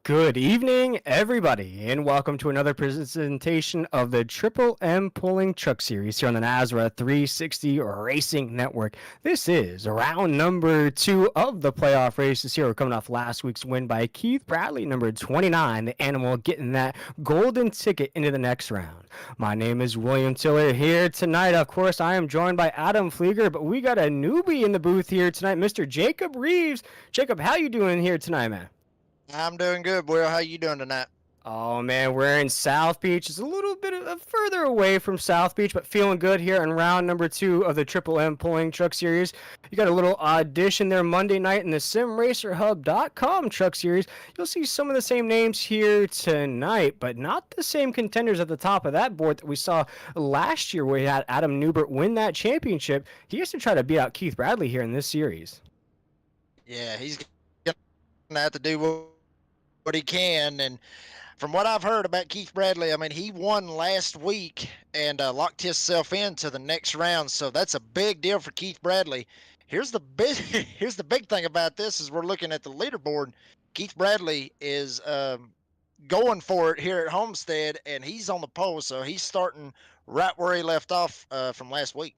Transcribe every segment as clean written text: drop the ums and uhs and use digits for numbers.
Good evening, everybody, and welcome to another presentation of the Triple M Pulling Truck Series here on the Nazareth 360 Racing Network. This is round number 2 of the playoff races here. We're coming off last week's win by Keith Bradley, number 29, the animal getting that golden ticket into the next round. My name is William Tiller here tonight. Of course, I am joined by Adam Flieger, but we got a newbie in the booth here tonight, Mr. Jacob Reeves. Jacob, how you doing here tonight, man? I'm doing good, Will. How you doing tonight? Oh man, we're in South Beach. It's a little bit further away from South Beach, but feeling good here in round number 2 of the Triple M Pulling Truck Series. You got a little audition there Monday night in the SimRacerHub.com Truck Series. You'll see some of the same names here tonight, but not the same contenders at the top of that board that we saw last year where we had Adam Newbert win that championship. He has to try to beat out Keith Bradley here in this series. Yeah, he's gonna have to do what he can. And from what I've heard about Keith Bradley, I mean, he won last week and locked himself into the next round. So that's a big deal for Keith Bradley. Here's the big here's the big thing about this is we're looking at the leaderboard. Keith Bradley is going for it here at Homestead, and he's on the pole. So he's starting right where he left off from last week.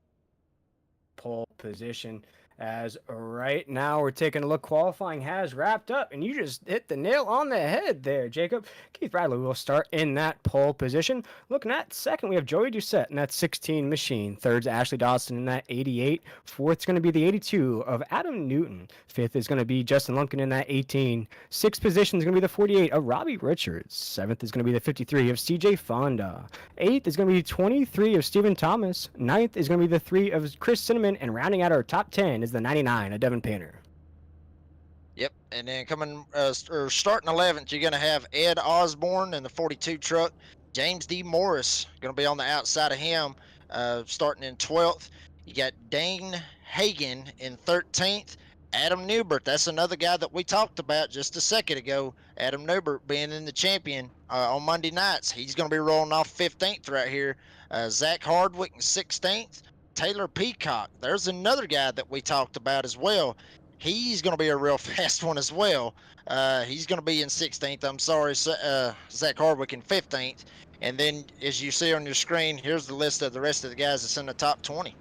Pole position. As right now we're taking a look, qualifying has wrapped up, and you just hit the nail on the head there, Jacob. Keith Bradley will start in that pole position. Looking at second, we have Joey Doucette in that 16 machine. Third's Ashley Dawson in that 88. Fourth's going to be the 82 of Adam Newton. Fifth is going to be Justin Lumpkin in that 18. Sixth position is going to be the 48 of Robbie Richards. Seventh is going to be the 53 of CJ Fonda. Eighth is going to be 23 of Stephen Thomas. Ninth is going to be the 3 of Chris Cinnamon, and rounding out our top 10 is the 99 of Devin Painter. Yep, and then coming or starting 11th, you're going to have Ed Osborne in the 42 truck. James D. Morris going to be on the outside of him, starting in 12th. You got Dane Hagan in 13th. Adam Newbert, that's another guy that we talked about just a second ago. Adam Newbert being in the champion on Monday nights. He's going to be rolling off 15th right here. Zach Hardwick in 16th. Taylor Peacock, there's another guy that we talked about as well. He's going to be a real fast one as well. He's going to be in 16th. I'm sorry, Zach Hardwick in 15th. And then, as you see on your screen, here's the list of the rest of the guys that's in the top 20.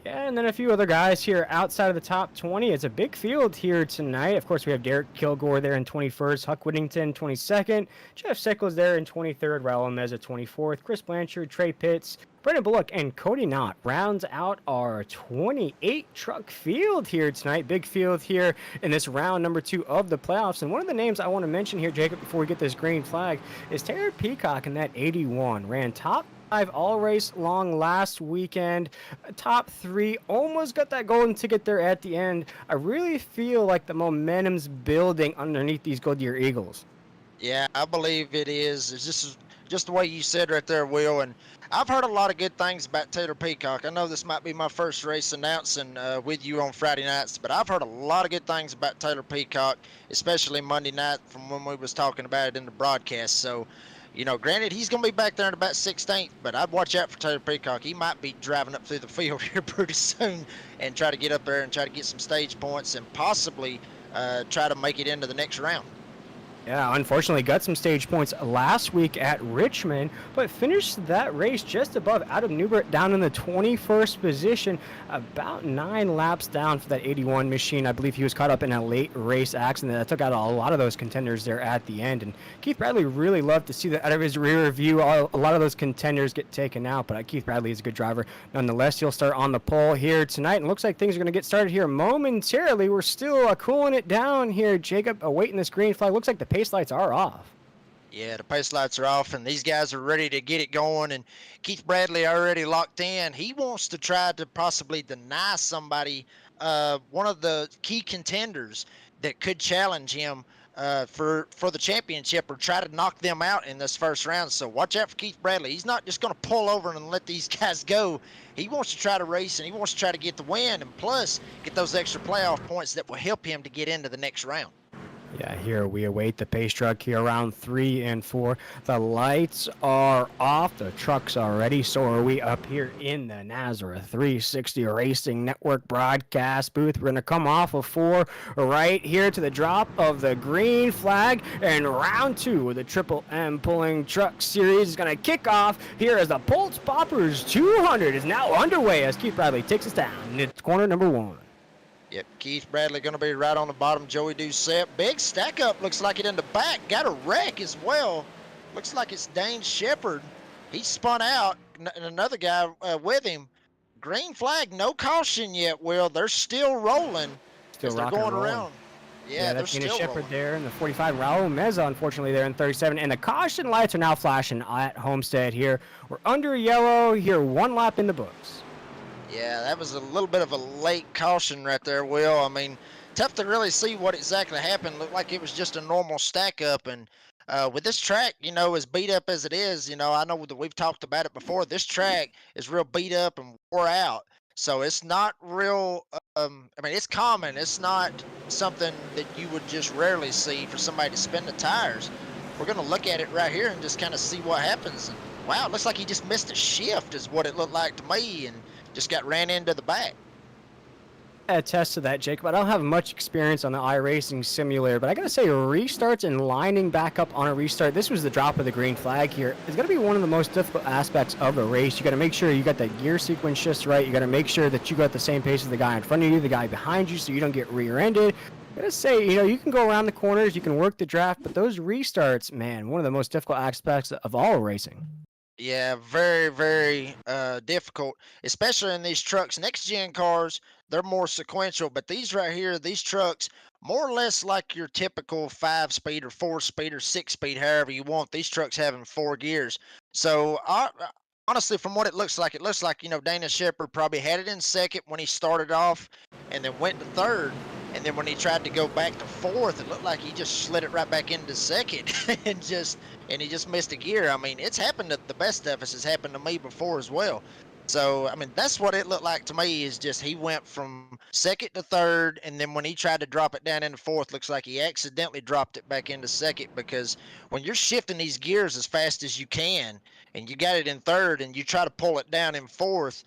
Yeah, and then a few other guys here outside of the top 20. It's a big field here tonight. Of course, we have Derek Kilgore there in 21st, Huck Whittington 22nd, Jeff Sickles there in 23rd, Raul Meza 24th, Chris Blanchard, Trey Pitts, Brendan Bullock, and Cody Knott rounds out our 28 truck field here tonight. Big field here in this round number 2 of the playoffs. And one of the names I want to mention here, Jacob, before we get this green flag, is Taylor Peacock in that 81. Ran top 5 all race long last weekend. Top 3, almost got that golden ticket there at the end. I really feel like the momentum's building underneath these Goodyear Eagles. Yeah, I believe it is. It's just the way you said right there, Will. And I've heard a lot of good things about Taylor Peacock. I know this might be my first race announcing with you on Friday nights, but I've heard a lot of good things about Taylor Peacock, especially Monday night from when we was talking about it in the broadcast. So, you know, granted, he's going to be back there in about 16th, but I'd watch out for Taylor Peacock. He might be driving up through the field here pretty soon and try to get up there and try to get some stage points and possibly try to make it into the next round. Yeah, unfortunately got some stage points last week at Richmond, but finished that race just above Adam Newbert down in the 21st position, about 9 laps down for that 81 machine. I believe he was caught up in a late race accident that took out a lot of those contenders there at the end. And Keith Bradley really loved to see that out of his rear view, a lot of those contenders get taken out, but Keith Bradley is a good driver. Nonetheless, he'll start on the pole here tonight, and looks like things are going to get started here momentarily. We're still cooling it down here, Jacob, awaiting this green flag. Looks like the pace lights are off. Yeah, the pace lights are off, and these guys are ready to get it going. And Keith Bradley already locked in. He wants to try to possibly deny somebody one of the key contenders that could challenge him for the championship or try to knock them out in this first round. So watch out for Keith Bradley. He's not just going to pull over and let these guys go. He wants to try to race, and he wants to try to get the win, and plus get those extra playoff points that will help him to get into the next round. Yeah, here we await the pace truck here around 3 and 4. The lights are off. The trucks are ready. So are we up here in the Nazareth 360 Racing Network broadcast booth. We're going to come off of 4 right here to the drop of the green flag. And round 2 of the Triple M Pulling Truck Series is going to kick off here as the Pultz Poppers 200 is now underway as Keith Bradley takes us down. It's corner number 1. Yep, Keith Bradley going to be right on the bottom. Joey Doucette. Big stack up. Looks like it in the back. Got a wreck as well. Looks like it's Dane Shepard. He spun out. And another guy with him. Green flag. No caution yet, Will. They're still rolling. Still they're rocking going and rolling. around. Yeah, they're that's Dana still Shepard rolling. there in the 45. Raul Meza, unfortunately, there in 37. And the caution lights are now flashing at Homestead here. We're under yellow here, 1 lap in the books. Yeah, that was a little bit of a late caution right there, Will. I mean, tough to really see what exactly happened. Looked like it was just a normal stack up. And with this track, as beat up as it is, I know that we've talked about it before. This track is real beat up and wore out. So it's not real, it's common. It's not something that you would just rarely see for somebody to spin the tires. We're going to look at it right here and just kind of see what happens. And, wow, it looks like he just missed a shift is what it looked like to me. And just got ran into the back. Attest to that, Jacob. I don't have much experience on the iRacing simulator, but I gotta say, restarts and lining back up on a restart. This was the drop of the green flag here. It's gonna be one of the most difficult aspects of the race. You gotta make sure you got that gear sequence just right. You gotta make sure that you got the same pace as the guy in front of you, the guy behind you, so you don't get rear-ended. I gotta say, you can go around the corners, you can work the draft, but those restarts, man, one of the most difficult aspects of all racing. Yeah, very, very difficult, especially in these trucks. Next gen cars, they're more sequential, but these right here, these trucks, more or less like your typical 5-speed or 4-speed or 6-speed, however you want. These trucks having 4 gears. So honestly, from what it looks like, Dana Shepard probably had it in second when he started off, and then went to third. And then when he tried to go back to fourth, it looked like he just slid it right back into second and he just missed a gear. I mean, it's happened to the best of us. It's happened to me before as well. So, I mean, that's what it looked like to me is just he went from second to third, and then when he tried to drop it down into fourth, looks like he accidentally dropped it back into second because when you're shifting these gears as fast as you can and you got it in third and you try to pull it down in fourth,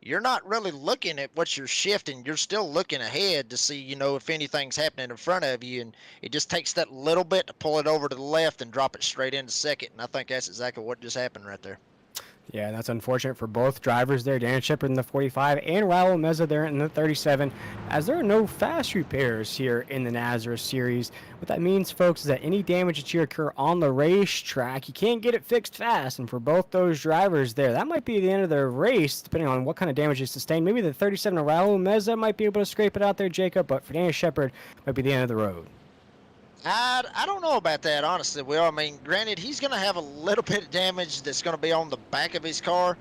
you're not really looking at what you're shifting. You're still looking ahead to see, if anything's happening in front of you. And it just takes that little bit to pull it over to the left and drop it straight into second. And I think that's exactly what just happened right there. Yeah, that's unfortunate for both drivers there, Dan Shepard in the 45 and Raul Meza there in the 37, as there are no fast repairs here in the Nazareth Series. What that means, folks, is that any damage that you occur on the racetrack, you can't get it fixed fast. And for both those drivers there, that might be the end of their race, depending on what kind of damage is sustained. Maybe the 37 of Raul Meza might be able to scrape it out there, Jacob, but for Dan Shepard, might be the end of the road. I don't know about that, honestly, Will. I mean, granted, he's going to have a little bit of damage that's going to be on the back of his car.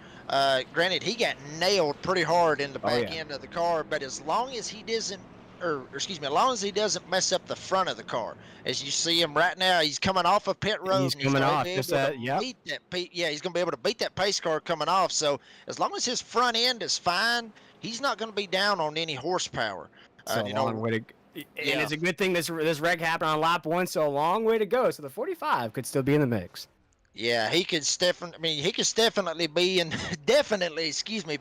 Granted, he got nailed pretty hard in the back end of the car, but as long as he doesn't, as long as he doesn't mess up the front of the car. As you see him right now, he's coming off of pit road. He's coming off. He's going to be able to beat that pace car coming off. So as long as his front end is fine, he's not going to be down on any horsepower. And it's a good thing this wreck happened on lap 1, so a long way to go. So the 45 could still be in the mix. Yeah, he could definitely be in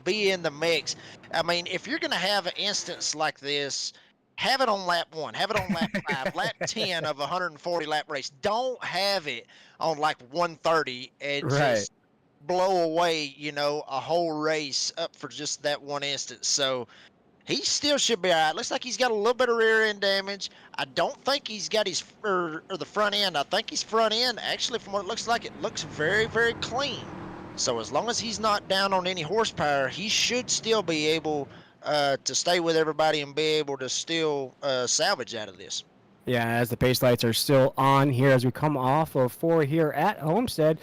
be in the mix. I mean, if you're gonna have an instance like this, have it on lap 1, have it on lap 5, lap 10 of a 140 lap race. Don't have it on like 130 and just blow away, a whole race up for just that one instance. So he still should be all right. Looks like he's got a little bit of rear end damage. I don't think he's got his or the front end. I think his front end, actually, from what it looks very, very clean. So as long as he's not down on any horsepower, he should still be able to stay with everybody and be able to still salvage out of this. Yeah, as the pace lights are still on here as we come off of 4 here at Homestead.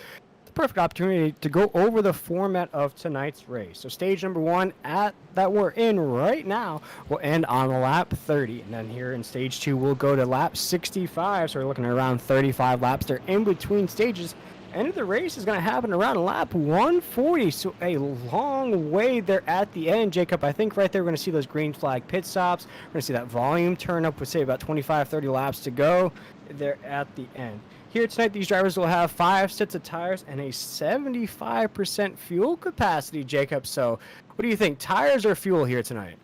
Perfect opportunity to go over the format of tonight's race. So stage number 1 that we're in right now will end on lap 30, and then here in stage 2 we'll go to lap 65. So we're looking at around 35 laps there in between stages. End of the race is going to happen around lap 140, so a long way there at the end, Jacob. I think right there we're going to see those green flag pit stops. We're going to see that volume turn up with, say, about 25, 30 laps to go there at the end. Here tonight, these drivers will have 5 sets of tires and a 75% fuel capacity, Jacob. So what do you think, tires or fuel here tonight?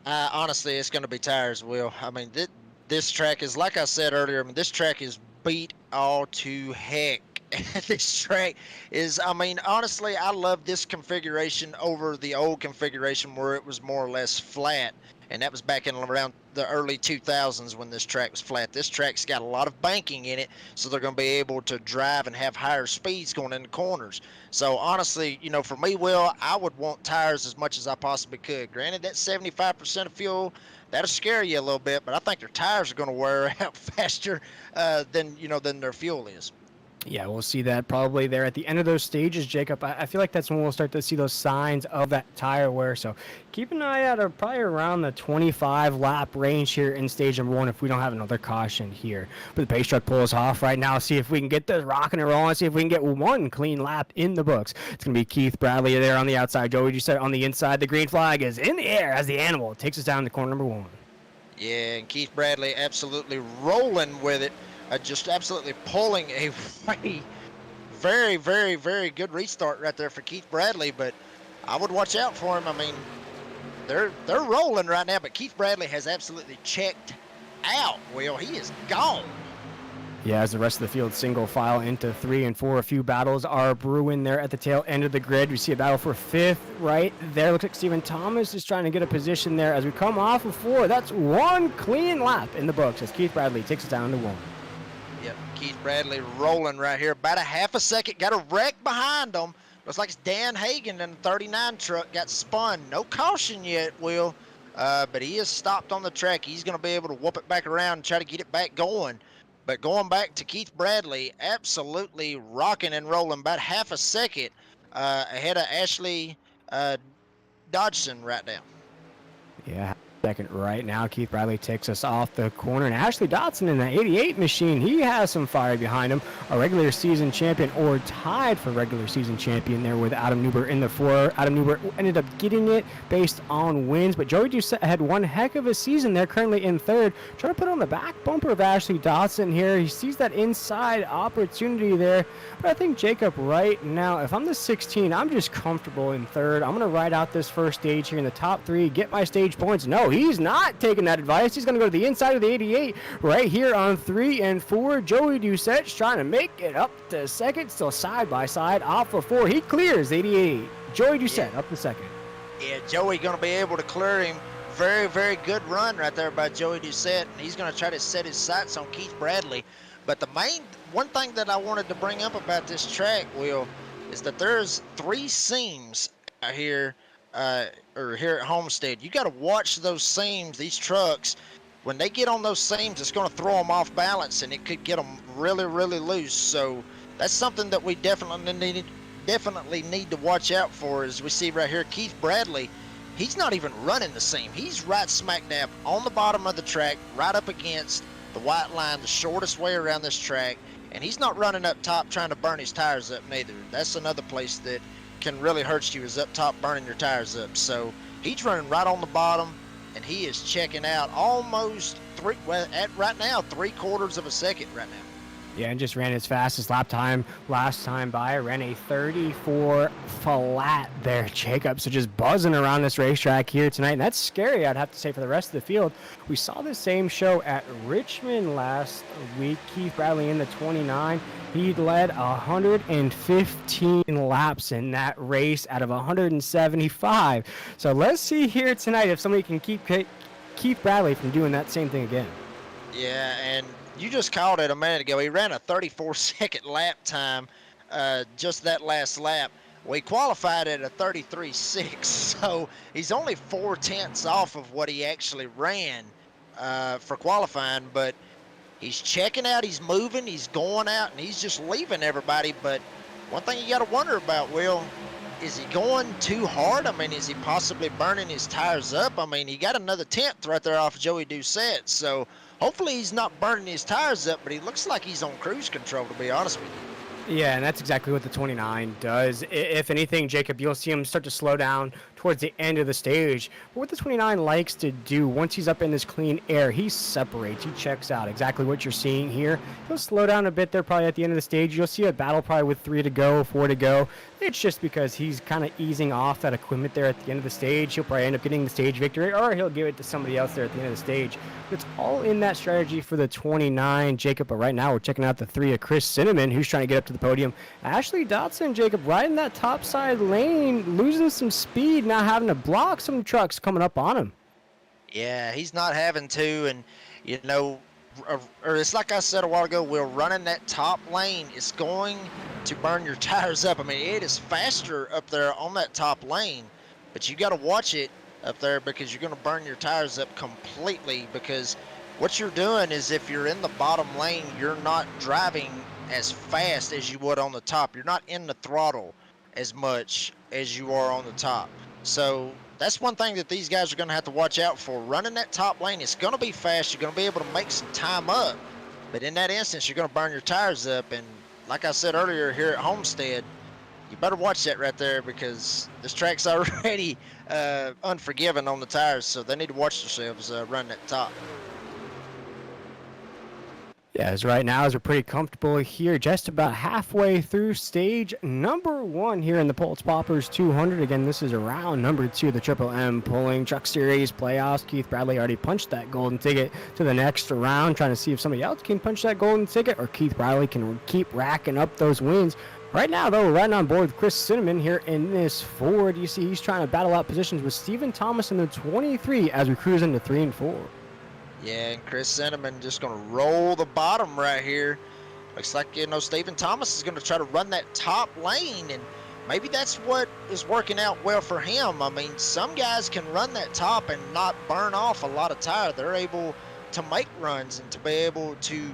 Honestly, it's going to be tires, Will. I mean, this track is, like I said earlier, I mean, this track is beat all to heck. This track is, I mean, honestly, I love this configuration over the old configuration where it was more or less flat. And that was back in around the early 2000s when this track was flat. This track's got a lot of banking in it, so they're going to be able to drive and have higher speeds going in the corners. So honestly, you know, for me, Will, I would want tires as much as I possibly could. Granted, that 75% of fuel, that'll scare you a little bit, but I think their tires are going to wear out faster than their fuel is. Yeah, we'll see that probably there at the end of those stages, Jacob. I feel like that's when we'll start to see those signs of that tire wear. So keep an eye out probably around the 25 lap range here in stage number 1 if we don't have another caution here. But the pace truck pulls off right now. See if we can get this rocking and rolling. See if we can get one clean lap in the books. It's going to be Keith Bradley there on the outside. Joey just said on the inside. The green flag is in the air as the animal takes us down to corner number 1. Yeah, and Keith Bradley absolutely rolling with it. Just absolutely pulling a very, very, very good restart right there for Keith Bradley, but I would watch out for him. I mean, they're rolling right now, but Keith Bradley has absolutely checked out. Will, he is gone. Yeah, as the rest of the field single file into 3 and 4. A few battles are brewing there at the tail end of the grid. We see a battle for 5th right there. Looks like Stephen Thomas is trying to get a position there as we come off of 4. That's one clean lap in the books as Keith Bradley takes us down to 1. Yep, Keith Bradley rolling right here. About a half a second. Got a wreck behind him. Looks like it's Dan Hagan in the 39 truck. Got spun. No caution yet, Will. But he is stopped on the track. He's going to be able to whoop it back around and try to get it back going. But going back to Keith Bradley, absolutely rocking and rolling. About half a second ahead of Ashley Dodgson right now. Yeah, second right now. Keith Bradley takes us off the corner. And Ashley Dodson in the 88 machine, he has some fire behind him. A regular season champion, or tied for regular season champion there with Adam Newbert in the 4. Adam Newbert ended up getting it based on wins, but Joey Doucette had one heck of a season there, currently in 3rd. Trying to put on the back bumper of Ashley Dodson here. He sees that inside opportunity there. But I think, Jacob, right now, if I'm the 16, I'm just comfortable in 3rd. I'm going to ride out this first stage here in the top 3, get my stage points. No, he's not taking that advice. He's going to go to the inside of the 88 right here on 3 and 4. Joey Doucette's trying to make it up to 2nd, still side by side off of 4. He clears 88. Joey Doucette up to 2nd. Yeah, Joey going to be able to clear him. Very, very good run right there by Joey Doucette. And he's going to try to set his sights on Keith Bradley. But the one thing that I wanted to bring up about this track, Will, is that there's 3 seams here, or here at Homestead. You got to watch those seams. These trucks, when they get on those seams, it's going to throw them off balance, and it could get them really, really loose. So that's something that we definitely need to watch out for. As we see right here, Keith Bradley, he's not even running the seam. He's right smack dab on the bottom of the track, right up against the white line, the shortest way around this track, and he's not running up top trying to burn his tires up neither. That's another place that can really hurt you, is up top burning your tires up. So he's running right on the bottom, and he is checking out almost right now 3/4 of a second right now. Yeah, and just ran his fastest lap time last time by. Ran a 34 flat there, Jacob. So just buzzing around this racetrack here tonight. And that's scary, I'd have to say, for the rest of the field. We saw the same show at Richmond last week. Keith Bradley in the 29. He led 115 laps in that race out of 175. So let's see here tonight if somebody can keep Keith Bradley from doing that same thing again. Yeah, and you just called it a minute ago. He ran a 34-second lap time just that last lap. We qualified at a 33.6, so he's only 4/10 off of what he actually ran for qualifying, but he's checking out, he's moving, he's going out, and he's just leaving everybody. But one thing you got to wonder about, Will, is he going too hard? I mean, is he possibly burning his tires up? I mean, he got another 10th right there off Joey Doucette, so hopefully he's not burning his tires up, but he looks like he's on cruise control, to be honest with you. Yeah, and that's exactly what the 29 does. If anything, Jacob, you'll see him start to slow down towards the end of the stage. But what the 29 likes to do, once he's up in this clean air, he separates, he checks out. Exactly what you're seeing here. He'll slow down a bit there probably at the end of the stage. You'll see a battle probably with 3 to go, 4 to go. It's just because he's kind of easing off that equipment there at the end of the stage. He'll probably end up getting the stage victory, or he'll give it to somebody else there at the end of the stage. It's all in that strategy for the 29, Jacob. But right now we're checking out the 3 of Chris Cinnamon, who's trying to get up to the podium. Ashley Dotson, Jacob, right in that top side lane, losing some speed, now having to block some trucks coming up on him. Yeah, he's not having to, and you know, or it's like I said a while ago, we're running that top lane. It's going to burn your tires up. I mean, it is faster up there on that top lane, but you got to watch it up there because you're going to burn your tires up completely, because what you're doing is if you're in the bottom lane, you're not driving as fast as you would on the top. You're not in the throttle as much as you are on the top. So that's one thing that these guys are going to have to watch out for. Running that top lane, it's going to be fast. You're going to be able to make some time up. But in that instance, you're going to burn your tires up. And like I said earlier here at Homestead, you better watch that right there, because this track's already unforgiving on the tires. So they need to watch themselves running at the top. Yeah, as right now, as we're pretty comfortable here, just about halfway through stage number 1 here in the Pultz Poppers 200. Again, this is round number 2 of the Triple M Pulling Truck Series playoffs. Keith Bradley already punched that golden ticket to the next round, trying to see if somebody else can punch that golden ticket, or Keith Bradley can keep racking up those wins. Right now, though, we're riding on board with Chris Cinnamon here in this Ford. You see he's trying to battle out positions with Stephen Thomas in the 23 as we cruise into 3 and 4. Yeah, and Chris Cinnamon just going to roll the bottom right here. Looks like, you know, Stephen Thomas is going to try to run that top lane, and maybe that's what is working out well for him. I mean, some guys can run that top and not burn off a lot of tire. They're able to make runs and to be able to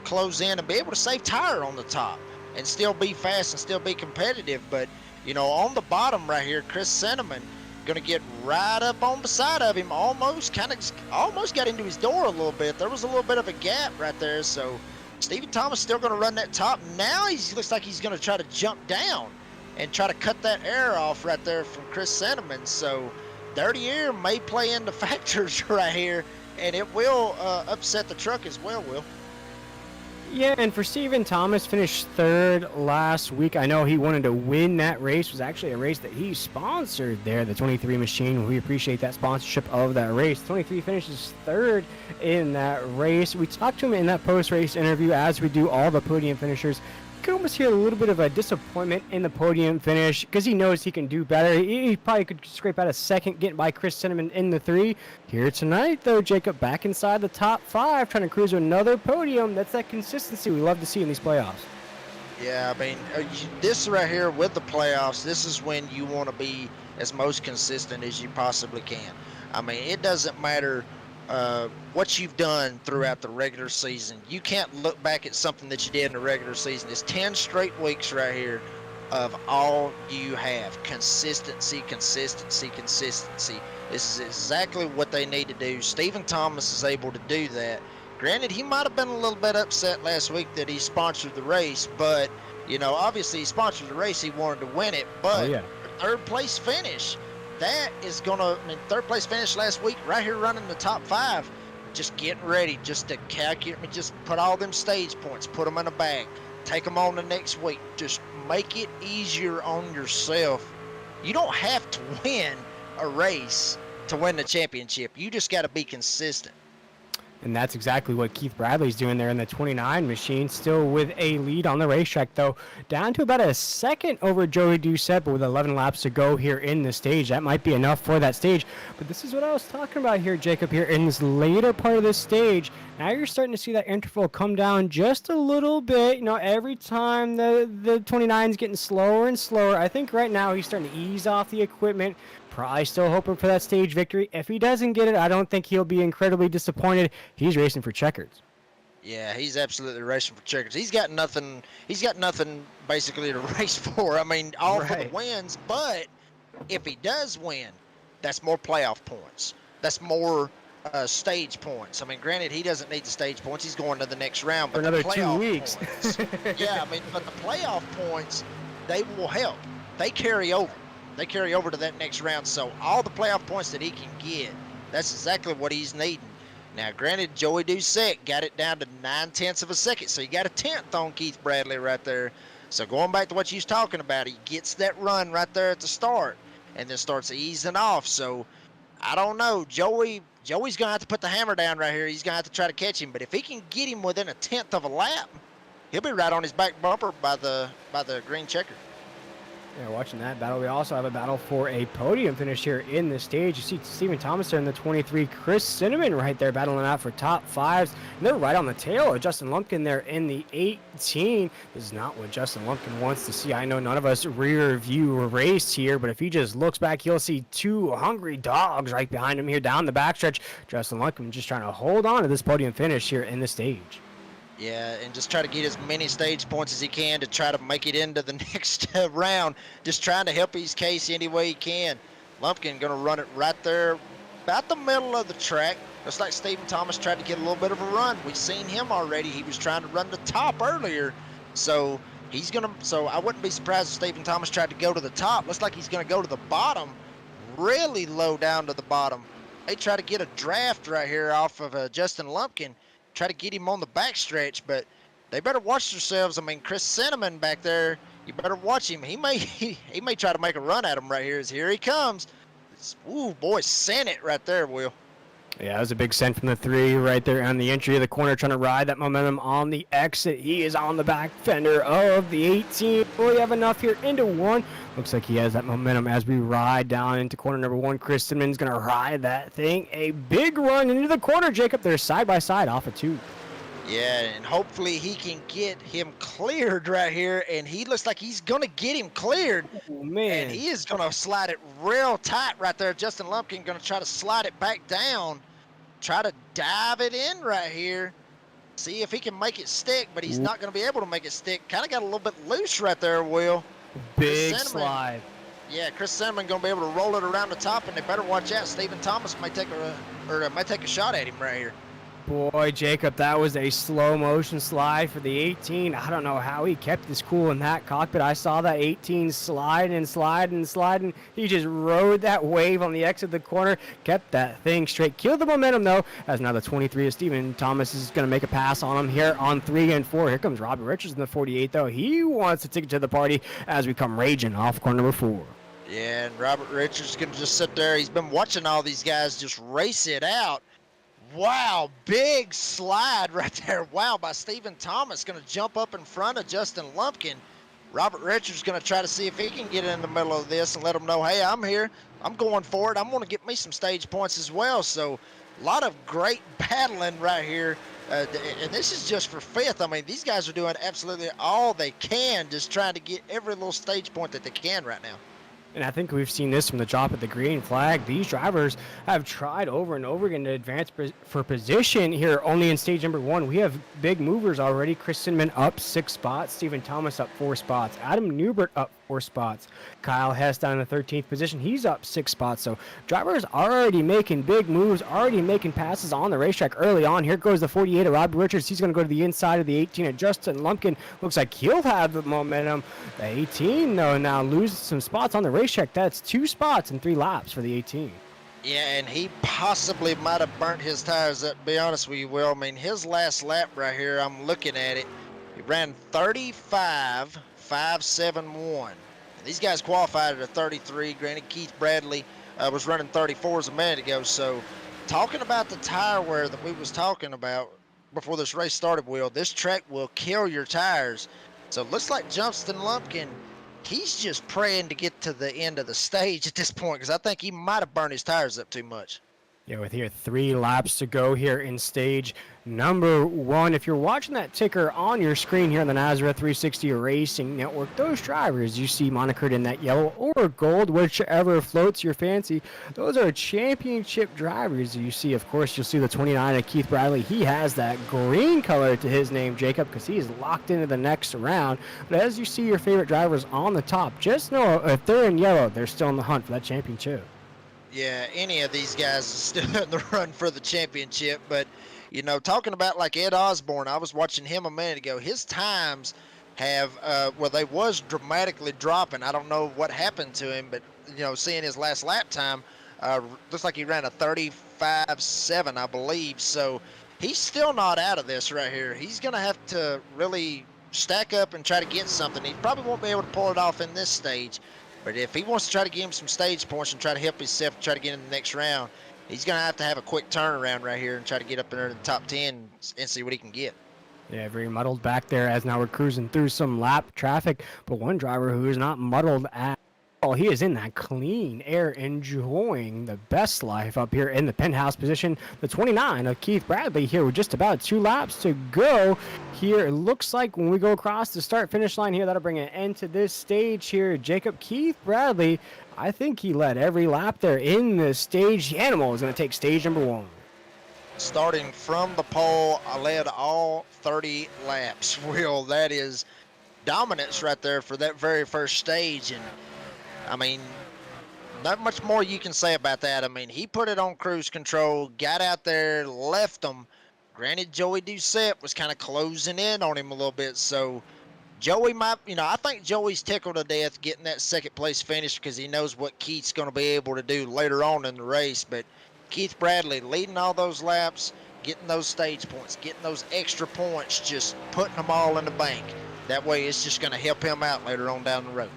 close in and be able to save tire on the top and still be fast and still be competitive. But, you know, on the bottom right here, Chris Cinnamon going to get right up on beside of him, almost got into his door a little bit. There was a little bit of a gap right there, so Stephen Thomas still going to run that top. Now he looks like he's going to try to jump down and try to cut that air off right there from Chris Cinnamon. So dirty air may play into factors right here, and it will upset the truck as well, Will. Yeah, and for Stephen Thomas, finished 3rd last week. I know he wanted to win that race. It was actually a race that he sponsored there, the 23 machine. We appreciate that sponsorship of that race. 23 finishes 3rd in that race. We talked to him in that post-race interview, as we do all the podium finishers. You can almost hear a little bit of a disappointment in the podium finish, because he knows he can do better. He probably could scrape out a 2nd, getting by Chris Cinnamon in the 3. Here tonight, though, Jacob back inside the top 5, trying to cruise to another podium. That's that consistency we love to see in these playoffs. Yeah, I mean, this right here with the playoffs, this is when you want to be as most consistent as you possibly can. I mean, it doesn't matter what you've done throughout the regular season. You can't look back at something that you did in the regular season. It's 10 straight weeks right here of all you have. Consistency, consistency, consistency. This is exactly what they need to do. Stephen Thomas is able to do that. Granted, he might have been a little bit upset last week that he sponsored the race, but, you know, obviously he sponsored the race. He wanted to win it, but third place finish, that is going to, I mean, third place finish last week, right here running the top 5, just getting ready, just to calculate, just put all them stage points, put them in a bag, take them on the next week, just make it easier on yourself. You don't have to win a race to win the championship. You just got to be consistent. And that's exactly what Keith Bradley's doing there in the 29 machine, still with a lead on the racetrack, though. Down to about a 2nd over Joey Doucette, but with 11 laps to go here in the stage. That might be enough for that stage. But this is what I was talking about here, Jacob, here in this later part of this stage. Now you're starting to see that interval come down just a little bit. You know, every time the 29's getting slower and slower. I think right now he's starting to ease off the equipment. Probably still hoping for that stage victory. If he doesn't get it, I don't think he'll be incredibly disappointed. He's racing for checkers. Yeah, he's absolutely racing for checkers. He's got nothing basically to race for. I mean, all for the wins, but if he does win, that's more playoff points. That's more stage points. I mean, granted, he doesn't need the stage points. He's going to the next round, For but the another 2 playoff weeks. points, yeah, I mean, but the playoff points, they will help. They carry over. They carry over to that next round. So all the playoff points that he can get, that's exactly what he's needing. Now, granted, Joey Doucette got it down to 9/10 of a second, so you got a 10th on Keith Bradley right there. So going back to what you was talking about, he gets that run right there at the start and then starts easing off. So I don't know. Joey's going to have to put the hammer down right here. He's going to have to try to catch him. But if he can get him within a 10th of a lap, he'll be right on his back bumper by the green checker. Yeah, watching that battle, we also have a battle for a podium finish here in the stage. You see Stephen Thomas there in the 23, Chris Cinnamon right there battling out for top 5s. And they're right on the tail of Justin Lumpkin there in the 18. This is not what Justin Lumpkin wants to see. I know none of us rear view race here, but if he just looks back, he'll see 2 hungry dogs right behind him here down the backstretch. Justin Lumpkin just trying to hold on to this podium finish here in the stage. Yeah, and just try to get as many stage points as he can to try to make it into the next round. Just trying to help his case any way he can. Lumpkin going to run it right there about the middle of the track. Looks like Stephen Thomas tried to get a little bit of a run. We've seen him already. He was trying to run the top earlier. So he's going to, so I wouldn't be surprised if Stephen Thomas tried to go to the top. Looks like he's going to go to the bottom, really low down to the bottom. They try to get a draft right here off of Justin Lumpkin. Try to get him on the backstretch, but they better watch themselves. I mean, Chris Cinnamon back there, you better watch him. He may try to make a run at him right here. Here he comes. Ooh, boy, sent it right there, Will. Yeah, that was a big send from the 3 right there on the entry of the corner, trying to ride that momentum on the exit. He is on the back fender of the 18. Will he have enough here into 1? Looks like he has that momentum as we ride down into corner number 1. Chris Simmons going to ride that thing. A big run into the corner, Jacob. They're side by side off of 2. Yeah, and hopefully he can get him cleared right here, and he looks like he's going to get him cleared. Oh, man. And he is going to slide it real tight right there. Justin Lumpkin going to try to slide it back down, try to dive it in right here, see if he can make it stick, but he's not going to be able to make it stick. Kind of got a little bit loose right there, Will. Big slide. Yeah, Chris Cinnamon going to be able to roll it around the top, and they better watch out. Stephen Thomas might take a shot at him right here. Boy, Jacob, that was a slow motion slide for the 18. I don't know how he kept his cool in that cockpit. I saw that 18 sliding and sliding and sliding. He just rode that wave on the exit of the corner, kept that thing straight. Killed the momentum, though, as now the 23 of Stephen Thomas is going to make a pass on him here on 3 and 4. Here comes Robert Richards in the 48, though. He wants to take it to the party as we come raging off corner number 4. Yeah, and Robert Richards is going to just sit there. He's been watching all these guys just race it out. Wow, big slide right there. Wow, by Stephen Thomas, going to jump up in front of Justin Lumpkin. Robert Richards going to try to see if he can get in the middle of this and let them know, hey, I'm here. I'm going for it. I'm going to get me some stage points as well. So a lot of great battling right here. And this is just for 5th. I mean, these guys are doing absolutely all they can, just trying to get every little stage point that they can right now. And I think we've seen this from the drop of the green flag. These drivers have tried over and over again to advance for position here only in stage number 1. We have big movers already. Chris Cinnamon up 6 spots. Stephen Thomas up 4 spots. Adam Newbert up 4 spots. Kyle Hess down in the 13th position. He's up 6 spots. So drivers already making big moves, already making passes on the racetrack early on. Here goes the 48 of Robbie Richards. He's going to go to the inside of the 18 of Justin Lumpkin. Looks like he'll have the momentum. The 18, though, now loses some spots on the racetrack. That's 2 spots in 3 laps for the 18. Yeah, and he possibly might have burnt his tires up, to be honest with you, Will. I mean, his last lap right here, I'm looking at it. He ran 35.571. These guys qualified at a 33. Granted, Keith Bradley was running 34s a minute ago. So talking about the tire wear that we was talking about before this race started, Will, this track will kill your tires. So it looks like Justin Lumpkin, he's just praying to get to the end of the stage at this point, because I think he might have burned his tires up too much. Yeah, with here 3 laps to go here in stage number 1. If you're watching that ticker on your screen here on the Nazareth 360 Racing Network, those drivers you see monikered in that yellow or gold, whichever floats your fancy, those are championship drivers. You see, of course, you'll see the 29 of Keith Bradley. He has that green color to his name, Jacob, because he is locked into the next round. But as you see your favorite drivers on the top, just know if they're in yellow, they're still in the hunt for that championship. Yeah, any of these guys is still in the run for the championship. But, talking about like Ed Osborne, I was watching him a minute ago. His times have, well, they was dramatically dropping. I don't know what happened to him, but, seeing his last lap time, looks like he ran a 35.7, I believe. So he's still not out of this right here. He's going to have to really stack up and try to get something. He probably won't be able to pull it off in this stage. But if he wants to try to get him some stage points and try to help himself try to get in the next round, he's going to have a quick turnaround right here and try to get up in there in the top 10 and see what he can get. Yeah, very muddled back there as now we're cruising through some lap traffic. But one driver who is not muddled at all, he is in that clean air, enjoying the best life up here in the penthouse position. The 29 of Keith Bradley here with just about 2 laps to go. Here, it looks like when we go across the start-finish line here, that'll bring an end to this stage here. Jacob Keith Bradley, I think he led every lap there in the stage. The animal is going to take stage number 1. Starting from the pole, I led all 30 laps. Will, that is dominance right there for that very first stage. And, I mean, not much more you can say about that. I mean, he put it on cruise control, got out there, left them. Granted, Joey Doucette was kind of closing in on him a little bit, so Joey might, I think Joey's tickled to death getting that second place finish because he knows what Keith's going to be able to do later on in the race. But Keith Bradley leading all those laps, getting those stage points, getting those extra points, just putting them all in the bank. That way it's just going to help him out later on down the road.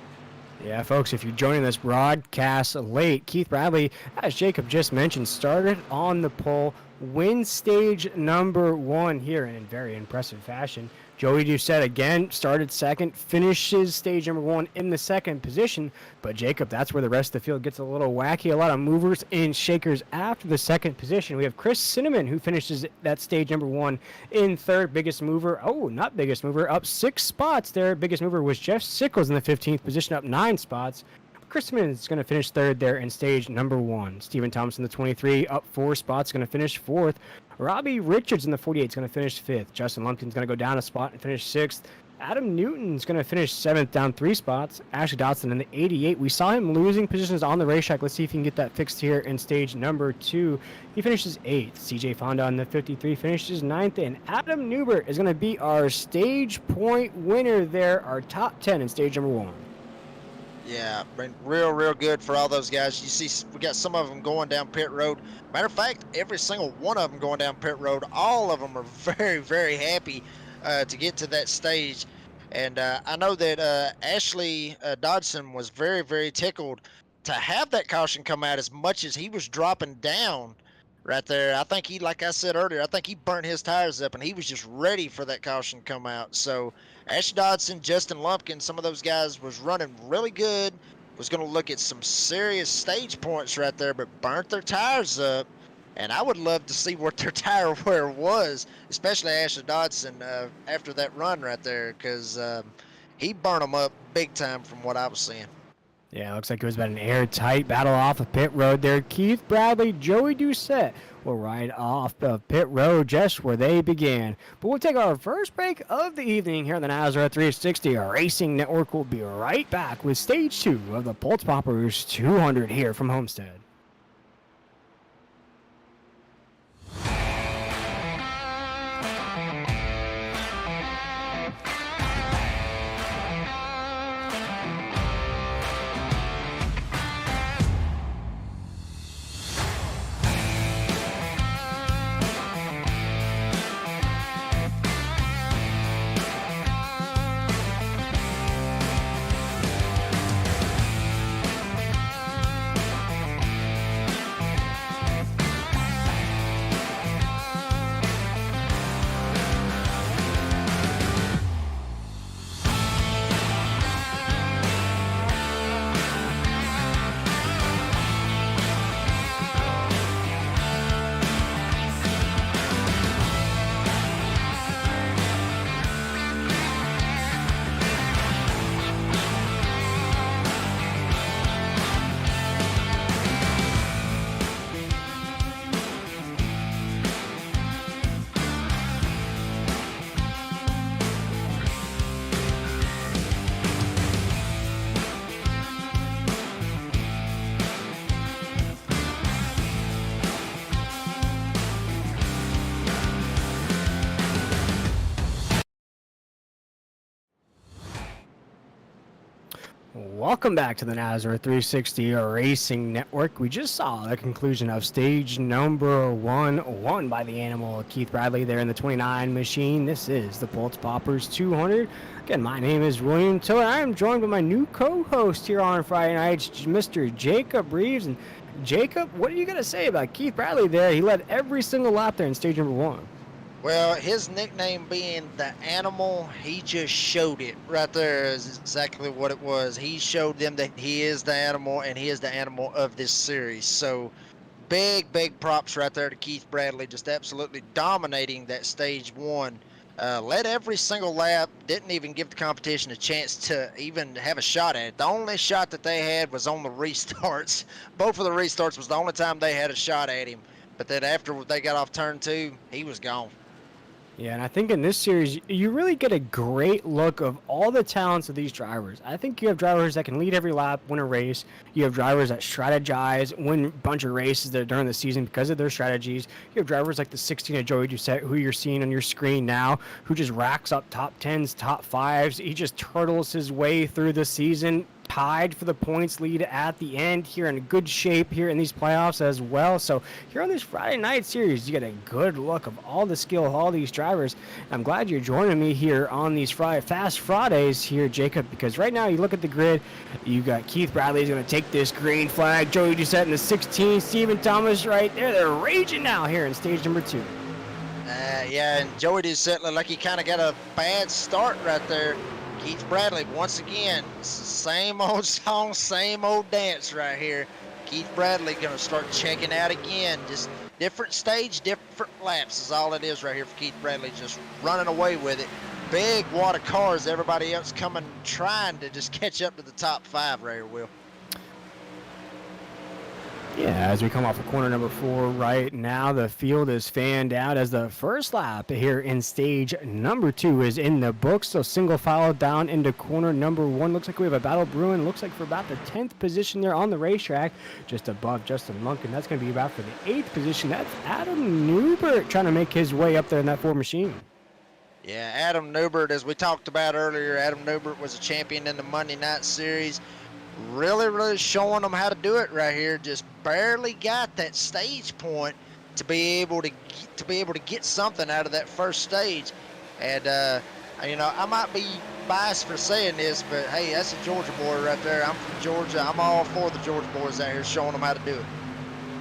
Yeah, folks, if you're joining this broadcast late, Keith Bradley, as Jacob just mentioned, started on the pole, wins stage number 1 here in very impressive fashion. Joey Doucette again started second, finishes stage number 1 in the second position. But Jacob, that's where the rest of the field gets a little wacky. A lot of movers and shakers after the second position. We have Chris Cinnamon, who finishes that stage number 1 in third. Biggest mover, not biggest mover, up 6 spots there. Biggest mover was Jeff Sickles in the 15th position, up 9 spots. Chris Cinnamon is going to finish third there in stage number 1. Stephen Thompson, the 23, up 4 spots, going to finish 4th. Robbie Richards in the 48 is going to finish 5th. Justin Lumpkin's going to go down a spot and finish 6th. Adam Newton's going to finish 7th, down 3 spots. Ashley Dodson in the 88. We saw him losing positions on the racetrack. Let's see if he can get that fixed here in stage number 2. He finishes 8th. CJ Fonda in the 53 finishes 9th. And Adam Newbert is going to be our stage point winner there, our top 10 in stage number 1. Yeah, been real good for all those guys. You see, we got some of them going down pit road. Matter of fact, every single one of them going down pit road, all of them are very happy to get to that stage. And I know that Ashley Dodson was very tickled to have that caution come out as much as he was dropping down right there. I think he, like I said earlier, I think he burnt his tires up and he was just ready for that caution to come out. So Ashley Dodson, Justin Lumpkin, some of those guys was running really good, was going to look at some serious stage points right there, but burnt their tires up. And I would love to see what their tire wear was, especially Ashley Dodson after that run right there, because he burned them up big time from what I was seeing. Yeah, looks like it was about an airtight battle off of pit road there. Keith Bradley, Joey Doucette will ride off of pit road just where they began. But we'll take our first break of the evening here on the NASCAR 360. Our Racing Network will be right back with stage 2 of the Pultz Poppers 200 here from Homestead. Welcome back to the NASCAR 360 Racing Network. We just saw the conclusion of stage number 1, won by the animal Keith Bradley there in the 29 machine. This is the Pultz Poppers 200. Again, my name is William Tiller. I am joined by my new co-host here on Friday nights, Mr. Jacob Reeves. And Jacob, what are you going to say about Keith Bradley there? He led every single lap there in stage number 1. Well, his nickname being the animal, he just showed it right there is exactly what it was. He showed them that he is the animal, and he is the animal of this series. So big props right there to Keith Bradley, just absolutely dominating that stage 1. Led every single lap, didn't even give the competition a chance to even have a shot at it. The only shot that they had was on the restarts. Both of the restarts was the only time they had a shot at him. But then after they got off turn 2, he was gone. Yeah, and I think in this series, you really get a great look of all the talents of these drivers. I think you have drivers that can lead every lap, win a race. You have drivers that strategize, win a bunch of races during the season because of their strategies. You have drivers like the 16 of Joey Doucette, who you're seeing on your screen now, who just racks up top 10s, top 5s. He just turtles his way through the season, tied for the points lead at the end here, in good shape here in these playoffs as well. So here on this Friday night series, you get a good look of all the skill of all these drivers. I'm glad you're joining me here on these Fast Fridays here, Jacob, because right now you look at the grid, you got Keith Bradley's going to take this green flag, Joey Doucette in the 16, Stephen Thomas right there. They're raging now here in stage number 2. Yeah, and Joey Doucette looked like he kind of got a bad start right there. Keith Bradley, once again, same old song, same old dance right here. Keith Bradley going to start checking out again. Just different stage, different laps is all it is right here for Keith Bradley, just running away with it. Big wad of cars, everybody else coming, trying to just catch up to the top 5 right here, Will. Yeah, as we come off of corner number 4 right now, the field is fanned out as the first lap here in stage number 2 is in the books. So single file down into corner number 1. Looks like we have a battle brewing. Looks like for about the 10th position there on the racetrack, just above Justin Monk, and that's going to be about for the 8th position. That's Adam Newbert trying to make his way up there in that Ford machine. Yeah, Adam Newbert, as we talked about earlier, Adam Newbert was a champion in the Monday Night Series. Really showing them how to do it right here. Just barely got that stage point to be able to get something out of that first stage. And you know, I might be biased for saying this, but hey, that's a Georgia boy right there. I'm from Georgia. I'm all for the Georgia boys out here showing them how to do it.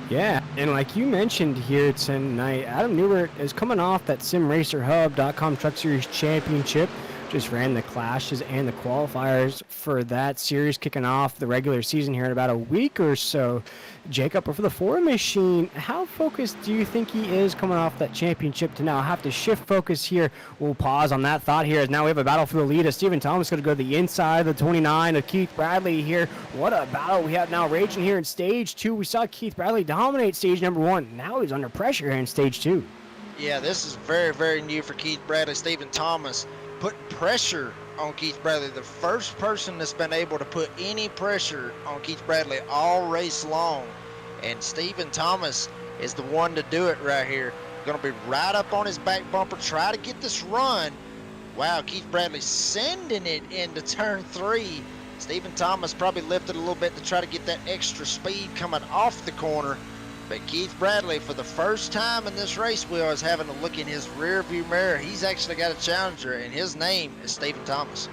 Yeah, and like you mentioned here tonight, Adam Newbert is coming off that SimRacerHub.com Truck Series Championship. Just ran the clashes and the qualifiers for that series, kicking off the regular season here in about a week or so. Jacob, for the Ford machine, how focused do you think he is coming off that championship to now have to shift focus here? We'll pause on that thought here as now we have a battle for the lead as Stephen Thomas going to go to the inside of the 29 of Keith Bradley here. What a battle we have now raging here in stage 2. We saw Keith Bradley dominate stage number 1. Now he's under pressure here in stage 2. Yeah, this is very new for Keith Bradley. Stephen Thomas put pressure on Keith Bradley. The first person that's been able to put any pressure on Keith Bradley all race long. And Stephen Thomas is the one to do it right here. Going to be right up on his back bumper, try to get this run. Wow, Keith Bradley sending it into turn 3. Stephen Thomas probably lifted a little bit to try to get that extra speed coming off the corner. But Keith Bradley, for the first time in this race, Will, is having a look in his rearview mirror. He's actually got a challenger, and his name is Stephen Thomas.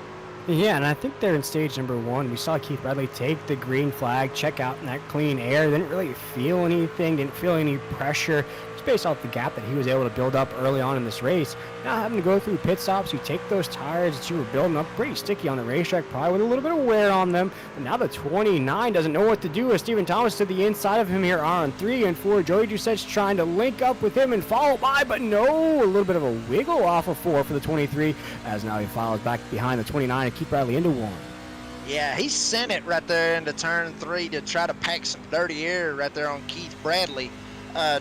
Yeah, and I think there in stage number 1, we saw Keith Bradley take the green flag, check out in that clean air, didn't really feel anything, didn't feel any pressure. Just based off the gap that he was able to build up early on in this race. Now having to go through pit stops, you take those tires that you were building up pretty sticky on the racetrack, probably with a little bit of wear on them. But now the 29 doesn't know what to do as Stephen Thomas to the inside of him here on 3 and 4. Joey Doucette's trying to link up with him and follow by, but no, a little bit of a wiggle off of 4 for the 23 as now he follows back behind the 29 and keep Bradley into 1. Yeah, he sent it right there into turn 3 to try to pack some dirty air right there on Keith Bradley.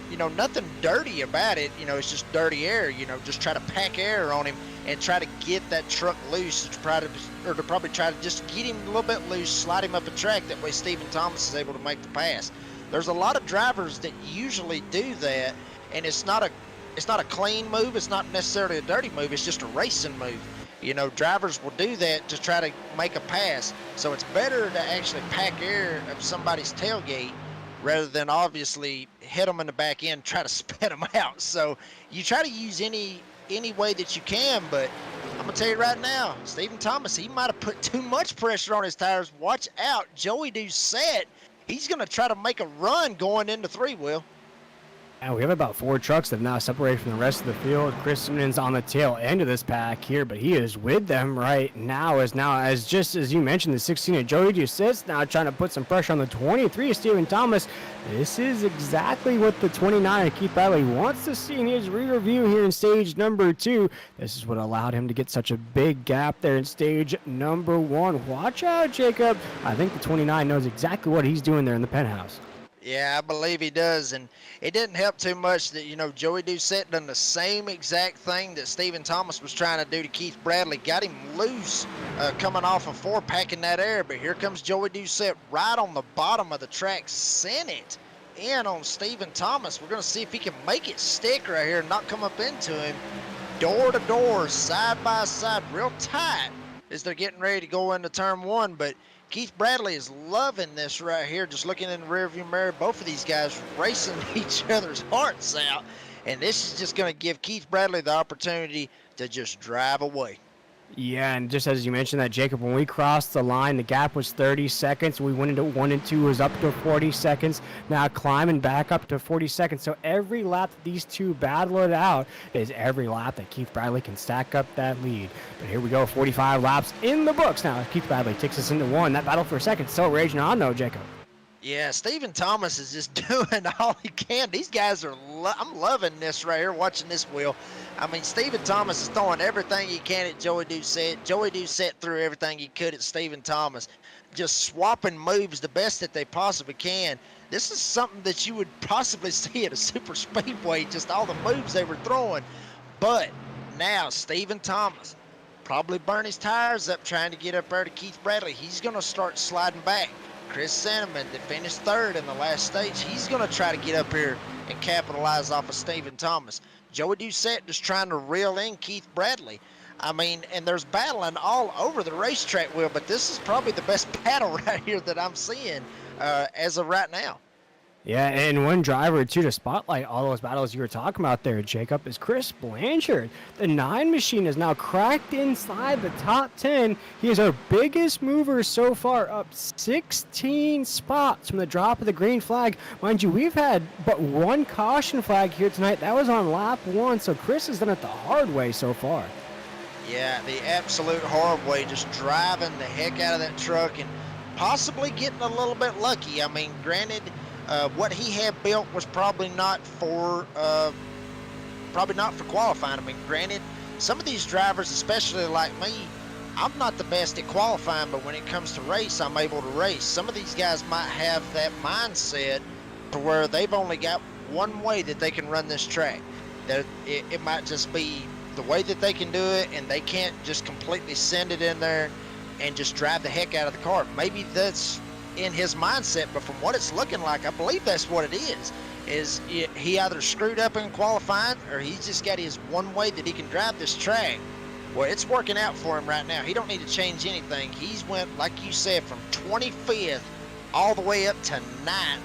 You know, nothing dirty about it. You know, it's just dirty air. You know, just try to pack air on him and try to get that truck loose to probably try to just get him a little bit loose, slide him up a track. That way Stephen Thomas is able to make the pass. There's a lot of drivers that usually do that, and it's not a clean move. It's not necessarily a dirty move. It's just a racing move. You know, drivers will do that to try to make a pass. So it's better to actually pack air up somebody's tailgate rather than obviously hit them in the back end, try to spit them out. So you try to use any way that you can, but I'm gonna tell you right now, Stephen Thomas, he might have put too much pressure on his tires. Watch out, Joey Doucette. He's gonna try to make a run going into 3, Will. And we have about 4 trucks that have now separated from the rest of the field. Christensen's on the tail end of this pack here, but he is with them right now. As just as you mentioned, the 16 of Joey Doucette's now trying to put some pressure on the 23 of Stephen Thomas. This is exactly what the 29 of Keith Bradley wants to see in his rear view here in stage number 2. This is what allowed him to get such a big gap there in stage number 1. Watch out, Jacob. I think the 29 knows exactly what he's doing there in the penthouse. Yeah, I believe he does, and it didn't help too much that, you know, Joey Doucette done the same exact thing that Stephen Thomas was trying to do to Keith Bradley. Got him loose coming off of 4, packing that air, but here comes Joey Doucette right on the bottom of the track, sent it in on Stephen Thomas. We're going to see if he can make it stick right here and not come up into him. Door to door, side by side, real tight as they're getting ready to go into turn 1, but Keith Bradley is loving this right here, just looking in the rearview mirror. Both of these guys racing each other's hearts out. And this is just going to give Keith Bradley the opportunity to just drive away. Yeah, and just as you mentioned that, Jacob, when we crossed the line, the gap was 30 seconds. We went into 1 and 2, was up to 40 seconds. Now climbing back up to 40 seconds. So every lap that these two battle it out is every lap that Keith Bradley can stack up that lead. But here we go, 45 laps in the books. Now Keith Bradley takes us into 1. That battle for a second still raging on, though, Jacob. Yeah, Stephen Thomas is just doing all he can. These guys are, I'm loving this right here, watching this, Will. I mean, Stephen Thomas is throwing everything he can at Joey Doucette. Joey Doucette threw everything he could at Stephen Thomas, just swapping moves the best that they possibly can. This is something that you would possibly see at a super speedway, just all the moves they were throwing. But now Stephen Thomas probably burn his tires up trying to get up there to Keith Bradley. He's going to start sliding back. Chris Sandeman that finished 3rd in the last stage, he's going to try to get up here and capitalize off of Stephen Thomas. Joey Doucette just trying to reel in Keith Bradley. I mean, and there's battling all over the racetrack, Will, but this is probably the best battle right here that I'm seeing as of right now. Yeah, and one driver, too, to spotlight all those battles you were talking about there, Jacob, is Chris Blanchard. The 9 machine is now cracked inside the top 10. He is our biggest mover so far, up 16 spots from the drop of the green flag. Mind you, we've had but 1 caution flag here tonight. That was on lap 1, so Chris has done it the hard way so far. Yeah, the absolute hard way, just driving the heck out of that truck and possibly getting a little bit lucky. I mean, granted, what he had built was probably not for qualifying. I mean, granted, some of these drivers, especially like me, I'm not the best at qualifying, but when it comes to race, I'm able to race. Some of these guys might have that mindset to where they've only got one way that they can run this track. That it might just be the way that they can do it, and they can't just completely send it in there and just drive the heck out of the car. Maybe that's in his mindset, but from what it's looking like, I believe that's what it is he either screwed up in qualifying or he's just got his one way that he can drive this track. Well, it's working out for him right now. He don't need to change anything. He's went, like you said, from 25th all the way up to 9th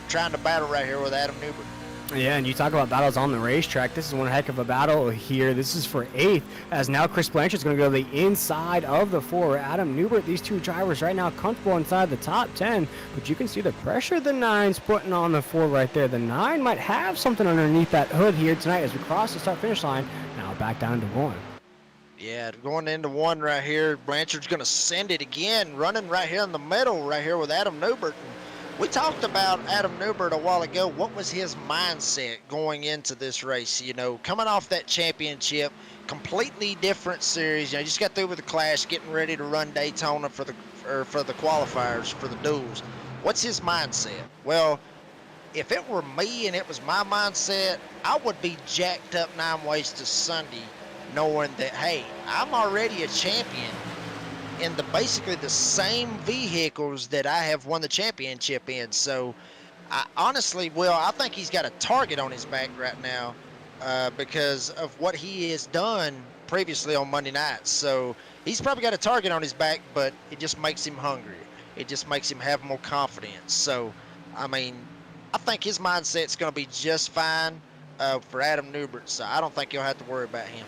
trying to battle right here with Adam Newbert. Yeah, and you talk about battles on the racetrack. This is one heck of a battle here. This is for 8th, as now Chris Blanchard's going to go to the inside of the 4. Adam Newbert, these two drivers right now comfortable inside the top 10, but you can see the pressure the 9's putting on the 4 right there. The 9 might have something underneath that hood here tonight as we cross the start-finish line. Now back down to 1. Yeah, going into 1 right here. Blanchard's going to send it again, running right here in the middle right here with Adam Newbert. We talked about Adam Newbert a while ago. What was his mindset going into this race? You know, coming off that championship, completely different series. You know, he just got through with the Clash, getting ready to run Daytona for the qualifiers, for the duels. What's his mindset? Well, if it were me and it was my mindset, I would be jacked up 9 ways to Sunday, knowing that, hey, I'm already a champion in basically the same vehicles that I have won the championship in. So I honestly, Will, I think he's got a target on his back right now because of what he has done previously on Monday nights. So he's probably got a target on his back, but it just makes him hungrier. It just makes him have more confidence. So, I mean, I think his mindset's going to be just fine for Adam Newbert. So I don't think you'll have to worry about him.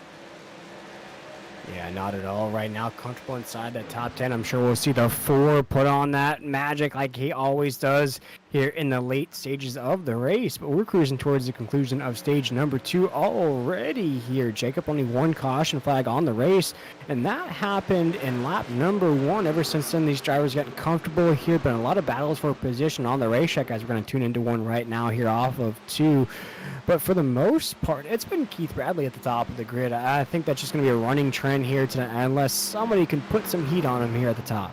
Yeah, not at all right now. Comfortable inside that top 10. I'm sure we'll see the 4 put on that magic like he always does here in the late stages of the race. But we're cruising towards the conclusion of stage number 2 already here. Jacob, only 1 caution flag on the race, and that happened in lap number 1. Ever since then, these drivers getting comfortable here. Been a lot of battles for position on the racetrack, as we're going to tune into one right now here off of 2. But for the most part, it's been Keith Bradley at the top of the grid. I think that's just going to be a running trend here tonight, unless somebody can put some heat on him here at the top.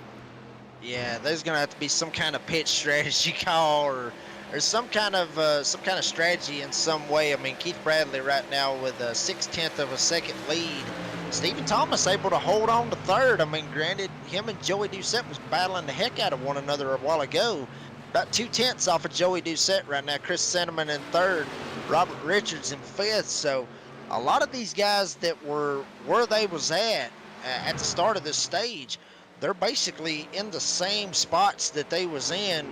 Yeah, there's going to have to be some kind of pitch strategy call or some kind of strategy in some way. I mean, Keith Bradley right now with a 0.6 of a second lead. Stephen Thomas able to hold on to third. I mean, granted, him and Joey Doucette was battling the heck out of one another a while ago. About 0.2 off of Joey Doucette right now. Chris Sentiment in third. Robert Richards in fifth. So a lot of these guys that were where they was at the start of this stage, they're basically in the same spots that they was in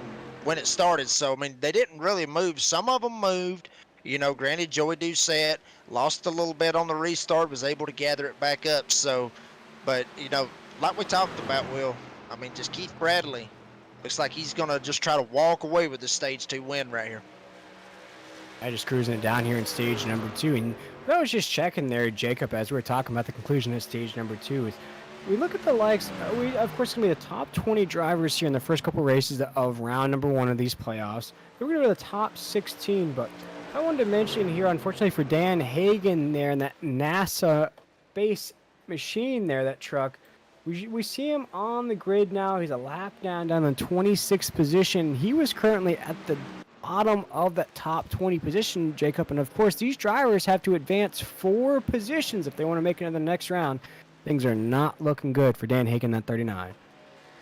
when it started. So, I mean, they didn't really move. Some of them moved. You know, granted, Joey Doucette lost a little bit on the restart, was able to gather it back up. So, but, you know, like we talked about, Will, I mean, just Keith Bradley looks like he's going to just try to walk away with the stage 2 win right here. I just cruising it down here in stage number 2. And I was just checking there, Jacob, as we were talking about the conclusion of stage number 2. We look at the likes, we of course going to be the top 20 drivers here in the first couple races of round number 1 of these playoffs. We're going to be the top 16, but I wanted to mention here, unfortunately for Dan Hagen there in that NASA base machine there, that truck, we see him on the grid now. He's a lap down in 26th position. He was currently at the bottom of that top 20 position, Jacob, and of course these drivers have to advance 4 positions if they want to make it into the next round. Things are not looking good for Dan Hagen at 39.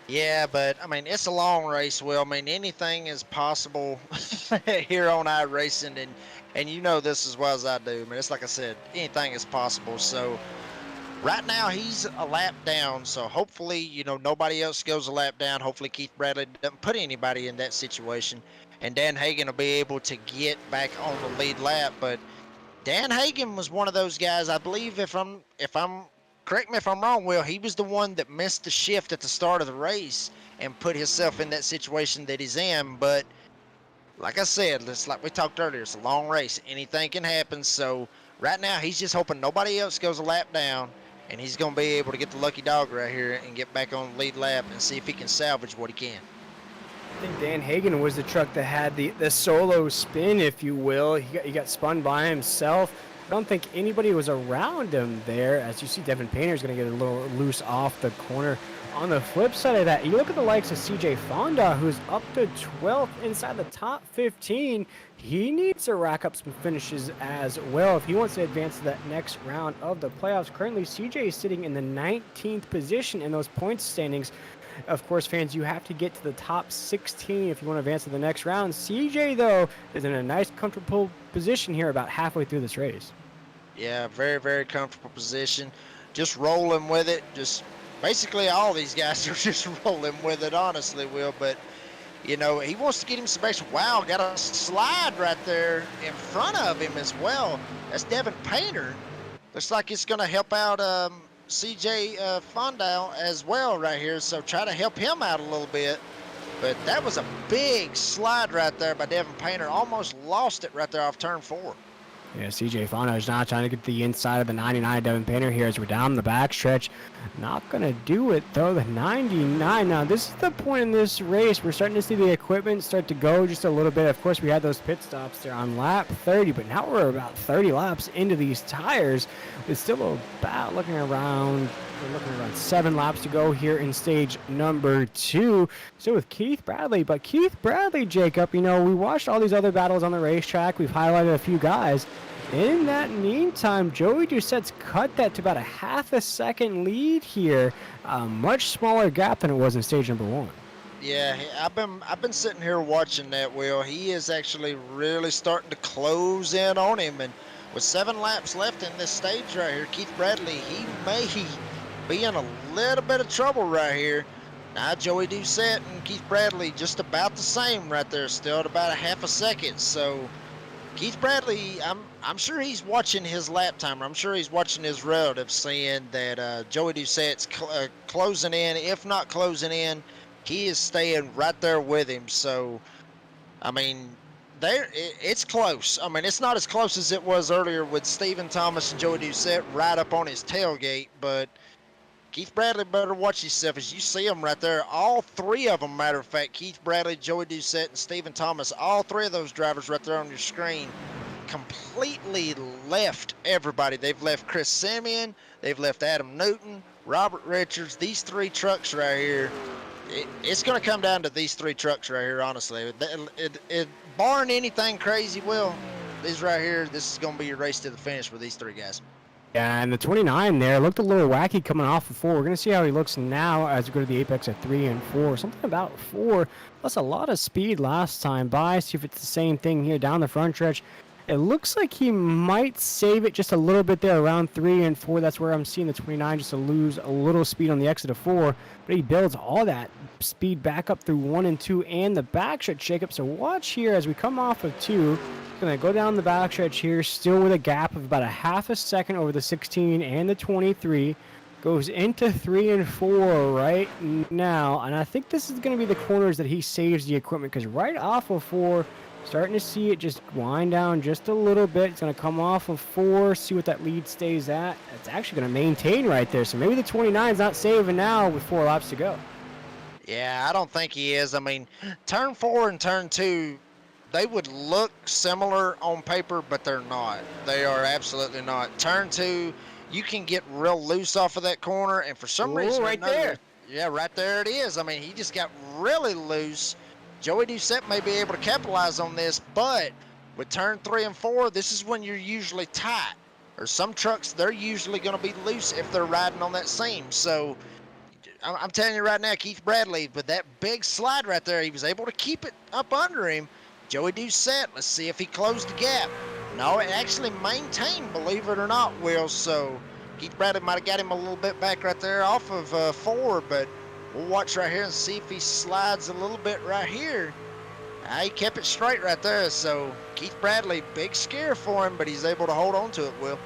Yeah, but, I mean, it's a long race, Will. I mean, anything is possible here on iRacing, and you know this as well as I do. I mean, it's like I said, anything is possible. So, right now, he's a lap down, so hopefully, you know, nobody else goes a lap down. Hopefully, Keith Bradley doesn't put anybody in that situation, and Dan Hagen will be able to get back on the lead lap. But Dan Hagen was one of those guys, I believe, if I'm correct me if I'm wrong, Will, he was the one that missed the shift at the start of the race and put himself in that situation that he's in. But like I said, it's like we talked earlier, it's a long race. Anything can happen. So right now he's just hoping nobody else goes a lap down, and he's going to be able to get the lucky dog right here and get back on the lead lap and see if he can salvage what he can. I think Dan Hagen was the truck that had the solo spin, if you will. He got spun by himself. I don't think anybody was around him there. As you see, Devin Painter's going to get a little loose off the corner. On the flip side of that, you look at the likes of CJ Fonda, who's up to 12th inside the top 15. He needs to rack up some finishes as well if he wants to advance to that next round of the playoffs. Currently, CJ is sitting in the 19th position in those points standings. Of course, fans, you have to get to the top 16 if you want to advance to the next round. CJ, though, is in a nice, comfortable position here about halfway through this race. Yeah, very, very comfortable position. Just rolling with it. Just basically all these guys are just rolling with it, honestly, Will. But, you know, he wants to get him some extra. Wow, got a slide right there in front of him as well. That's Devin Painter. Looks like it's going to help out CJ Fondal as well right here. So try to help him out a little bit. But that was a big slide right there by Devin Painter. Almost lost it right there off turn 4. Yeah, CJ Fonda is now trying to get the inside of the 99 Devin Painter here as we're down the backstretch. Not going to do it, though. The 99. Now, this is the point in this race. We're starting to see the equipment start to go just a little bit. Of course, we had those pit stops there on lap 30, but now we're about 30 laps into these tires. It's still about looking around 7 laps to go here in stage number 2. So with Keith Bradley. But Keith Bradley, Jacob, you know, we watched all these other battles on the racetrack. We've highlighted a few guys. In that meantime, Joey Doucette's cut that to about a half a second lead here. A much smaller gap than it was in stage number 1. Yeah, I've been sitting here watching that, Will. He is actually really starting to close in on him, and with 7 laps left in this stage right here, Keith Bradley, he may be in a little bit of trouble right here. Now Joey Doucette and Keith Bradley just about the same right there, still at about a half a second. So Keith Bradley, I'm sure he's watching his lap timer. I'm sure he's watching his relative, seeing that Joey Doucette's closing in. If not closing in, he is staying right there with him. So, I mean, it's close. I mean, it's not as close as it was earlier with Stephen Thomas and Joey Doucette right up on his tailgate, but Keith Bradley better watch himself. As you see them right there, all 3 of them, matter of fact, Keith Bradley, Joey Doucette, and Stephen Thomas, all 3 of those drivers right there on your screen completely left everybody. They've left Chris Simeon, they've left Adam Newton, Robert Richards. These 3 trucks right here, it's going to come down to these 3 trucks right here, honestly. Barring anything crazy, these right here, this is going to be your race to the finish with these 3 guys. Yeah, and the 29 there looked a little wacky coming off of 4. We're going to see how he looks now as we go to the apex at 3 and 4. Something about 4. That's a lot of speed last time by. See if it's the same thing here down the front stretch. It looks like he might save it just a little bit there around 3 and 4. That's where I'm seeing the 29 just to lose a little speed on the exit of 4. But he builds all that speed back up through 1 and 2 and the backstretch shakeup. So watch here as we come off of 2. Going to go down the backstretch here, still with a gap of about a half a second over the 16 and the 23. Goes into 3 and 4 right now. And I think this is going to be the corners that he saves the equipment, because right off of 4, starting to see it just wind down just a little bit. It's going to come off of 4, see what that lead stays at. It's actually going to maintain right there. So maybe the 29 is not saving now with 4 laps to go. Yeah, I don't think he is. I mean, turn 4 and turn 2, they would look similar on paper, but they're not. They are absolutely not. Turn 2, you can get real loose off of that corner, and for some reason, right there. Yeah, right there it is. I mean, he just got really loose. Joey Doucette may be able to capitalize on this, but with turn 3 and 4, this is when you're usually tight. Or some trucks, they're usually going to be loose if they're riding on that seam. So I'm telling you right now, Keith Bradley, with that big slide right there, he was able to keep it up under him. Joey Doucette, let's see if he closed the gap. No, it actually maintained, believe it or not, Will. So Keith Bradley might have got him a little bit back right there off of 4, but we'll watch right here and see if he slides a little bit right here. He kept it straight right there. So Keith Bradley, big scare for him, but he's able to hold on to it, Will.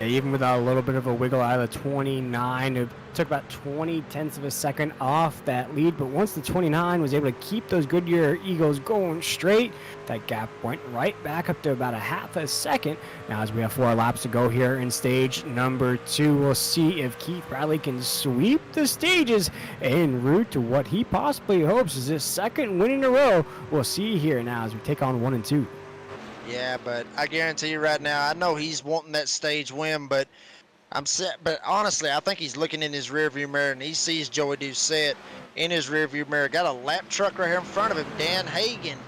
Yeah, even without a little bit of a wiggle out of the 29, it took about 20/10 of a second off that lead. But once the 29 was able to keep those Goodyear Eagles going straight, that gap went right back up to about a half a second. Now, as we have 4 laps to go here in stage number 2, we'll see if Keith Bradley can sweep the stages en route to what he possibly hopes is his 2nd win in a row. We'll see here now as we take on 1 and 2. Yeah, but I guarantee you right now, I know he's wanting that stage win, but but honestly, I think he's looking in his rearview mirror and he sees Joey Doucette in his rearview mirror. Got a lap truck right here in front of him, Dan Hagan.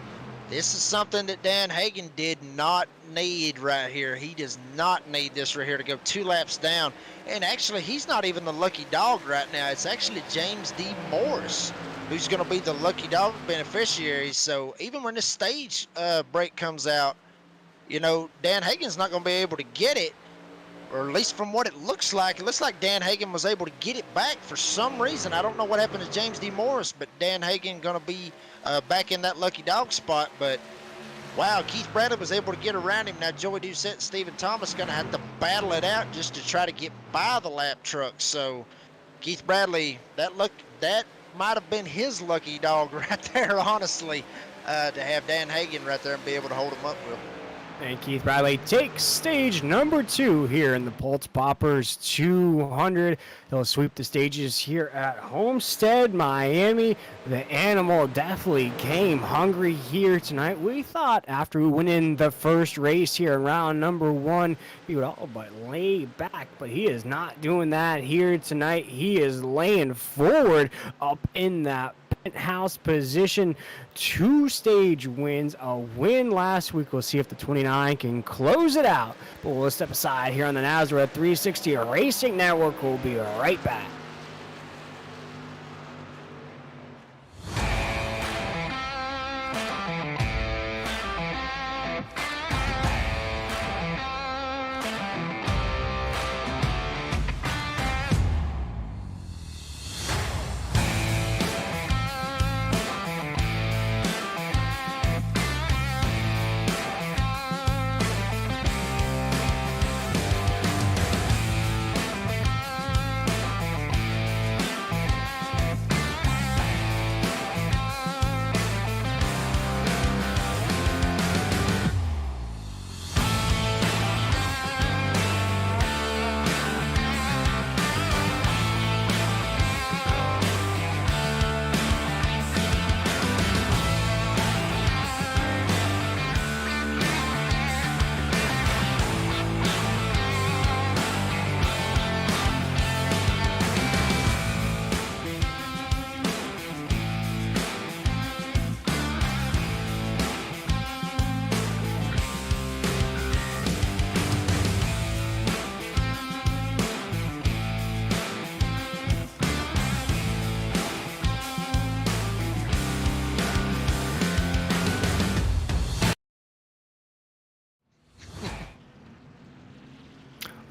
This is something that Dan Hagan did not need right here. He does not need this right here to go 2 laps down. And actually, he's not even the lucky dog right now. It's actually James D. Morris who's going to be the lucky dog beneficiary. So even when this stage break comes out, you know, Dan Hagan's not going to be able to get it, or at least from what it looks like Dan Hagan was able to get it back for some reason. I don't know what happened to James D. Morris, but Dan Hagan going to be back in that lucky dog spot. But wow, Keith Bradley was able to get around him. Now Joey Doucette and Stephen Thomas going to have to battle it out just to try to get by the lap truck. So Keith Bradley, that might have been his lucky dog right there, honestly, to have Dan Hagan right there and be able to hold him up with him. And Keith Bradley takes stage number 2 here in the Pultz Poppers 200. He'll sweep the stages here at Homestead, Miami. The animal definitely came hungry here tonight. We thought after winning the first race here in round number 1, he would all but lay back, but he is not doing that here tonight. He is laying forward up in that house position. 2 stage wins, a win last week. We'll see if the 29 can close it out. But we'll step aside here on the Nazareth 360 Racing Network. We'll be right back.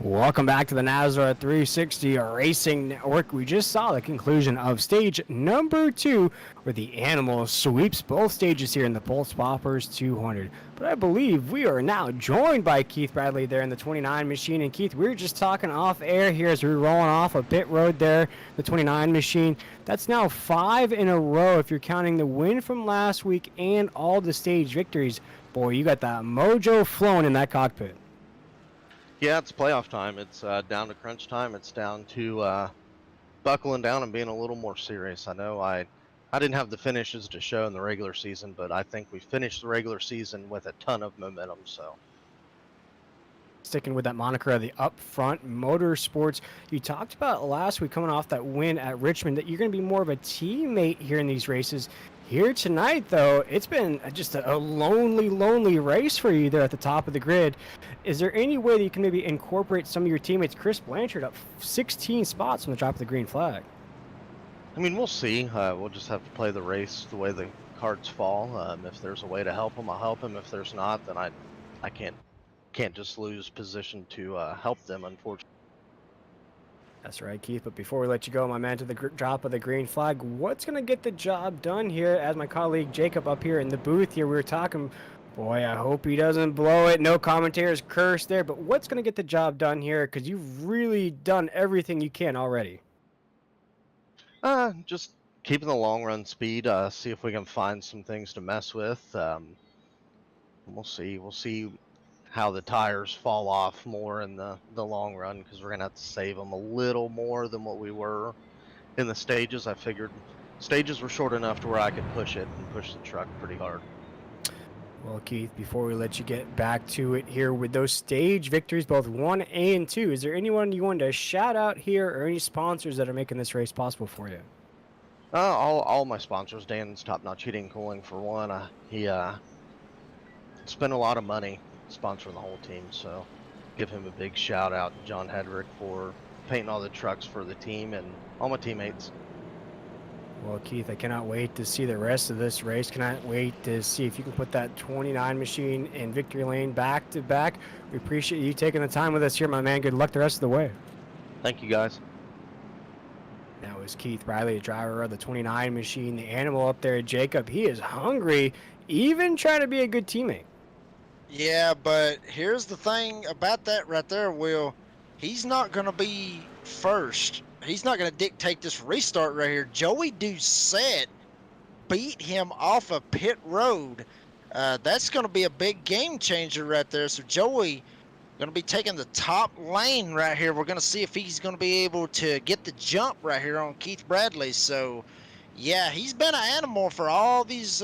Welcome back to the NASCAR 360 Racing Network. We just saw the conclusion of stage number 2, where the animal sweeps both stages here in the Pultz Poppers 200. But I believe we are now joined by Keith Bradley there in the 29 machine. And Keith, we were just talking off air here as we were rolling off a pit road there, the 29 machine. That's now 5 in a row if you're counting the win from last week and all the stage victories. Boy, you got that mojo flowing in that cockpit. Yeah, it's playoff time. It's down to crunch time. It's down to buckling down and being a little more serious. I know I didn't have the finishes to show in the regular season, but I think we finished the regular season with a ton of momentum. So, sticking with that moniker of the Upfront Motorsports, you talked about last week coming off that win at Richmond that you're going to be more of a teammate here in these races. Here tonight, though, it's been just a lonely race for you there at the top of the grid. Is there any way that you can maybe incorporate some of your teammates? Chris Blanchard up 16 spots from the drop of the green flag. I mean, we'll see. We'll just have to play the race the way the cards fall. If there's a way to help him, I'll help him. If there's not, then I can't just lose position to help them, unfortunately. That's right, Keith. But before we let you go, my man, to the drop of the green flag, what's going to get the job done here? As my colleague Jacob up here in the booth here, we were talking, boy, I hope he doesn't blow it. No commentators curse there. But what's going to get the job done here? Because you've really done everything you can already. Just keeping the long run speed. See if we can find some things to mess with. We'll see. We'll see how the tires fall off more in the long run, because we're gonna have to save them a little more than what we were in the stages. I figured stages were short enough to where I could push it and push the truck pretty hard. Well, Keith, before we let you get back to it here with those stage victories, both 1 and 2, is there anyone you want to shout out here or any sponsors that are making this race possible for you? All my sponsors. Dan's Top Notch Heating and Cooling, for one. He spent a lot of money sponsoring the whole team, so give him a big shout out to John Hedrick for painting all the trucks for the team and all my teammates. Well, Keith, I cannot wait to see the rest of this race. Cannot wait to see if you can put that 29 machine in victory lane back to back. We appreciate you taking the time with us here, my man. Good luck the rest of the way. Thank you, guys. That was Keith Bradley, the driver of the 29 machine, the animal up there, Jacob. He is hungry, even trying to be a good teammate. Yeah, but here's the thing about that right there, Will. He's not going to be first. He's not going to dictate this restart right here. Joey Doucette beat him off of pit road. That's going to be a big game changer right there. So Joey going to be taking the top lane right here. We're going to see if he's going to be able to get the jump right here on Keith Bradley. So, yeah, he's been an animal for all these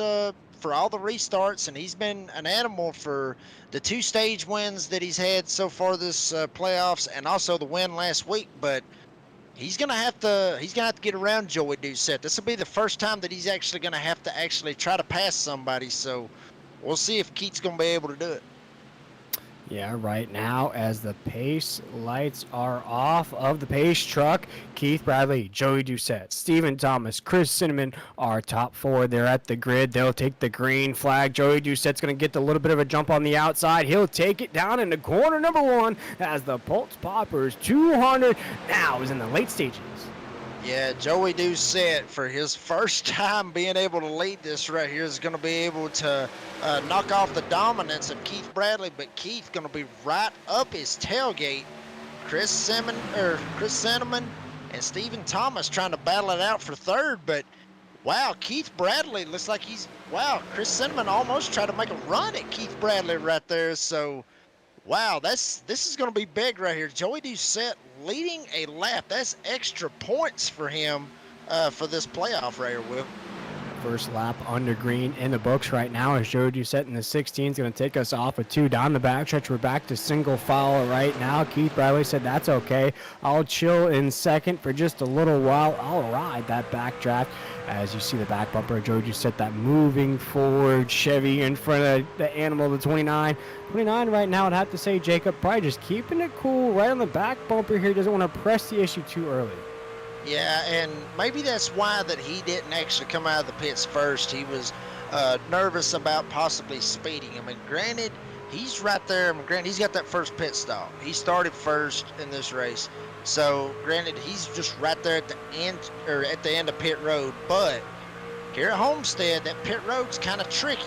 for all the restarts, and he's been an animal for the 2 stage wins that he's had so far this playoffs, and also the win last week. But he's gonna have to get around Joey Doucette. This will be the first time that he's actually gonna have to actually try to pass somebody. So we'll see if Keith's gonna be able to do it. Yeah, right now, as the pace lights are off of the pace truck, Keith Bradley, Joey Doucette, Stephen Thomas, Chris Cinnamon are top 4. They're at the grid. They'll take the green flag. Joey Doucette's going to get a little bit of a jump on the outside. He'll take it down into corner number 1 as the Pultz Poppers 200 now is in the late stages. Yeah, Joey Doucette, for his first time being able to lead this right here, is going to be able to knock off the dominance of Keith Bradley, but Keith going to be right up his tailgate. Chris Cinnamon and Stephen Thomas trying to battle it out for third, but wow, Keith Bradley looks like Chris Cinnamon almost tried to make a run at Keith Bradley right there. So wow, this is going to be big right here. Joey Doucette leading a lap. That's extra points for him for this playoff right here, Will. First lap under green in the books right now as Joey Doucette in the 16 is going to take us off of 2 down the backstretch. We're back to single file right now. Keith Bradley said that's okay. I'll chill in second for just a little while. I'll ride that backdraft. As you see the back bumper of Joey Doucette, that moving forward Chevy in front of the animal, the 29. 29 right now, I'd have to say, Jacob, probably just keeping it cool right on the back bumper here. Doesn't want to press the issue too early. Yeah, and maybe that's why that he didn't actually come out of the pits first. He was nervous about possibly speeding. I mean, granted, he's right there. I mean, granted, he's got that first pit stop. He started first in this race. So, granted, he's just right there at the end, or at the end of pit road. But here at Homestead, that pit road's kind of tricky.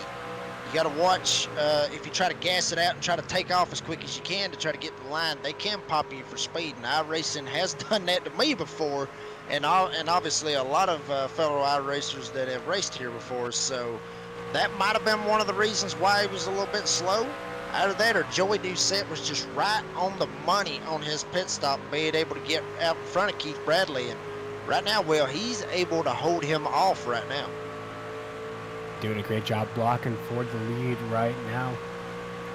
You got to watch if you try to gas it out and try to take off as quick as you can to try to get the line. They can pop you for speed, and iRacing has done that to me before, and obviously a lot of fellow iRacers that have raced here before. So that might have been one of the reasons why he was a little bit slow. Either that or Joey Doucette was just right on the money on his pit stop, being able to get out in front of Keith Bradley. And right now, well, he's able to hold him off right now. Doing a great job blocking for the lead right now.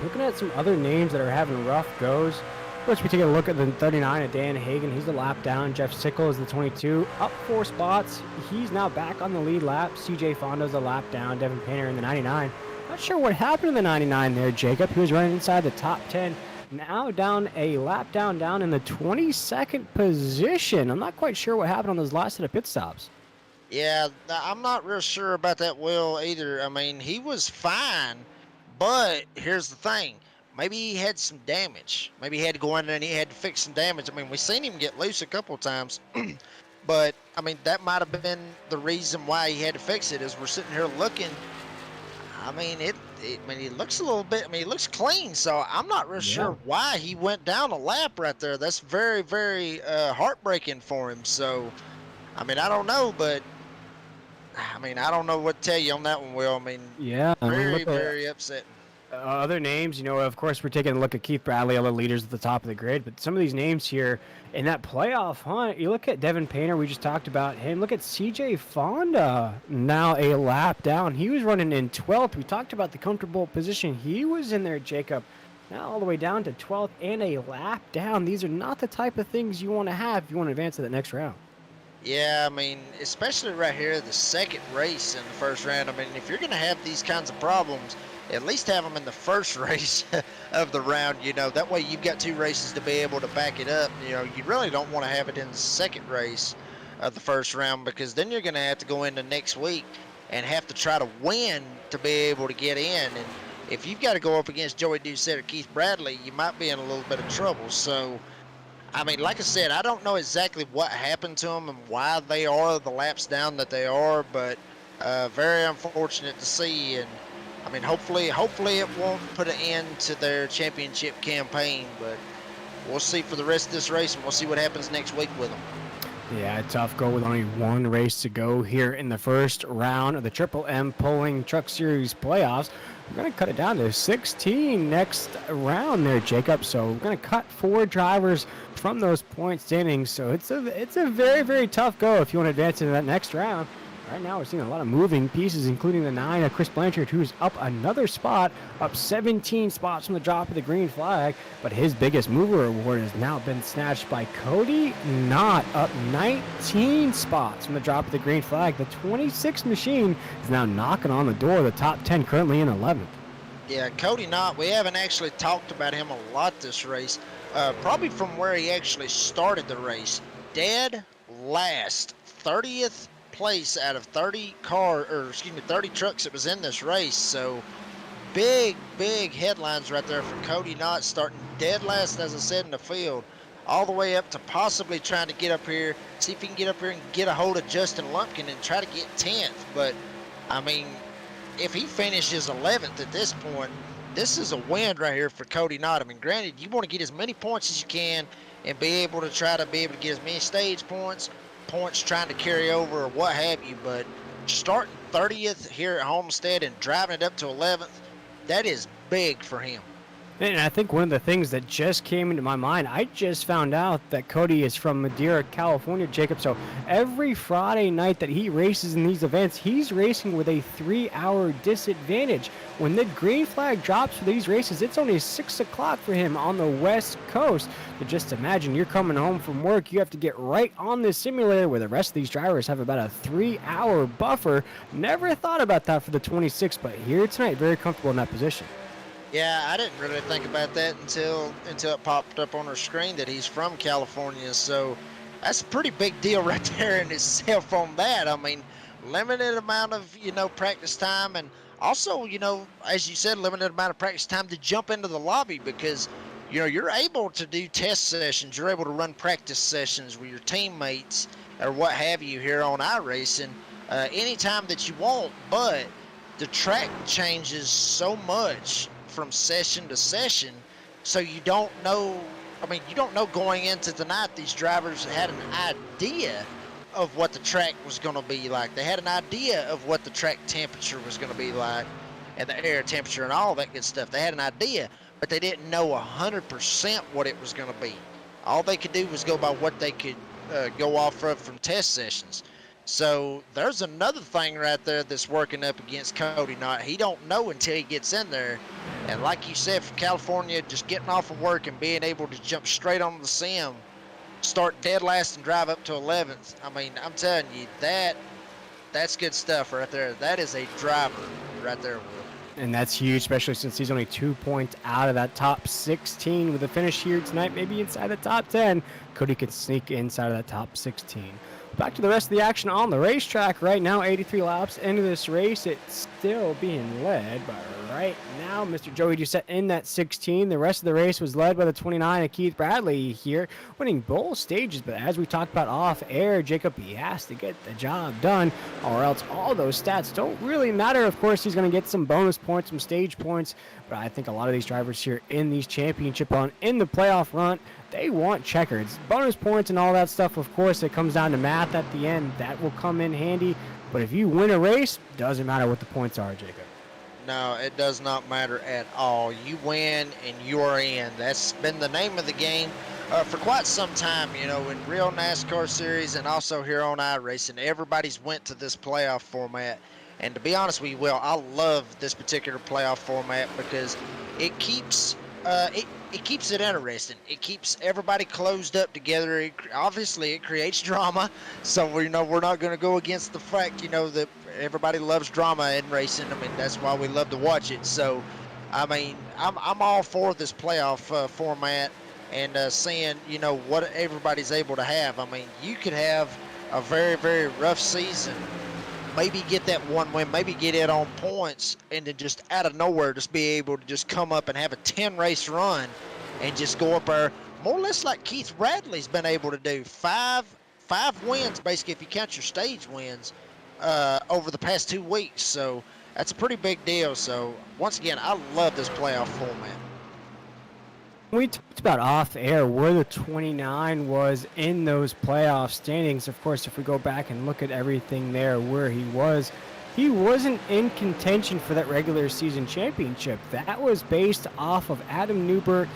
Looking at some other names that are having rough goes. First, we take a look at the 39 at Dan Hagan. He's a lap down. Jeff Sickle is the 22, up 4 spots. He's now back on the lead lap. CJ Fonda's a lap down. Devin Painter in the 99. Not sure what happened in the 99 there, Jacob. He was running inside the top 10. Now down a lap down in the 22nd position. I'm not quite sure what happened on those last set of pit stops. Yeah, I'm not real sure about that, Will, either. I mean, he was fine, but here's the thing. Maybe he had some damage. Maybe he had to go in there and he had to fix some damage. I mean, we've seen him get loose a couple of times. But, I mean, that might have been the reason why he had to fix it. As we're sitting here looking, I mean, he looks a little bit, I mean, he looks clean. So I'm not real sure why he went down a lap right there. That's very, very heartbreaking for him. So, I mean, I don't know, but I mean, I don't know what to tell you on that one, Will. I mean, very upsetting. Other names, you know, of course, we're taking a look at Keith Bradley, other leaders at the top of the grid, but some of these names here in that playoff hunt, you look at Devin Painter, we just talked about him. Look at CJ Fonda, now a lap down. He was running in 12th. We talked about the comfortable position he was in there, Jacob. Now all the way down to 12th and a lap down. These are not the type of things you want to have if you want to advance to the next round. Yeah, I mean, especially right here, the second race in the first round. I mean, if you're going to have these kinds of problems, at least have them in the first race of the round, you know. That way you've got 2 races to be able to back it up. You know, you really don't want to have it in the second race of the first round, because then you're going to have to go into next week and have to try to win to be able to get in. And if you've got to go up against Joey Doucette or Keith Bradley, you might be in a little bit of trouble. So, I mean, like I said, I don't know exactly what happened to them and why they are the laps down that they are, but very unfortunate to see. And I mean, hopefully it won't put an end to their championship campaign, but we'll see for the rest of this race, and we'll see what happens next week with them. Yeah, tough go with only 1 race to go here in the first round of the Triple M Pulling Truck Series playoffs. We're going to cut it down to 16 next round there, Jacob. So we're going to cut 4 drivers from those point standings. So it's a very, very tough go if you want to advance into that next round. Right now we're seeing a lot of moving pieces, including the 9 of Chris Blanchard, who's up another spot, up 17 spots from the drop of the green flag. But his biggest mover award has now been snatched by Cody Knott, up 19 spots from the drop of the green flag. The 26 machine is now knocking on the door of the top 10, currently in 11th. Yeah, Cody Knott, we haven't actually talked about him a lot this race, probably from where he actually started the race. Dead last, 30th place out of 30 trucks that was in this race. So big headlines right there for Cody Knott, starting dead last, as I said, in the field, all the way up to possibly trying to get up here, see if he can get up here and get a hold of Justin Lumpkin and try to get 10th. But I mean, if he finishes 11th at this point, this is a win right here for Cody Knott. I mean, granted, you want to get as many points as you can and be able to get as many stage points trying to carry over or what have you, but starting 30th here at Homestead and driving it up to 11th, that is big for him. And I think one of the things that just came into my mind, I just found out that Cody is from Madeira, California, Jacob. So every Friday night that he races in these events, he's racing with a 3-hour disadvantage. When the green flag drops for these races, it's only 6 o'clock for him on the West Coast. But just imagine you're coming home from work, you have to get right on this simulator where the rest of these drivers have about a 3-hour buffer. Never thought about that for the 26, but here tonight, very comfortable in that position. Yeah, I didn't really think about that until it popped up on our screen that he's from California. So that's a pretty big deal right there in itself on that. I mean, limited amount of, practice time, and Also, as you said, limited amount of practice time to jump into the lobby because, you're able to do test sessions. You're able to run practice sessions with your teammates or what have you here on iRacing anytime that you want. But the track changes so much from session to session, so you don't know. You don't know going into tonight. These drivers had an idea of what the track was going to be like. They had an idea of what the track temperature was going to be like and the air temperature and all that good stuff. They had an idea, but they didn't know 100% what it was going to be. All they could do was go by what they could go off of from test sessions. So there's another thing right there that's working up against Cody Knott. He don't know until he gets in there. And like you said, for California, just getting off of work and being able to jump straight on the sim, start dead last and drive up to 11th. I'm telling you, that's good stuff right there. That is a driver right there, Will. And that's huge, especially since he's only 2 points out of that top 16 with a finish here tonight, maybe inside the top 10. Cody could sneak inside of that top 16. Back to the rest of the action on the racetrack right now. 83 laps into this race. It's still being led by right now Mr. Joey Doucette in that 16. The rest of the race was led by the 29 of Keith Bradley here, winning both stages. But as we talked about off air, Jacob, he has to get the job done, or else all those stats don't really matter. Of course, he's going to get some bonus points, some stage points. But I think a lot of these drivers here in these championship run, in the playoff run, they want checkers. Bonus points and all that stuff, of course, it comes down to math at the end. That will come in handy. But if you win a race, doesn't matter what the points are, Jacob. No, it does not matter at all. You win and you're in. That's been the name of the game for quite some time, in real NASCAR series and also here on iRacing. Everybody's went to this playoff format. And to be honest with you, Will, I love this particular playoff format because it keeps it keeps it interesting. It keeps everybody closed up together. Obviously, it creates drama. So we're not going to go against the fact, that everybody loves drama in racing. That's why we love to watch it. So, I'm all for this playoff format and seeing, what everybody's able to have. You could have a very, very rough season. Maybe get that one win, maybe get it on points, and then just out of nowhere just be able to just come up and have a 10-race run and just go up there, more or less like Keith Bradley's been able to do. Five wins, basically, if you count your stage wins, over the past 2 weeks. So that's a pretty big deal. So once again, I love this playoff format. We talked about off air where the 29 was in those playoff standings. Of course, if we go back and look at everything there where he wasn't in contention for that regular season championship. That was based off of Adam Newbert,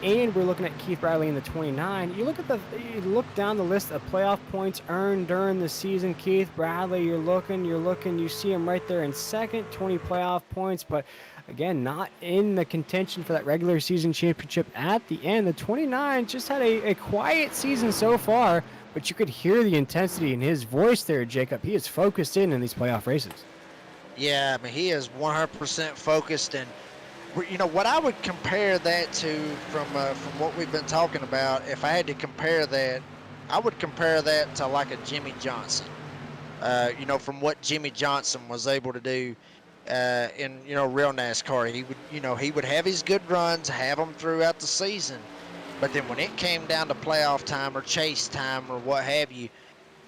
and we're looking at Keith Bradley in the 29. You look down the list of playoff points earned during the season. Keith Bradley, you're looking, you see him right there in second, 20 playoff points, but again, not in the contention for that regular season championship at the end. The 29 just had a quiet season so far, but you could hear the intensity in his voice there, Jacob. He is focused in these playoff races. Yeah, he is 100% focused. And, what I would compare that to from what we've been talking about, if I had to compare that, I would compare that to like a Jimmy Johnson. From what Jimmy Johnson was able to do in real NASCAR. He would have his good runs, have them throughout the season, but then when it came down to playoff time or chase time or what have you,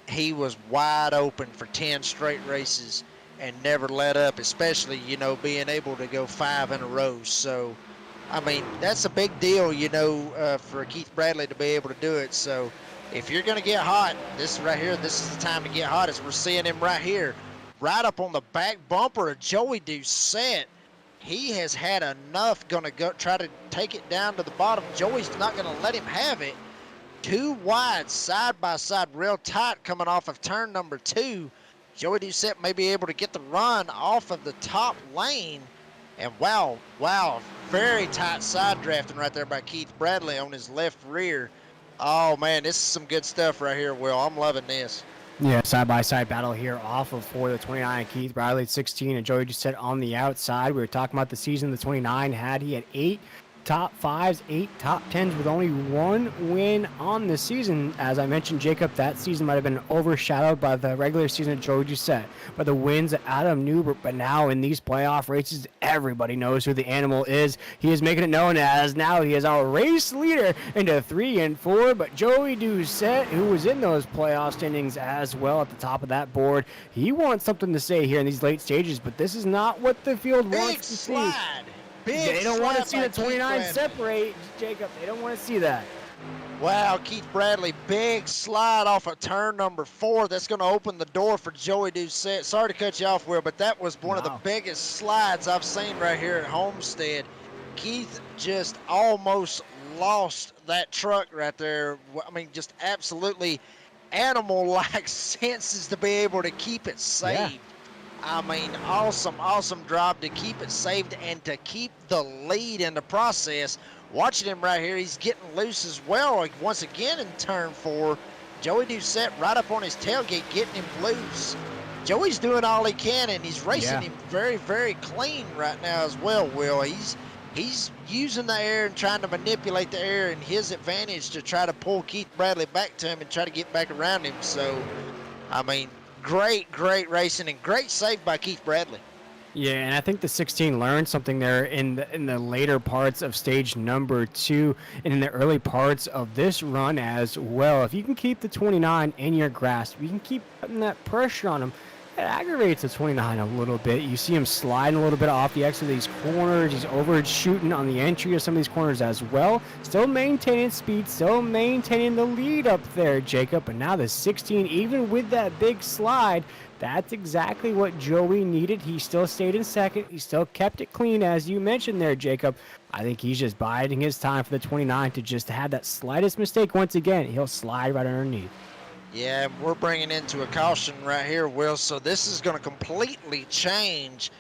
he was wide open for 10 straight races and never let up, especially being able to go 5 in a row. So that's a big deal, for Keith Bradley to be able to do it. So if you're going to get hot, this is the time to get hot, as we're seeing him right here, right up on the back bumper of Joey Doucette. He has had enough, going to go try to take it down to the bottom. Joey's not going to let him have it. 2 wide, side by side, real tight coming off of turn number 2. Joey Doucette may be able to get the run off of the top lane. And wow, very tight side drafting right there by Keith Bradley on his left rear. Oh man, this is some good stuff right here, Will. I'm loving this. Yeah, side-by-side battle here off of for the 29, Keith Bradley at 16, and Joey Doucette on the outside. We were talking about the season the 29 had. He had 8 top 5s, 8 top 10s with only 1 win on the season. As I mentioned, Jacob, that season might have been overshadowed by the regular season of Joey Doucette, by the wins of Adam Newbert. But now in these playoff races, everybody knows who the animal is. He is making it known as now he is our race leader into 3 and 4. But Joey Doucette, who was in those playoff standings as well at the top of that board, he wants something to say here in these late stages. But this is not what the field wants to see. They don't want to see the 29 separate, Jacob. They don't want to see that. Wow, Keith Bradley, big slide off of turn number 4. That's going to open the door for Joey Doucette. Sorry to cut you off, Will, but that was one of the biggest slides I've seen right here at Homestead. Keith just almost lost that truck right there. I mean, just absolutely animal-like senses to be able to keep it saved. Yeah. I mean, awesome job to keep it saved and to keep the lead in the process. Watching him right here, he's getting loose as well. Like once again in turn 4, Joey Doucette right up on his tailgate, getting him loose. Joey's doing all he can, and he's racing him very, very clean right now as well, Will. He's using the air and trying to manipulate the air in his advantage to try to pull Keith Bradley back to him and try to get back around him. So, I mean, great racing and great save by Keith Bradley. Yeah, and I think the 16 learned something there in the later parts of stage number 2 and in the early parts of this run as well. If you can keep the 29 in your grasp, you can keep putting that pressure on him. It aggravates the 29 a little bit. You see him sliding a little bit off the exit of these corners. He's overshooting on the entry of some of these corners as well. Still maintaining speed, still maintaining the lead up there, Jacob. And now the 16, even with that big slide, that's exactly what Joey needed. He still stayed in second. He still kept it clean, as you mentioned there, Jacob. I think he's just biding his time for the 29 to just have that slightest mistake once again. He'll slide right underneath. Yeah, we're bringing into a caution right here, Will. So this is going to completely change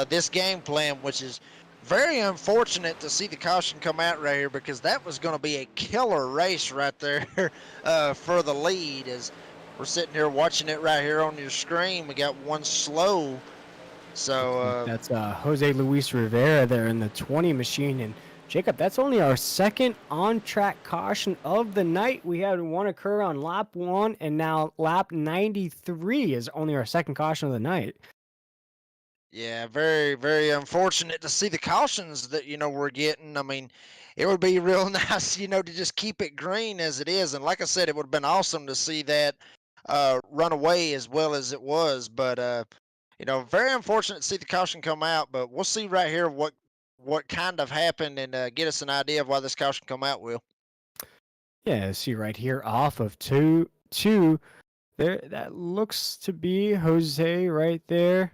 this game plan, which is very unfortunate to see the caution come out right here, because that was going to be a killer race right there for the lead. As we're sitting here watching it right here on your screen, we got one slow. So that's Jose Luis Rivera there in the 20 machine. And Jacob, that's only our second on-track caution of the night. We had one occur on lap 1, and now lap 93 is only our second caution of the night. Yeah, very unfortunate to see the cautions that, we're getting. I mean, it would be real nice, to just keep it green as it is. And like I said, it would have been awesome to see that run away as well as it was. But, very unfortunate to see the caution come out. But we'll see right here what kind of happened and get us an idea of why this caution come out, Will. Yeah, see right here off of 2 there, that looks to be Jose right there.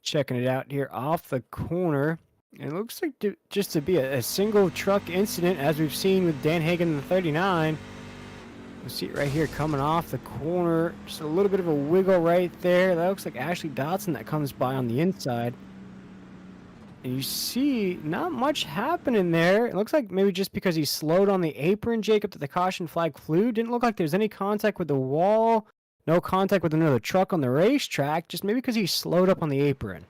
Checking it out here off the corner. It looks like just to be a single truck incident, as we've seen with Dan Hagen in the 39. We'll see it right here coming off the corner. Just a little bit of a wiggle right there. That looks like Ashley Dotson that comes by on the inside. And you see not much happening there. It looks like maybe just because he slowed on the apron, Jacob, that the caution flag flew. Didn't look like there's any contact with the wall. No contact with another truck on the racetrack. Just maybe because he slowed up on the apron.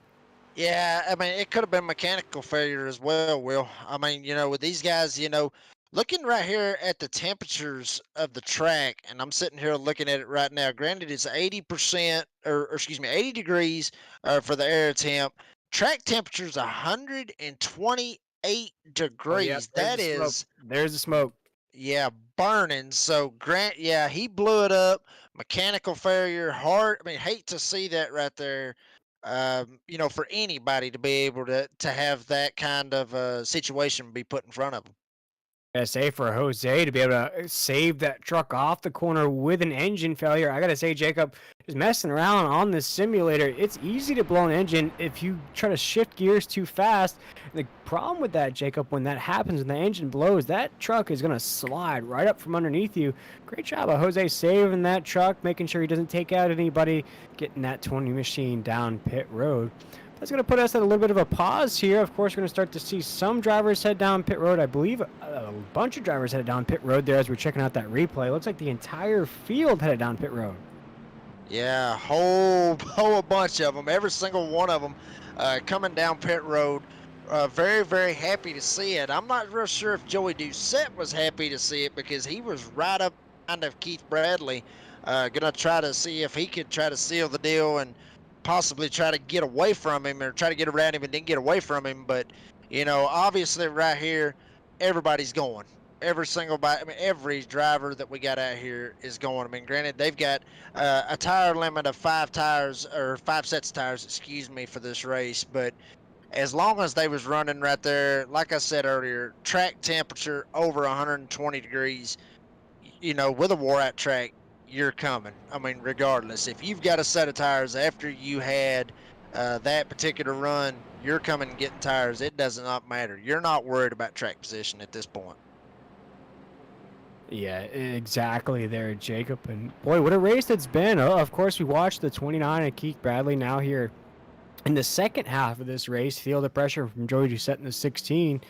Yeah, I mean, it could have been mechanical failure as well, Will. I mean, with these guys, looking right here at the temperatures of the track, and I'm sitting here looking at it right now. Granted, it's 80%, or excuse me, 80 degrees for the air temp. Track temperature is 128 degrees. There's the smoke. Yeah, burning. So he blew it up. Mechanical failure, hard. I mean, hate to see that right there. For anybody to be able to have that kind of situation be put in front of them. I say for Jose to be able to save that truck off the corner with an engine failure. I gotta say, Jacob, just messing around on this simulator, it's easy to blow an engine if you try to shift gears too fast. The problem with that, Jacob, when that happens and the engine blows, that truck is gonna slide right up from underneath you. Great job of Jose saving that truck, making sure he doesn't take out anybody, getting that 20 machine down pit road. That's going to put us at a little bit of a pause here. Of course, we're going to start to see some drivers head down pit road. I believe a bunch of drivers headed down pit road there as we're checking out that replay. It looks like the entire field headed down pit road. Yeah, whole bunch of them. Every single one of them coming down pit road very, very happy to see it. I'm not real sure if Joey Doucette was happy to see it because he was right up behind of Keith Bradley, gonna try to see if he could try to seal the deal and possibly try to get away from him or try to get around him and then get away from him. But obviously right here, everybody's going. Every driver that we got out here is going. I mean, granted, they've got a tire limit of 5 sets of tires, excuse me, for this race, but as long as they was running right there, like I said earlier, track temperature over 120 degrees, with a wore out track, you're coming. I mean, regardless, if you've got a set of tires after you had that particular run, you're coming and getting tires. It does not matter. You're not worried about track position at this point. Yeah, exactly there, Jacob. And boy, what a race it's been. Of course, we watched the 29 of Keith Bradley now here in the second half of this race. Feel the pressure from Joey Doucette in the 16.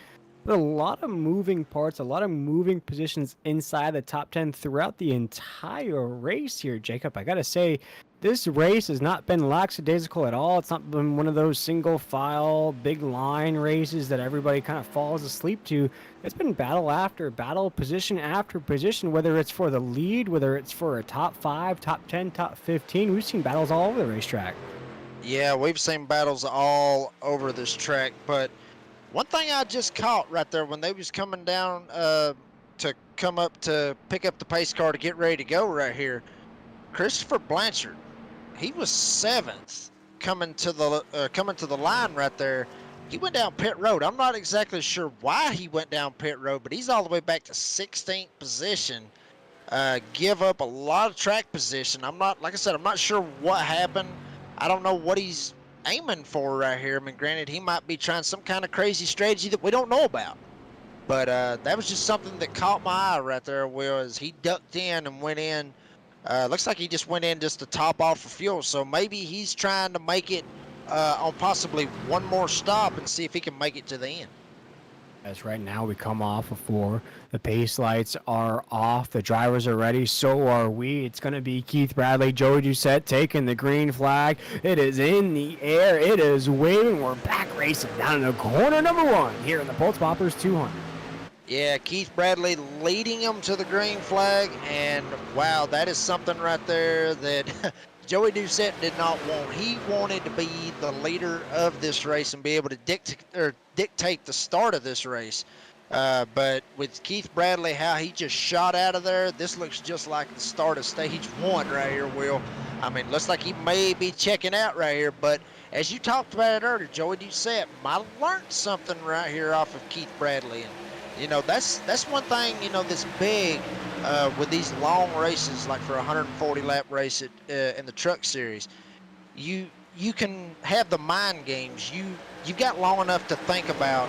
But a lot of moving parts, a lot of moving positions inside the top 10 throughout the entire race here, Jacob. I got to say, this race has not been lackadaisical at all. It's not been one of those single file, big line races that everybody kind of falls asleep to. It's been battle after battle, position after position, whether it's for the lead, whether it's for a top 5, top 10, top 15. We've seen battles all over the racetrack. Yeah, we've seen battles all over this track, but one thing I just caught right there when they was coming down to come up to pick up the pace car to get ready to go right here, Christopher Blanchard, he was 7th coming to the line right there. He went down pit road. I'm not exactly sure why he went down pit road, but he's all the way back to 16th position. Give up a lot of track position. Like I said, I'm not sure what happened. I don't know what he's aiming for right here. I mean, granted, he might be trying some kind of crazy strategy that we don't know about. But that was just something that caught my eye right there, was he ducked in and went in. Looks like he just went in just to top off for fuel. So maybe he's trying to make it on possibly one more stop and see if he can make it to the end. As right now we come off of 4. The pace lights are off. The drivers are ready. So are we. It's going to be Keith Bradley, Joey Doucette taking the green flag. It is in the air. It is waving. We're back racing down in the corner number 1 here in the Pultz Poppers 200. Yeah, Keith Bradley leading them to the green flag. And, wow, that is something right there that Joey Doucette did not want. He wanted to be the leader of this race and be able to dictate the start of this race. But with Keith Bradley, how he just shot out of there, this looks just like the start of stage 1 right here, Will. I mean, looks like he may be checking out right here. But as you talked about it earlier, Joey Doucette might have learned something right here off of Keith Bradley. And, that's one thing, that's big with these long races, like for a 140-lap race in the truck series. You can have the mind games. You've got long enough to think about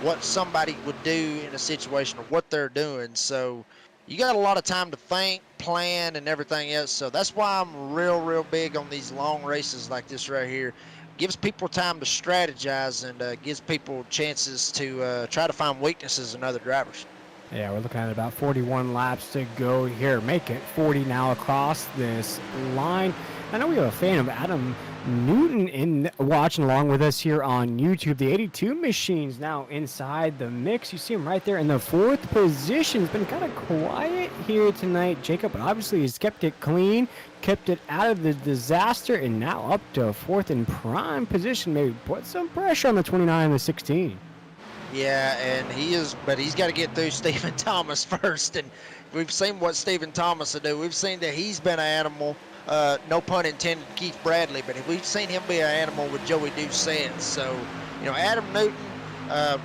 what somebody would do in a situation or what they're doing. So you got a lot of time to think, plan, and everything else. So that's why I'm real big on these long races like this right here. Gives people time to strategize and gives people chances to try to find weaknesses in other drivers. Yeah, we're looking at about 41 laps to go here. Make it 40 now across this line. I know we have a fan of Adam Newton watching along with us here on YouTube. The 82 machine's now inside the mix. You see him right there in the 4th position. It's been kind of quiet here tonight, Jacob, but obviously he's kept it clean, kept it out of the disaster, and now up to 4th in prime position. Maybe put some pressure on the 29 and the 16. Yeah, and but he's got to get through Stephen Thomas first, and we've seen what Stephen Thomas will do. We've seen that he's been an animal. No pun intended, Keith Bradley, but we've seen him be an animal with Joey Doucette. So, Adam Newton,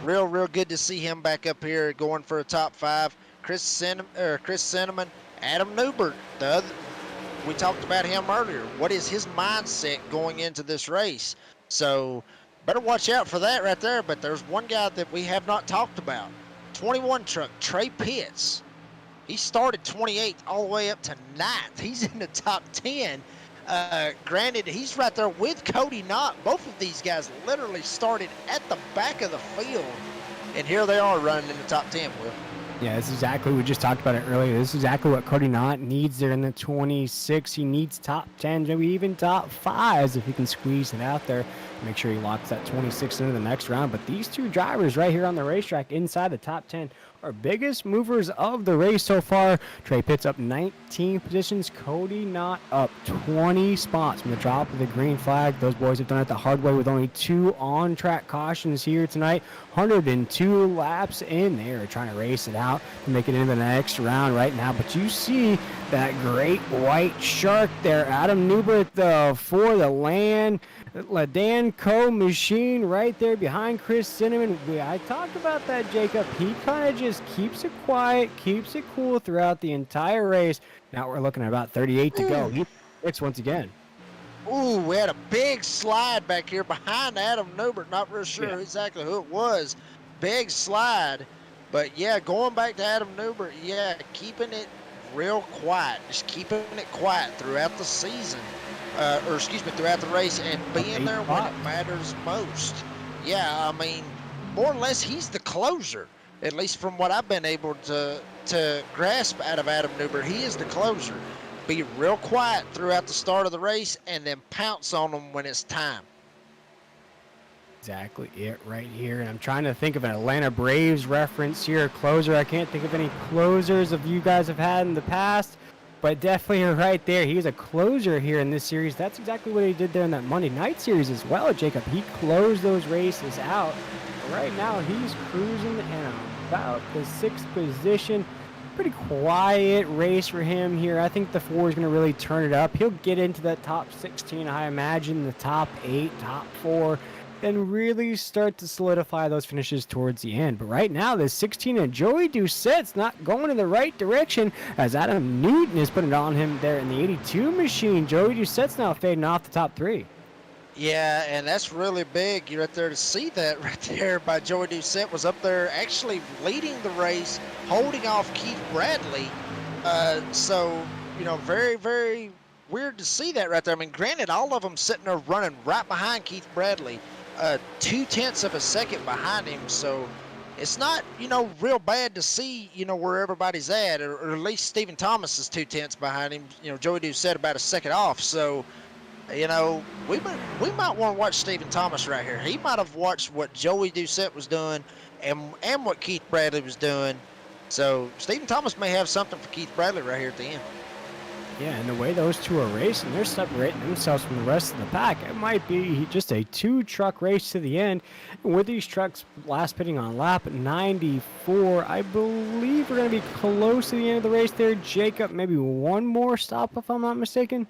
real good to see him back up here going for a top 5. Chris Cinnamon, Adam Newbert, we talked about him earlier. What is his mindset going into this race? So, better watch out for that right there. But there's one guy that we have not talked about. 21 truck, Trey Pitts. He started 28th all the way up to 9th. He's in the top 10. Granted, he's right there with Cody Knott. Both of these guys literally started at the back of the field. And here they are running in the top 10, Will. Yeah, this is exactly, we just talked about it earlier. This is exactly what Cody Knott needs there in the 26. He needs top 10s, maybe even top 5s if he can squeeze it out there. Make sure he locks that 26 into the next round. But these two drivers right here on the racetrack inside the top 10 are biggest movers of the race so far. Trey Pitts up 19 positions. Cody Knott up 20 spots from the drop of the green flag. Those boys have done it the hard way with only 2 on-track cautions here tonight. 102 laps in there, trying to race it out to make it into the next round right now. But you see that great white shark there, Adam Newbert for the Danco machine right there behind Chris Cinnamon. I talked about that, Jacob. He kind of just keeps it quiet, keeps it cool throughout the entire race. Now we're looking at about 38 to go. He picks once again. Ooh, we had a big slide back here behind Adam Newbert. Not real sure exactly who it was. Big slide. But yeah, going back to Adam Newbert, yeah, keeping it real quiet. Just keeping it quiet throughout the season. Throughout the race and being there when it matters most. Yeah, I mean, more or less, he's the closer. At least from what I've been able to grasp out of Adam Newbert, he is the closer. Be real quiet throughout the start of the race and then pounce on them when it's time. Exactly it right here. And I'm trying to think of an Atlanta Braves reference here. Closer. I can't think of any closers of you guys have had in the past, but definitely right there. He's a closer here in this series. That's exactly what he did there in that Monday night series as well, Jacob. He closed those races out. Right now, he's cruising in about the 6th position. Pretty quiet race for him here. I think the 4 is going to really turn it up. He'll get into that top 16, I imagine, the top 8, top 4, and really start to solidify those finishes towards the end. But right now, the 16 and Joey Doucette's not going in the right direction as Adam Newton is putting it on him there in the 82 machine. Joey Doucette's now fading off the top 3. Yeah, and that's really big. You're right there to see that right there by Joey Doucette was up there actually leading the race, holding off Keith Bradley. So, you know, very, very weird to see that right there. I mean, granted, all of them sitting there running right behind Keith Bradley, 0.2 of a second behind him. So it's not, you know, real bad to see, you know, where everybody's at, or at least Stephen Thomas is 0.2 behind him. You know, Joey Doucette about a second off. So, you know, we might want to watch Stephen Thomas right here. He might have watched what Joey Doucette was doing and what Keith Bradley was doing. So Stephen Thomas may have something for Keith Bradley right here at the end. Yeah, and the way those two are racing, they're separating themselves from the rest of the pack. It might be just a 2-truck race to the end. And with these trucks last pitting on lap 94, I believe we're going to be close to the end of the race there. Jacob, maybe one more stop if I'm not mistaken.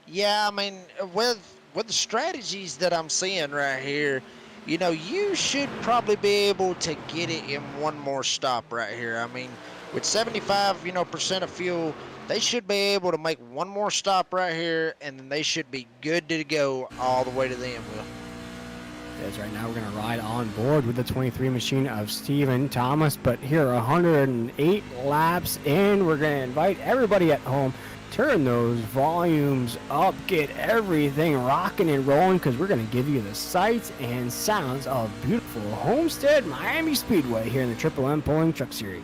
Yeah, I mean, with the strategies that I'm seeing right here, you know, you should probably be able to get it in one more stop right here. I mean, with 75, you know, % of fuel, they should be able to make one more stop right here, and then they should be good to go all the way to the end, Will. As right now we're going to ride on board with the 23 machine of Stephen Thomas, but here 108 laps in. We're going to invite everybody at home, turn those volumes up, get everything rocking and rolling, because we're going to give you the sights and sounds of beautiful Homestead Miami Speedway here in the Triple M Pulling Truck Series.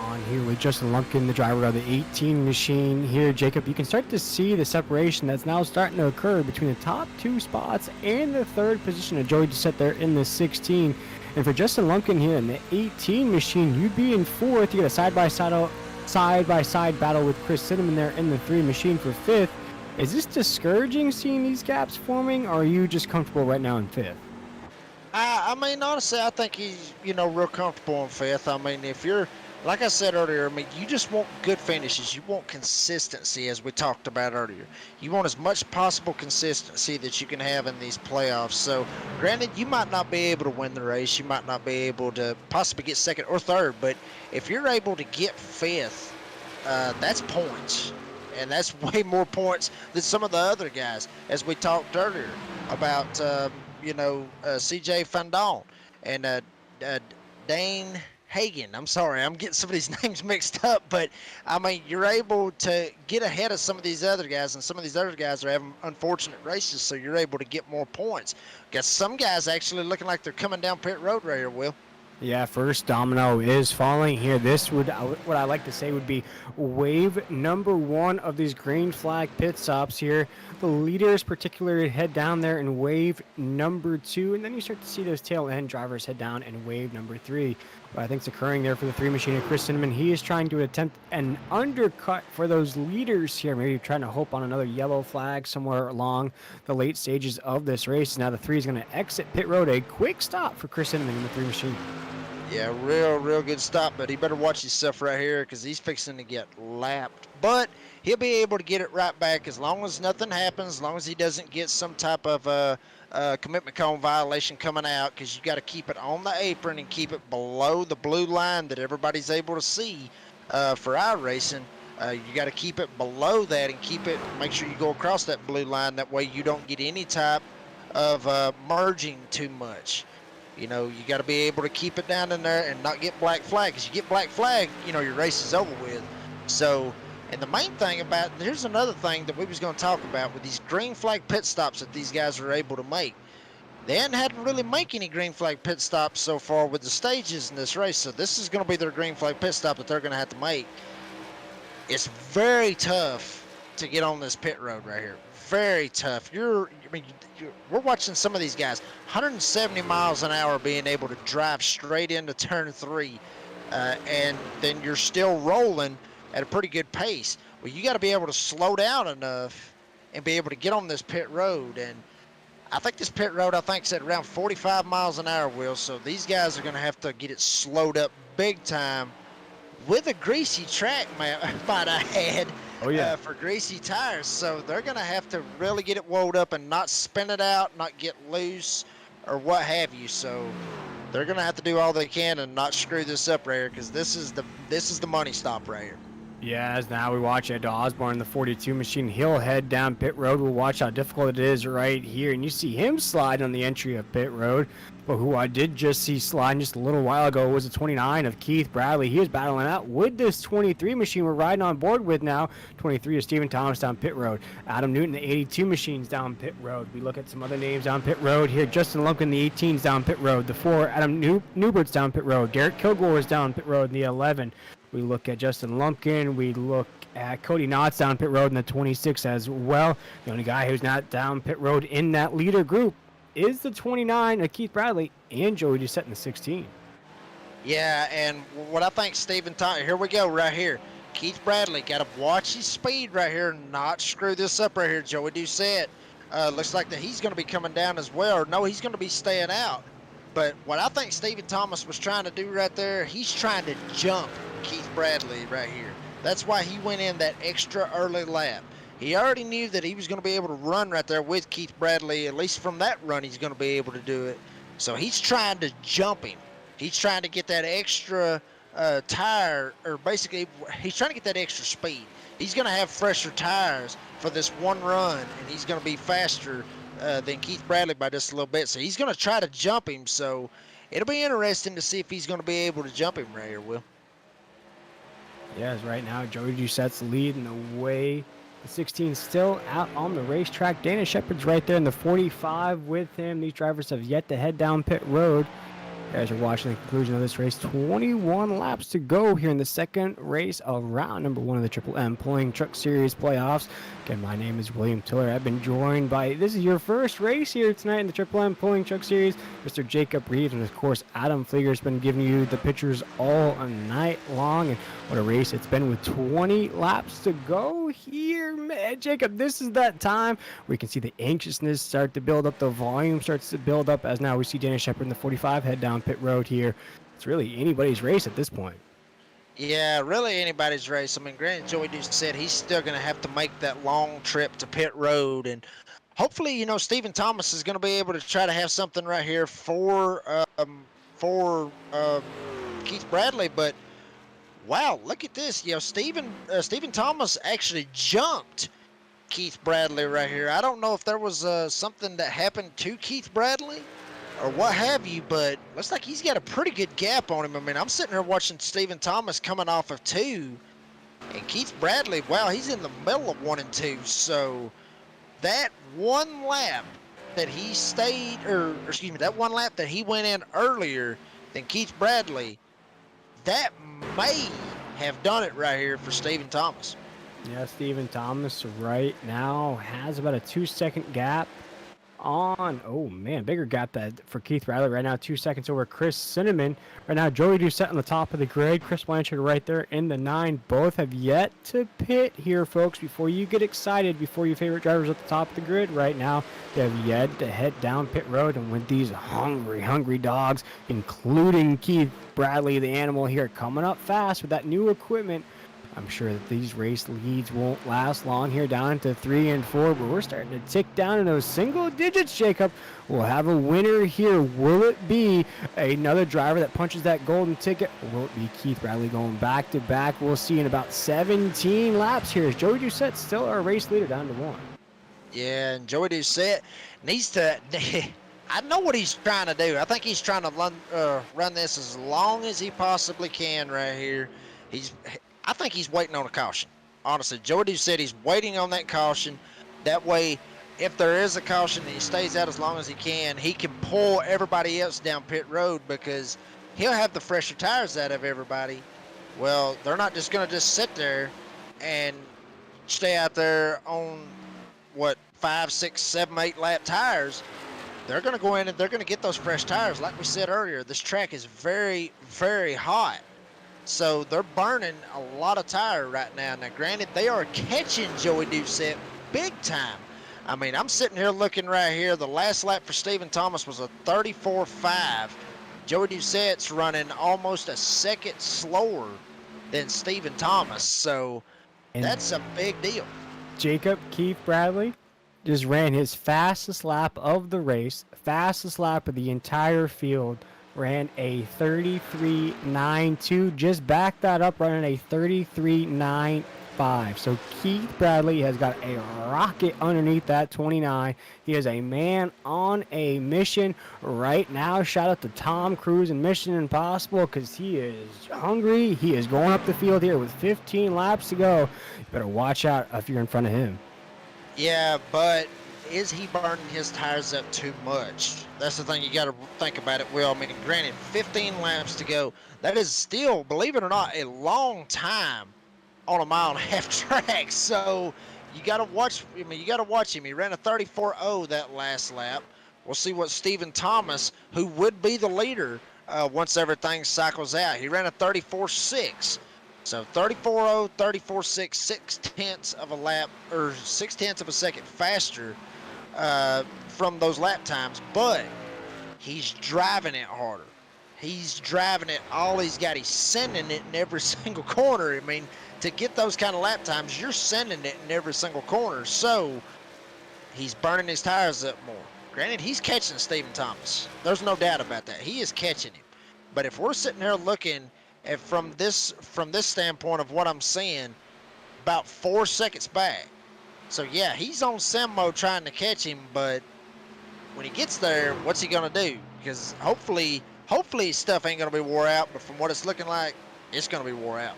on here with Justin Lumpkin, the driver of the 18 machine here. Jacob, you can start to see the separation that's now starting to occur between the top 2 spots and the 3rd position of Joey Doucette there in the 16. And for Justin Lumpkin here in the 18 machine, you'd be in 4th. You get a side-by-side battle with Chris Cinnamon there in the 3 machine for 5th. Is this discouraging seeing these gaps forming, or are you just comfortable right now in 5th? I mean, honestly, I think he's, real comfortable in 5th. I mean, if you're, like I said earlier, I mean, you just want good finishes. You want consistency, as we talked about earlier. You want as much possible consistency that you can have in these playoffs. So, granted, you might not be able to win the race. You might not be able to possibly get 2nd or 3rd. But if you're able to get 5th, that's points. And that's way more points than some of the other guys, as we talked earlier about, CJ Van Dawn and Dane Hagen. I'm sorry, I'm getting some of these names mixed up, but I mean, you're able to get ahead of some of these other guys, and some of these other guys are having unfortunate races, so you're able to get more points. Got some guys actually looking like they're coming down pit road right here, Will. Yeah, first domino is falling here. This would, what I like to say would be wave number 1 of these green flag pit stops here. The leaders particularly head down there in wave number 2, and then you start to see those tail end drivers head down in wave number 3. What I think is occurring there for the 3 machine of Chris Cinnamon, he is trying to attempt an undercut for those leaders here, maybe trying to hope on another yellow flag somewhere along the late stages of this race. Now the 3 is going to exit pit road. A quick stop for Chris Cinnamon in the 3 machine. Yeah, real good stop, but he better watch himself right here because he's fixing to get lapped. But he'll be able to get it right back as long as nothing happens, as long as he doesn't get some type of commitment cone violation coming out, because you got to keep it on the apron and keep it below the blue line that everybody's able to see for iRacing. You got to keep it below that and make sure you go across that blue line. That way you don't get any type of merging too much. You got to be able to keep it down in there and not get black flag. Because you get black flag, your race is over with. So, and the main thing here's another thing that we was going to talk about with these green flag pit stops that these guys are able to make. They hadn't had to really make any green flag pit stops so far with the stages in this race. So this is going to be their green flag pit stop that they're going to have to make. It's very tough to get on this pit road right here. Very tough. We're watching some of these guys 170 miles an hour being able to drive straight into turn 3, and then you're still rolling at a pretty good pace. Well, you got to be able to slow down enough and be able to get on this pit road. And I think this pit road, is at around 45 miles an hour, Will. So these guys are going to have to get it slowed up big time with a greasy track, might I add. Oh, yeah. For greasy tires. So they're going to have to really get it wound up and not spin it out, not get loose or what have you. So they're going to have to do all they can and not screw this up right here, because this is the money stop right here. Yeah, as now we watch Ed Osborne in the 42 machine. He'll head down pit road. We'll watch how difficult it is right here. And you see him slide on the entry of pit road. But who I did just see sliding just a little while ago was the 29 of Keith Bradley. He is battling out with this 23 machine we're riding on board with now. 23 is Stephen Thomas down pit road. Adam Newton, the 82 machines down pit road. We look at some other names down pit road here. Justin Lumpkin, the 18's down pit road. The 4, Adam Newbert's down pit road. Derek Kilgore is down pit road in the 11. We look at Justin Lumpkin. We look at Cody Knotts down pit road in the 26 as well. The only guy who's not down pit road in that leader group is the 29 of Keith Bradley and Joey Doucette in the 16. Yeah, and what I think Stephen Thomas, here we go right here. Keith Bradley got to watch his speed right here and not screw this up right here. Joey Doucette looks like that he's going to be coming down as well. Or no, he's going to be staying out. But what I think Stephen Thomas was trying to do right there, he's trying to jump Keith Bradley right here. That's why he went in that extra early lap. He already knew that he was going to be able to run right there with Keith Bradley. At least from that run, he's going to be able to do it. So he's trying to jump him. He's trying to get that extra tire, or basically he's trying to get that extra speed. He's going to have fresher tires for this one run, and he's going to be faster than Keith Bradley by just a little bit. So he's going to try to jump him. So it'll be interesting to see if he's going to be able to jump him right here, Will. Yes, right now Joey Doucette's leading the way. The 16 still out on the racetrack. Dana Shepard's right there in the 45 with him. These drivers have yet to head down pit road. You guys are watching the conclusion of this race. 21 laps to go here in the second race of round number 1 of the Triple M Pulling Truck Series playoffs. Again, my name is William Tiller. I've been joined by, this is your first race here tonight in the Triple M Pulling Truck Series, Mr. Jacob Reeves, and of course Adam Flieger's been giving you the pictures all night long. And what a race it's been with 20 laps to go here. Man, Jacob, this is that time where you can see the anxiousness start to build up, the volume starts to build up as now we see Dana Shepard in the 45 head down pit road here. It's really anybody's race at this point. Yeah, really anybody's race. I mean, granted, Joey Deuce said he's still going to have to make that long trip to pit road. And hopefully, you know, Stephen Thomas is going to be able to try to have something right here for Keith Bradley. But, wow, look at this. You know, Stephen Thomas actually jumped Keith Bradley right here. I don't know if there was something that happened to Keith Bradley or what have you, but looks like he's got a pretty good gap on him. I mean, I'm sitting here watching Stephen Thomas coming off of 2, and Keith Bradley, wow, he's in the middle of 1 and 2. So that one lap that he stayed, or excuse me, that one lap that he went in earlier than Keith Bradley, that may have done it right here for Stephen Thomas. Yeah, Stephen Thomas right now has about a 2-second gap on, oh man, bigger gap that for Keith Bradley right now, 2 seconds over Chris Cinnamon. Right now, Joey Doucette on the top of the grid, Chris Blanchard right there in the 9. Both have yet to pit here, folks. Before you get excited, before your favorite drivers at the top of the grid right now, they have yet to head down pit road. And with these hungry dogs, including Keith Bradley, the animal here, coming up fast with that new equipment, I'm sure that these race leads won't last long here down to 3 and 4, but we're starting to tick down in those single digits, Jacob. We'll have a winner here. Will it be another driver that punches that golden ticket, or will it be Keith Bradley going back to back? We'll see in about 17 laps here. Is Joey Doucette still our race leader down to 1? Yeah, and Joey Doucette needs to, I know what he's trying to do. I think he's trying to run this as long as he possibly can right here. I think he's waiting on a caution. Honestly, Joey Doucette said he's waiting on that caution. That way, if there is a caution and he stays out as long as he can pull everybody else down pit road, because he'll have the fresher tires out of everybody. Well, they're not just going to just sit there and stay out there on, 5, 6, 7, 8 lap tires. They're going to go in and they're going to get those fresh tires. Like we said earlier, this track is very, very hot. So they're burning a lot of tire right now. Now, granted, they are catching Joey Doucette big time. I mean, I'm sitting here looking right here. The last lap for Stephen Thomas was a 34.5. Joey Doucette's running almost a second slower than Stephen Thomas. So that's a big deal. Jacob, Keith Bradley just ran his fastest lap of the race, fastest lap of the entire field. Ran a 33.92, just backed that up, running a 33.95. So Keith Bradley has got a rocket underneath that 29. He is a man on a mission right now. Shout out to Tom Cruise and Mission Impossible, because he is hungry. He is going up the field here with 15 laps to go. You better watch out if you're in front of him. Yeah, but is he burning his tires up too much? That's the thing you got to think about it, Will. I mean, granted, 15 laps to go. That is still, believe it or not, a long time on a 1.5 mile track. So you got to watch. I mean, you got to watch him. He ran a 34.0 that last lap. We'll see what Stephen Thomas, who would be the leader once everything cycles out. He ran a 34.6. So 34.0, 34.6, 6/10 of a lap, or 6/10 of a second faster from those lap times, but he's driving it harder. He's driving it all he's got. He's sending it in every single corner. I mean, to get those kind of lap times, you're sending it in every single corner. So he's burning his tires up more. Granted, he's catching Stephen Thomas. There's no doubt about that. He is catching him. But if we're sitting here looking at from this standpoint of what I'm seeing, about 4 seconds back. So yeah, he's on sim mode trying to catch him, but when he gets there, what's he gonna do? Because hopefully his stuff ain't gonna be wore out, but from what it's looking like, it's gonna be wore out.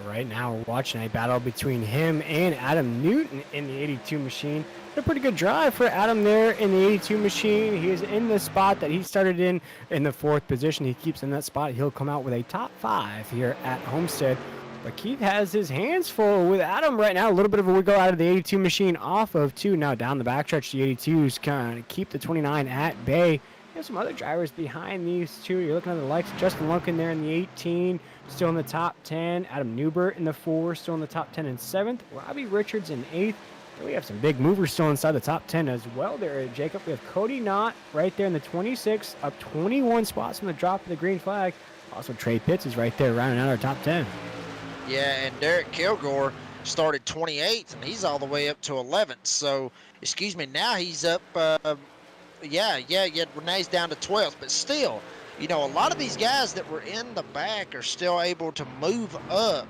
Right now, we're watching a battle between him and Adam Newton in the 82 machine. A pretty good drive for Adam there in the 82 machine. He is in the spot that he started in the 4th position. He keeps in that spot. He'll come out with a top 5 here at Homestead. But Keith has his hands full with Adam right now. A little bit of a wiggle out of the 82 machine off of 2. Now down the backstretch, the 82s kind of keep the 29 at bay. There's some other drivers behind these two. You're looking at the likes of Justin Lumpkin there in the 18, still in the top 10. Adam Newbert in the 4, still in the top 10 and 7th. Robbie Richards in 8th. And we have some big movers still inside the top 10 as well there, Jacob. We have Cody Knott right there in the 26, up 21 spots from the drop of the green flag. Also, Trey Pitts is right there rounding out our top 10. Yeah, and Derek Kilgore started 28th, and he's all the way up to 11th. So, excuse me, now he's up, now he's down to 12th. But still, you know, a lot of these guys that were in the back are still able to move up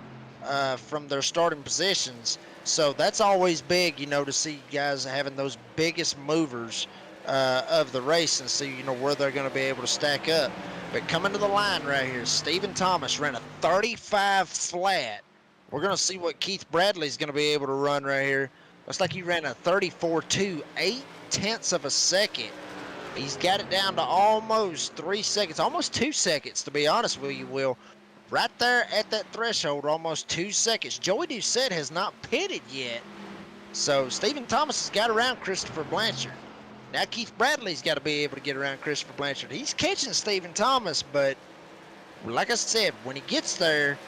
from their starting positions. So that's always big, you know, to see guys having those biggest movers of the race and see, you know, where they're going to be able to stack up. But coming to the line right here, Stephen Thomas ran a 35 flat. We're going to see what Keith Bradley's going to be able to run right here. Looks like he ran a 34.2, 0.8 of a second. He's got it down to almost 3 seconds, almost 2 seconds, to be honest with you, Will. Right there at that threshold, almost 2 seconds. Joey Doucette has not pitted yet. So Stephen Thomas has got around Christopher Blanchard. Now Keith Bradley's got to be able to get around Christopher Blanchard. He's catching Stephen Thomas, but like I said, when he gets there,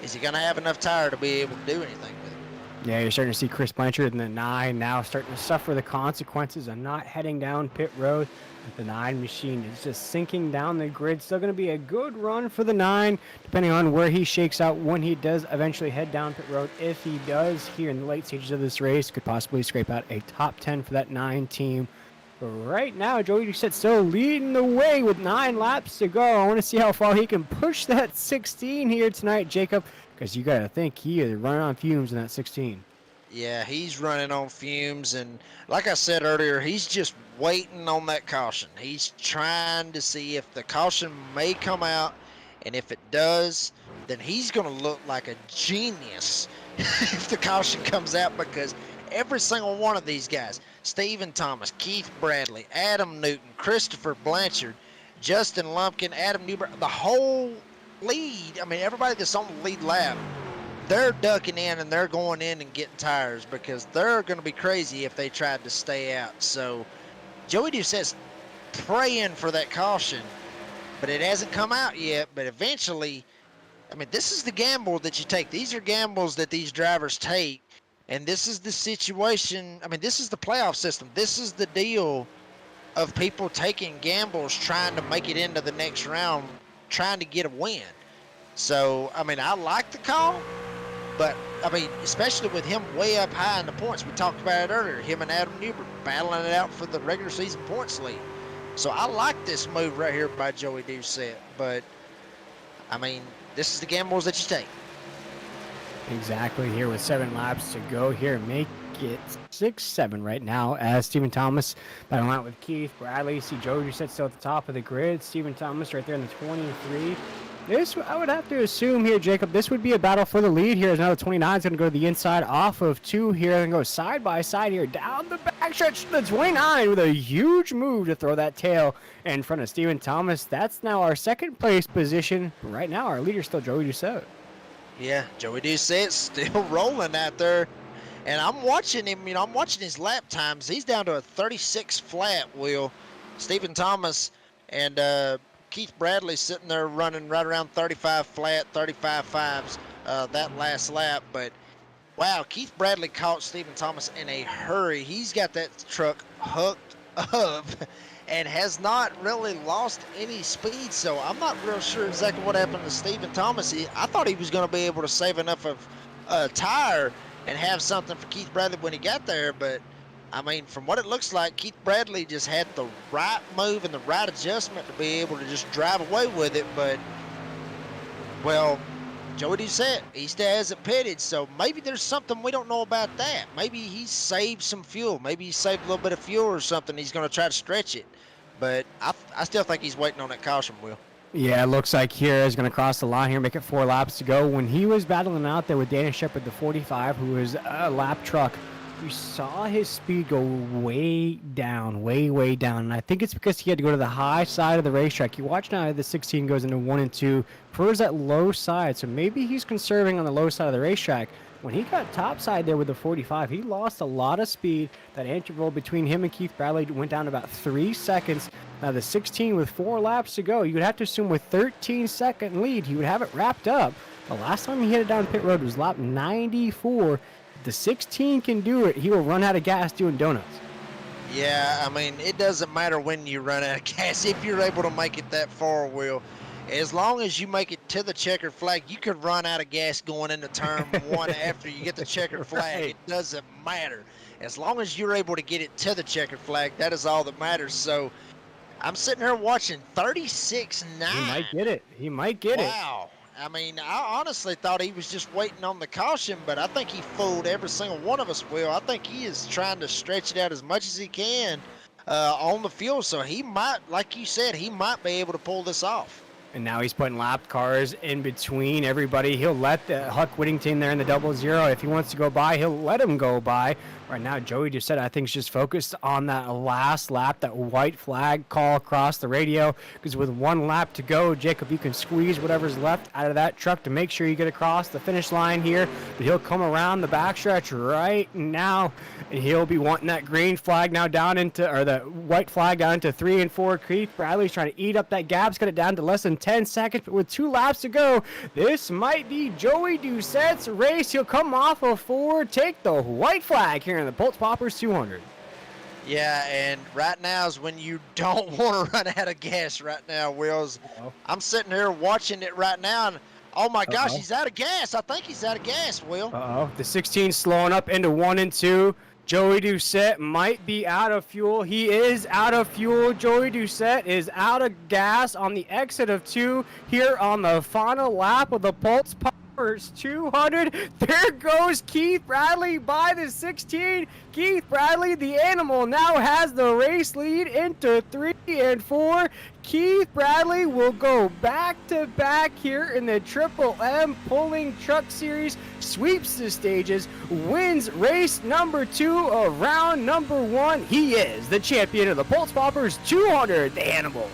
is he going to have enough tire to be able to do anything with it? Yeah, you're starting to see Chris Blanchard in the 9 now starting to suffer the consequences of not heading down pit road. The 9 machine is just sinking down the grid. Still going to be a good run for the 9, depending on where he shakes out when he does eventually head down pit road. If he does here in the late stages of this race, could possibly scrape out a top 10 for that 9 team. But right now, Joey Doucette still leading the way with 9 laps to go. I want to see how far he can push that 16 here tonight, Jacob, because you got to think he is running on fumes in that 16. Yeah, he's running on fumes, and like I said earlier, he's just waiting on that caution. He's trying to see if the caution may come out, and if it does, then he's going to look like a genius if the caution comes out, because every single one of these guys, Stephen Thomas, Keith Bradley, Adam Newton, Christopher Blanchard, Justin Lumpkin, Adam Newbert, the whole lead, I mean, everybody that's on the lead lap, they're ducking in and they're going in and getting tires because they're going to be crazy if they tried to stay out. So Joey Doucette's praying for that caution, but it hasn't come out yet. But eventually, I mean, this is the gamble that you take. These are gambles that these drivers take, and this is the situation. I mean, this is the playoff system. This is the deal of people taking gambles, trying to make it into the next round, trying to get a win. So, I mean, I like the call. But, I mean, especially with him way up high in the points. We talked about it earlier. Him and Adam Newbert battling it out for the regular season points lead. So I like this move right here by Joey Doucette. But, I mean, this is the gambles that you take. Exactly, here with 7 laps to go here. Make it 6-7 right now as Stephen Thomas battling out with Keith Bradley. See Joey Doucette still at the top of the grid. Stephen Thomas right there in the 23. This, I would have to assume here, Jacob, this would be a battle for the lead here. As now the 29 is going to go to the inside off of 2 here and go side by side here down the backstretch. The 29 with a huge move to throw that tail in front of Stephen Thomas. That's now our 2nd place position. Right now, our leader is still Joey Doucette. Yeah, Joey Doucette's still rolling out there. And I'm watching him, you know, I'm watching his lap times. He's down to a 36 flat, Will. Stephen Thomas and Keith Bradley sitting there running right around 35 flat, 35 fives that last lap. But, wow, Keith Bradley caught Stephen Thomas in a hurry. He's got that truck hooked up and has not really lost any speed. So I'm not real sure exactly what happened to Stephen Thomas. I thought he was going to be able to save enough of a tire and have something for Keith Bradley when he got there. But, I mean, from what it looks like, Keith Bradley just had the right move and the right adjustment to be able to just drive away with it. But, well, Joey Doucette, he still hasn't pitted, so maybe there's something we don't know about that. Maybe he saved some fuel. Maybe he saved a little bit of fuel or something. He's going to try to stretch it. But I still think he's waiting on that caution, Will. Yeah, it looks like here is going to cross the line here, make it 4 laps to go. When he was battling out there with Dana Shepard, the 45, who was a lap truck, you saw his speed go way down, way down. And I think it's because he had to go to the high side of the racetrack. You watch now the 16 goes into 1 and 2, prefers that low side. So maybe he's conserving on the low side of the racetrack. When he got topside there with the 45, he lost a lot of speed. That interval between him and Keith Bradley went down to about 3 seconds. Now the 16 with 4 laps to go, you would have to assume with 13-second lead, he would have it wrapped up. The last time he hit it down pit road was lap 94. If the 16 can do it, he will run out of gas doing donuts. Yeah, I mean, it doesn't matter when you run out of gas. If you're able to make it that far, Will, as long as you make it to the checkered flag, you could run out of gas going into turn 1 after you get the checkered flag. Right. It doesn't matter. As long as you're able to get it to the checkered flag, that is all that matters. So I'm sitting here watching 36.9. He might get it. He might get it. Wow. I mean, I honestly thought he was just waiting on the caution, but I think he fooled every single one of us, Will. I think he is trying to stretch it out as much as he can on the field. So he might, like you said, he might be able to pull this off. And now he's putting lap cars in between everybody. He'll let the Huck Whittington there in the 00. If he wants to go by, he'll let him go by. Right now, Joey just said, I think, is just focused on that last lap, that white flag call across the radio. Because with 1 lap to go, Jacob, you can squeeze whatever's left out of that truck to make sure you get across the finish line here. But he'll come around the backstretch right now, and he'll be wanting that green flag now down into, or the white flag down into 3 and 4. Keith Bradley's trying to eat up that gap, cut it down to less than 10 seconds, but with 2 laps to go, this might be Joey Doucette's race. He'll come off of 4, take the white flag here in the Pultz Poppers 200. Yeah, and right now is when you don't want to run out of gas right now, Wills. I'm sitting here watching it right now, and oh my gosh, he's out of gas. I think he's out of gas, Will. The 16 slowing up into 1 and 2. Joey Doucette might be out of fuel. He is out of fuel. Joey Doucette is out of gas on the exit of 2 here on the final lap of the Pultz Poppers 200. There goes Keith Bradley by the 16. Keith Bradley, the animal, now has the race lead into 3 and 4. Keith Bradley will go back-to-back here in the Triple M Pulling Truck Series, sweeps the stages, wins race number 2 of round number 1. He is the champion of the Pultz Poppers 200, the animal.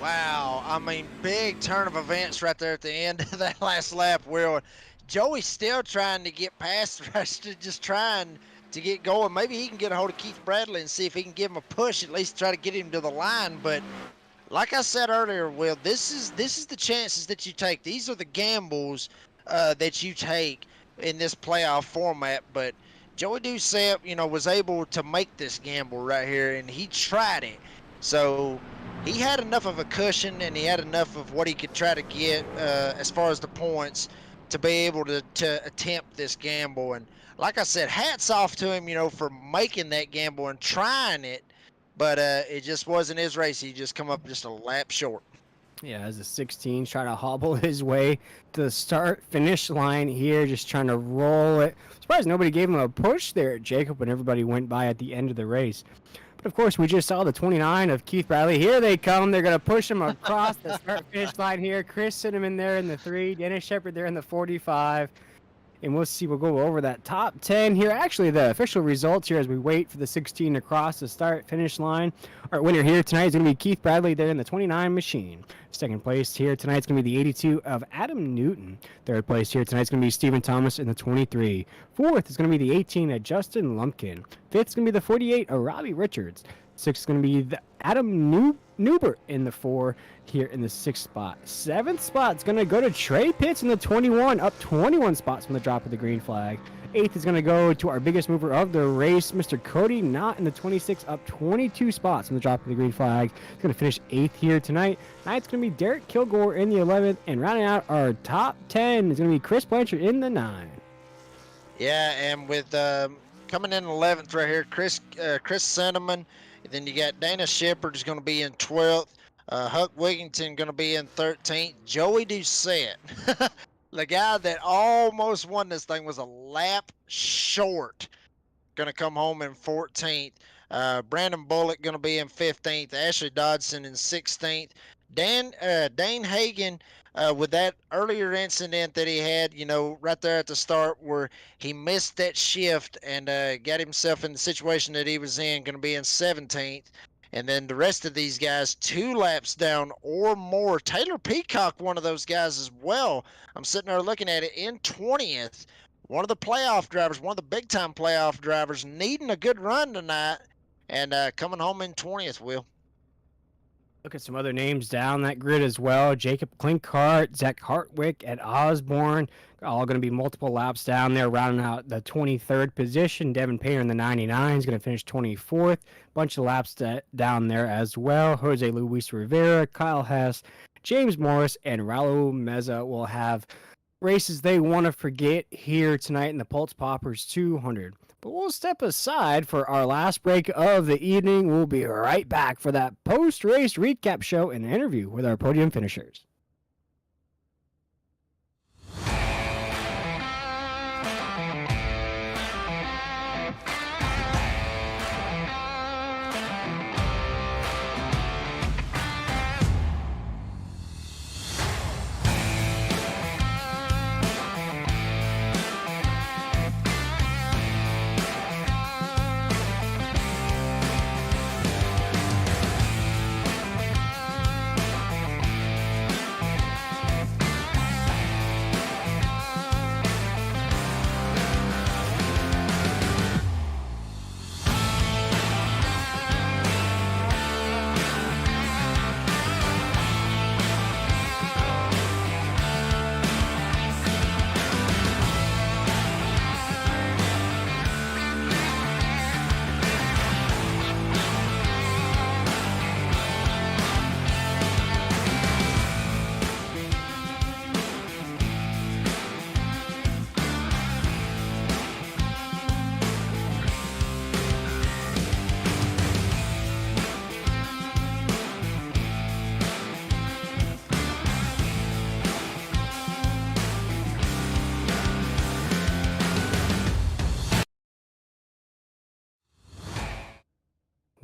Wow, I mean, big turn of events right there at the end of that last lap, where Joey's still trying to get past the rest, just trying to get going. Maybe he can get a hold of Keith Bradley and see if he can give him a push, at least try to get him to the line. But like I said earlier, Will, this is the chances that you take. These are the gambles that you take in this playoff format. But Joey Doucette, you know, was able to make this gamble right here, and he tried it. So he had enough of a cushion, and he had enough of what he could try to get as far as the points to be able to attempt this gamble. And like I said, hats off to him, you know, for making that gamble and trying it. But it just wasn't his race. He just come up just a lap short. Yeah, as the 16 trying to hobble his way to the start-finish line here, just trying to roll it. Surprised nobody gave him a push there, Jacob, when everybody went by at the end of the race. But, of course, we just saw the 29 of Keith Bradley. Here they come. They're going to push him across the start-finish line here. Chris Cinnamon there in the 3. Dennis Shepard there in the 45. And we'll see, we'll go over that top 10 here. Actually, the official results here as we wait for the 16 to cross the start-finish line. Our winner here tonight is going to be Keith Bradley there in the 29 machine. Second place here tonight is going to be the 82 of Adam Newton. Third place here tonight is going to be Stephen Thomas in the 23. Fourth is going to be the 18 of Justin Lumpkin. Fifth is going to be the 48 of Robbie Richards. Sixth is going to be the Adam Newbert in the 4 here in the 6th spot. 7th spot is going to go to Trey Pitts in the 21, up 21 spots from the drop of the green flag. 8th is going to go to our biggest mover of the race, Mr. Cody Knott in the 26, up 22 spots from the drop of the green flag. He's going to finish 8th here tonight. 9th is going to be Derek Kilgore in the 11th, and rounding out our top 10 is going to be Chris Blanchard in the 9. Yeah, and with coming in 11th right here, Chris Cinnamon. Then you got Dana Shepard is going to be in 12th. Huck Wigington going to be in 13th. Joey Doucette, the guy that almost won this thing, was a lap short, going to come home in 14th. Brandon Bullock going to be in 15th. Ashley Dodson in 16th. Dane Hagen, with that earlier incident that he had, right there at the start where he missed that shift and got himself in the situation that he was in, going to be in 17th. And then the rest of these guys, 2 laps down or more. Taylor Peacock, one of those guys as well. I'm sitting there looking at it in 20th. One of the playoff drivers, one of the big time playoff drivers, needing a good run tonight and coming home in 20th, Will. Look at some other names down that grid as well. Jacob Klinkhart, Zach Hartwick, Ed Osborne, all going to be multiple laps down there, rounding out the 23rd position. Devin Payer in the 99 is going to finish 24th. Bunch of laps down there as well. Jose Luis Rivera, Kyle Hess, James Morris, and Raul Meza will have races they want to forget here tonight in the Pultz Poppers 200. But we'll step aside for our last break of the evening. We'll be right back for that post-race recap show and interview with our podium finishers.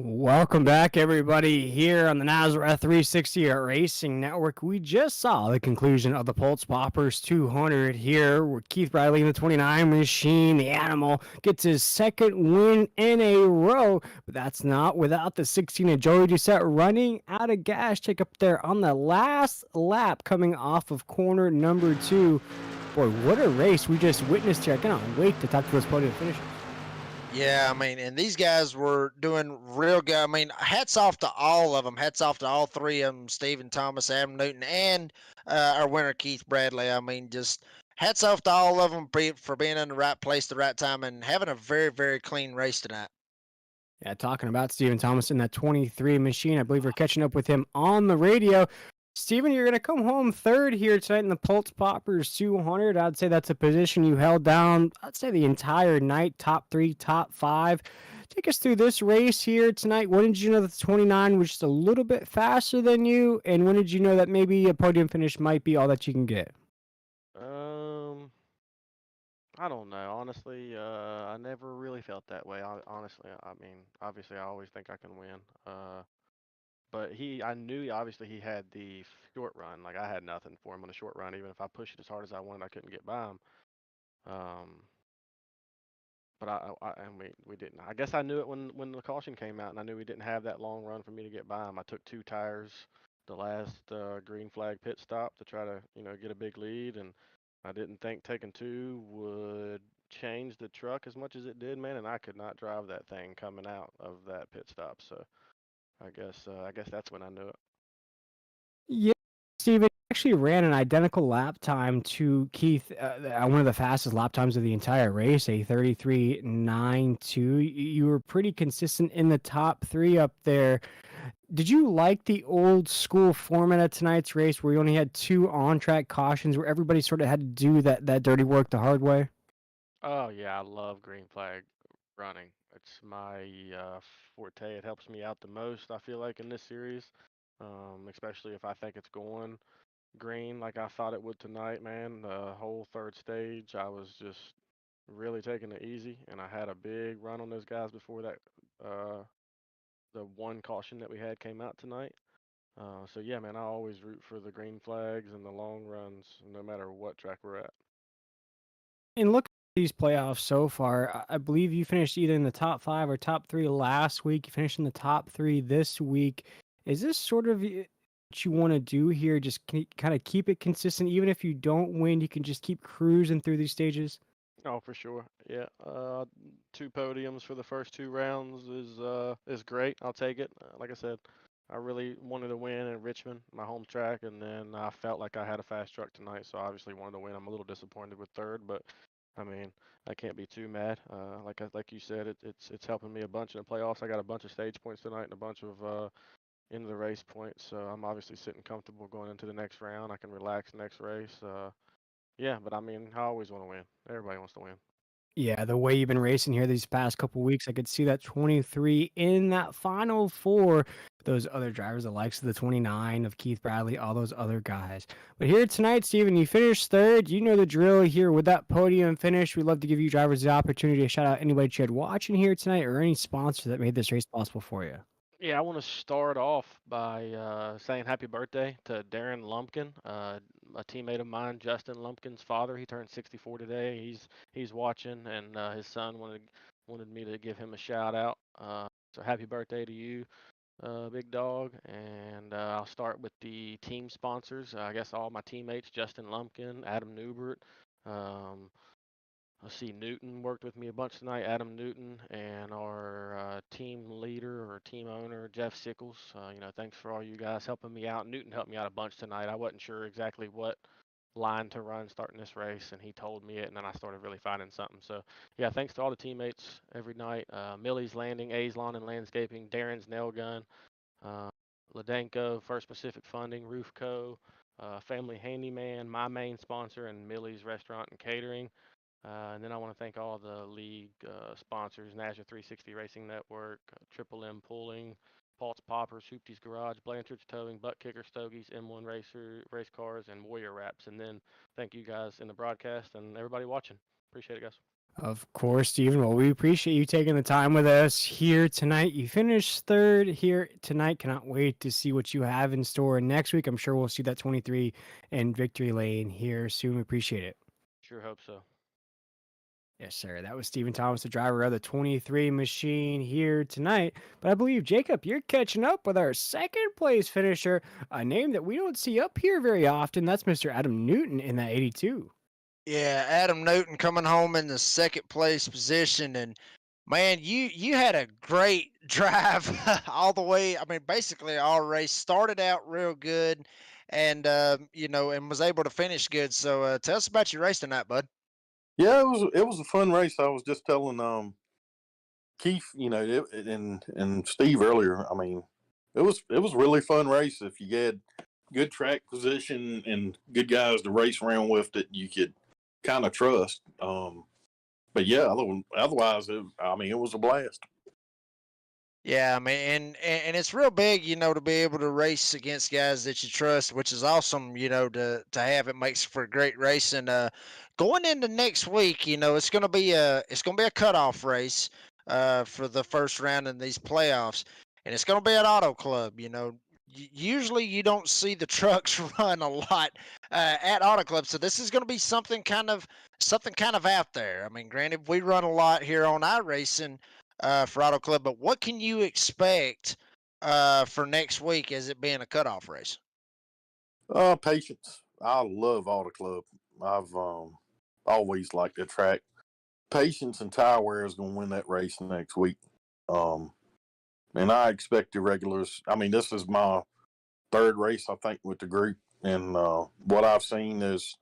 Welcome back, everybody, here on the Nazareth 360 Racing Network. We just saw the conclusion of the Pultz Poppers 200 here, where Keith Bradley in the 29 machine, the animal, gets his second win in a row. But that's not without the 16 of Joey Doucette running out of gas. Check up there on the last lap coming off of corner number 2. Boy, what a race we just witnessed here. I cannot wait to talk to those podium finishers. Yeah, I mean, and these guys were doing real good. I mean, hats off to all of them. Hats off to all 3 of them: Stephen Thomas, Adam Newton, and our winner Keith Bradley. I mean, just hats off to all of them for being in the right place, the right time, and having a very, very clean race tonight. Yeah, talking about Stephen Thomas in that 23 machine. I believe we're catching up with him on the radio. Stephen, you're going to come home third here tonight in the Pultz Poppers 200. I'd say that's a position you held down, I'd say, the entire night, top 3, top 5. Take us through this race here tonight. When did you know that the 29 was just a little bit faster than you? And when did you know that maybe a podium finish might be all that you can get? I don't know. Honestly, I never really felt that way. Honestly, I mean, obviously, I always think I can win. But I knew obviously he had the short run. Like I had nothing for him on the short run. Even if I pushed it as hard as I wanted, I couldn't get by him. But and we didn't. I guess I knew it when the caution came out, and I knew we didn't have that long run for me to get by him. I took 2 tires the last green flag pit stop to try to get a big lead, and I didn't think taking 2 would change the truck as much as it did, man. And I could not drive that thing coming out of that pit stop. So I guess that's when I knew it. Yeah, Steven actually ran an identical lap time to Keith, one of the fastest lap times of the entire race, a 33.92. You were pretty consistent in the top 3 up there. Did you like the old school format of tonight's race where you only had 2 on-track cautions where everybody sort of had to do that dirty work the hard way? Oh yeah, I love green flag running. It's my forte. It helps me out the most, I feel like, in this series, especially if I think it's going green like I thought it would tonight, man. The whole third stage, I was just really taking it easy, and I had a big run on those guys before that the one caution that we had came out tonight. So yeah, man, I always root for the green flags and the long runs, no matter what track we're at. And look at these playoffs so far. I believe you finished either in the top 5 or top 3 last week. You finished in the top 3 this week. Is this sort of what you want to do here? Just kind of keep it consistent, even if you don't win, you can just keep cruising through these stages. Oh, for sure. Yeah. 2 podiums for the first 2 rounds is great. I'll take it. Like I said, I really wanted to win in Richmond, my home track, and then I felt like I had a fast truck tonight, so I obviously wanted to win. I'm a little disappointed with third, but I mean, I can't be too mad. Like you said, it's helping me a bunch in the playoffs. I got a bunch of stage points tonight and a bunch of end of the race points, so I'm obviously sitting comfortable going into the next round. I can relax next race. Yeah, but I mean, I always want to win. Everybody wants to win. Yeah, the way you've been racing here these past couple weeks, I could see that 23 in that final 4. Those other drivers, the likes of the 29 of Keith Bradley, all those other guys. But here tonight, Steven, you finished third. You know the drill here with that podium finish. We'd love to give you drivers the opportunity to shout out anybody you had watching here tonight or any sponsor that made this race possible for you. Yeah, I want to start off by saying happy birthday to Darren Lumpkin, a teammate of mine, Justin Lumpkin's father. He turned 64 today. He's watching, and his son wanted me to give him a shout out. So happy birthday to you, big dog. And I'll start with the team sponsors. I guess all my teammates: Justin Lumpkin, Adam Newbert. Um, Let's see, Newton worked with me a bunch tonight, Adam Newton, and our team leader or team owner, Jeff Sickles. Thanks for all you guys helping me out. Newton helped me out a bunch tonight. I wasn't sure exactly what line to run starting this race, and he told me it, and then I started really finding something. So, yeah, thanks to all the teammates every night. Millie's Landing, A's Lawn and Landscaping, Darren's Nail Gun, uh, Ladenko, First Pacific Funding, Roof Co., Family Handyman, my main sponsor, and Millie's Restaurant and Catering. And then I want to thank all the league sponsors: National 360 Racing Network, Triple M Pulling, Pultz Poppers, Hoopty's Garage, Blanchard's Towing, Butt Kicker Stogies, M1 Race Cars, and Warrior Wraps. And then thank you guys in the broadcast and everybody watching. Appreciate it, guys. Of course, Steven. Well, we appreciate you taking the time with us here tonight. You finished third here tonight. Cannot wait to see what you have in store next week. I'm sure we'll see that 23 in victory lane here soon. We appreciate it. Sure hope so. Yes, sir. That was Stephen Thomas, the driver of the 23 machine here tonight. But I believe, Jacob, you're catching up with our second place finisher, a name that we don't see up here very often. That's Mr. Adam Newton in that 82. Yeah, Adam Newton coming home in the second place position, and man, you had a great drive all the way. I mean, basically all race started out real good, and and was able to finish good. So tell us about your race tonight, bud. Yeah, it was a fun race. I was just telling Keith, and Steve earlier. I mean, it was a really fun race. If you had good track position and good guys to race around with that you could kind of trust. But yeah, otherwise, it was a blast. Yeah, I mean, and it's real big, to be able to race against guys that you trust, which is awesome, to have. It makes for a great race. And going into next week, it's gonna be a cutoff race for the first round in these playoffs, and it's gonna be at Auto Club. Usually you don't see the trucks run a lot at Auto Club, so this is gonna be something kind of out there. I mean, granted, we run a lot here on iRacing for Auto Club. But what can you expect for next week as it being a cutoff race? Patience. I love Auto Club. I've always liked the track. Patience and tire wear is going to win that race next week. Um, and I expect the regulars. I mean, this is my third race, I think, with the group. And what I've seen is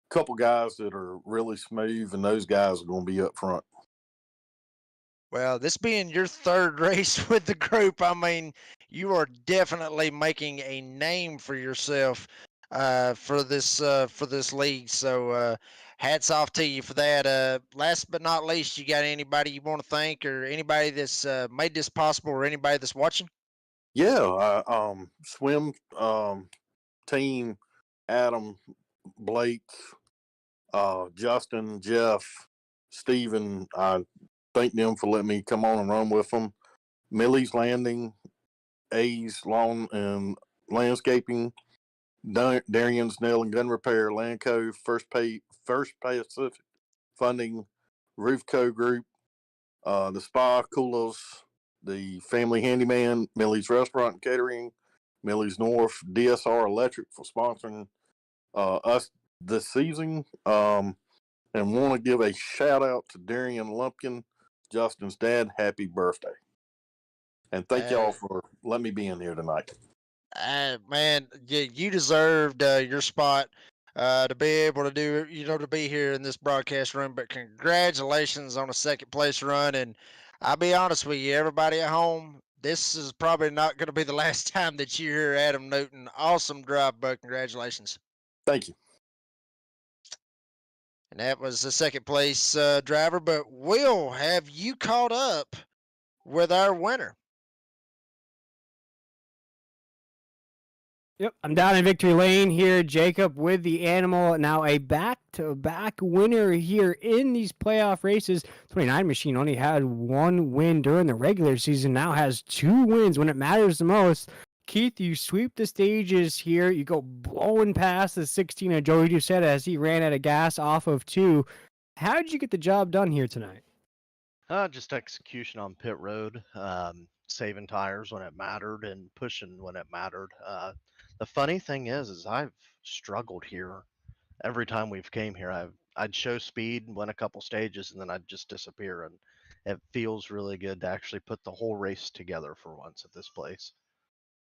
a couple guys that are really smooth, and those guys are going to be up front. Well, this being your third race with the group, I mean, you are definitely making a name for yourself for this league. So hats off to you for that. Last but not least, you got anybody you want to thank, or anybody that's made this possible, or anybody that's watching? Yeah, swim team, Adam, Blake, Justin, Jeff, Steven. I thank them for letting me come on and run with them. Millie's Landing, A's Lawn and Landscaping, Darian's Nail and Gun Repair, Landco, First Pacific Funding, Roofco Group, the Spa Coolers, the Family Handyman, Millie's Restaurant and Catering, Millie's North, DSR Electric for sponsoring us this season. And want to give a shout out to Darian Lumpkin, Justin's dad. Happy birthday. And thank y'all for letting me be in here tonight. Man, you deserved your spot to be able to do, to be here in this broadcast room. But congratulations on a second place run. And I'll be honest with you, everybody at home, this is probably not going to be the last time that you hear Adam Newton. Awesome drive, bud. Congratulations. Thank you. And that was the second place driver. But Will, have you caught up with our winner? Yep, I'm down in victory lane here, Jacob, with the animal. Now a back-to-back winner here in these playoff races. 29 Machine only had one win during the regular season, now has 2 wins when it matters the most. Keith, you sweep the stages here. You go blowing past the 16 of Joey Doucette as he ran out of gas off of 2. How did you get the job done here tonight? Just execution on pit road, saving tires when it mattered and pushing when it mattered. The funny thing is I've struggled here every time we've came here. I'd show speed, win a couple stages, and then I'd just disappear. And it feels really good to actually put the whole race together for once at this place.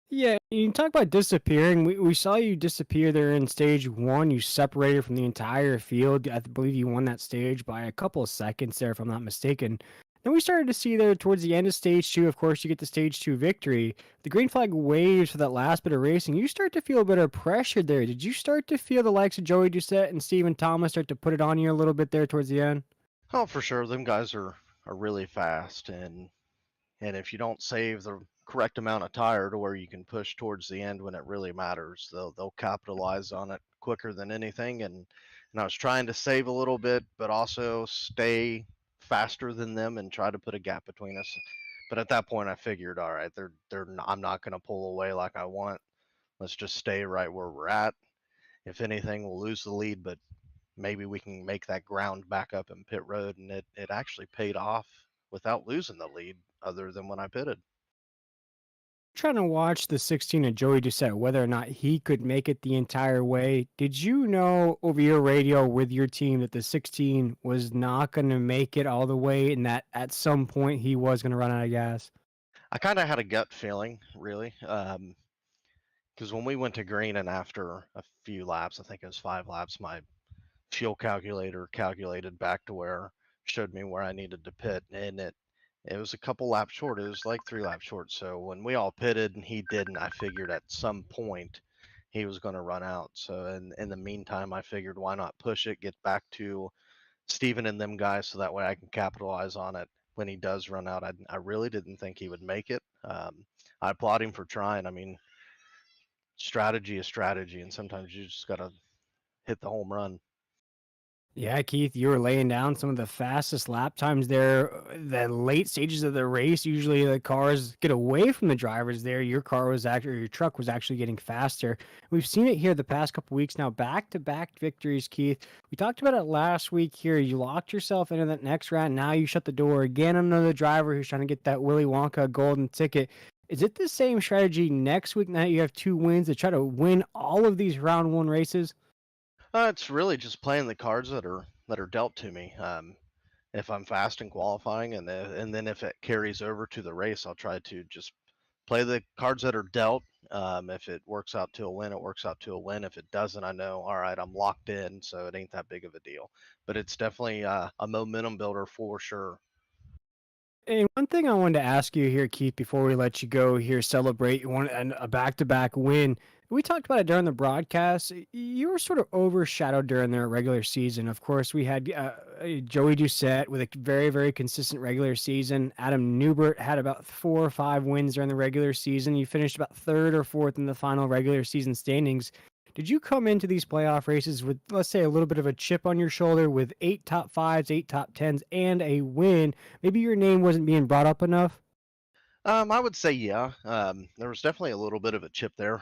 Yeah, you talk about disappearing. We saw you disappear there in stage 1. You separated from the entire field. I believe you won that stage by a couple of seconds there, if I'm not mistaken. Then we started to see there towards the end of stage 2, of course, you get the stage 2 victory. The green flag waves for that last bit of racing. You start to feel a bit of pressure there. Did you start to feel the likes of Joey Doucette and Stephen Thomas start to put it on you a little bit there towards the end? Oh, for sure. Them guys are really fast, and if you don't save the correct amount of tire to where you can push towards the end when it really matters, they'll capitalize on it quicker than anything. And I was trying to save a little bit, but also stay faster than them and try to put a gap between us. But at that point, I figured, all right, I'm not going to pull away like I want. Let's just stay right where we're at. If anything, we'll lose the lead, but maybe we can make that ground back up in pit road. And it actually paid off without losing the lead, other than when I pitted. Trying to watch the 16 of Joey Doucette, whether or not he could make it the entire way. Did you know over your radio with your team that the 16 was not going to make it all the way and that at some point he was going to run out of gas? I kind of had a gut feeling, really, because when we went to green and after a few laps, I think it was 5 laps, my fuel calculator calculated back to where showed me where I needed to pit, and it was a couple laps short. It was like 3 laps short. So when we all pitted and he didn't, I figured at some point he was going to run out. So in the meantime, I figured why not push it, get back to Steven and them guys, so that way I can capitalize on it when he does run out. I really didn't think he would make it. I applaud him for trying. I mean, strategy is strategy, and sometimes you just got to hit the home run. Yeah, Keith, you were laying down some of the fastest lap times there. The late stages of the race, usually the cars get away from the drivers there. Your truck was actually getting faster. We've seen it here the past couple weeks now, back-to-back victories, Keith. We talked about it last week here. You locked yourself into that next round. Now you shut the door again on another driver who's trying to get that Willy Wonka golden ticket. Is it the same strategy next week now that you have 2 wins to try to win all of these round 1 races? It's really just playing the cards that are dealt to me. If I'm fast in qualifying, and then if it carries over to the race, I'll try to just play the cards that are dealt. If it works out to a win, it works out to a win. If it doesn't, I know, all right, I'm locked in, so it ain't that big of a deal. But it's definitely a momentum builder for sure. And one thing I wanted to ask you here, Keith, before we let you go here, celebrate a back-to-back win. We talked about it during the broadcast. You were sort of overshadowed during the regular season. Of course, we had Joey Doucette with a very, very consistent regular season. Adam Newbert had about 4 or 5 wins during the regular season. You finished about 3rd or 4th in the final regular season standings. Did you come into these playoff races with, let's say, a little bit of a chip on your shoulder with 8 top 5s, 8 top 10s, and a win? Maybe your name wasn't being brought up enough? I would say yeah. There was definitely a little bit of a chip there.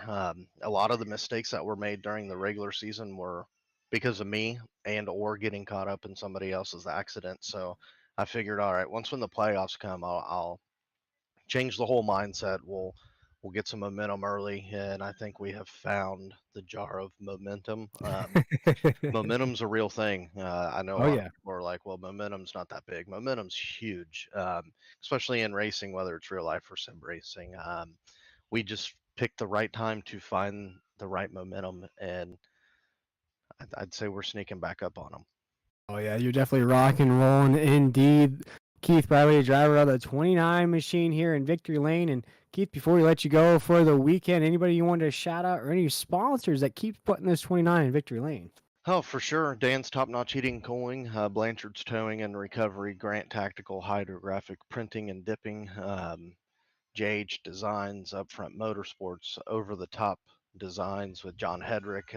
A lot of the mistakes that were made during the regular season were because of me and or getting caught up in somebody else's accident. So I figured, all right, once when the playoffs come, I'll change the whole mindset. We'll get some momentum early, and I think we have found the jar of momentum. Momentum's a real thing. I know a Oh lot of yeah. people are like, well, momentum's not that big. Momentum's huge, especially in racing, whether it's real life or sim racing. We just picked the right time to find the right momentum, and I'd say we're sneaking back up on them. Oh yeah, you're definitely rock and rolling indeed. Keith Bradley, driver of the 29 machine here in Victory Lane. And Keith, before we let you go for the weekend, anybody you wanted to shout out or any sponsors that keep putting this 29 in Victory Lane? Oh, for sure. Dan's Top Notch Heating and Cooling, Blanchard's Towing and Recovery, Grant Tactical Hydrographic Printing and Dipping, JH Designs, Upfront Motorsports, Over the Top Designs with John Hedrick.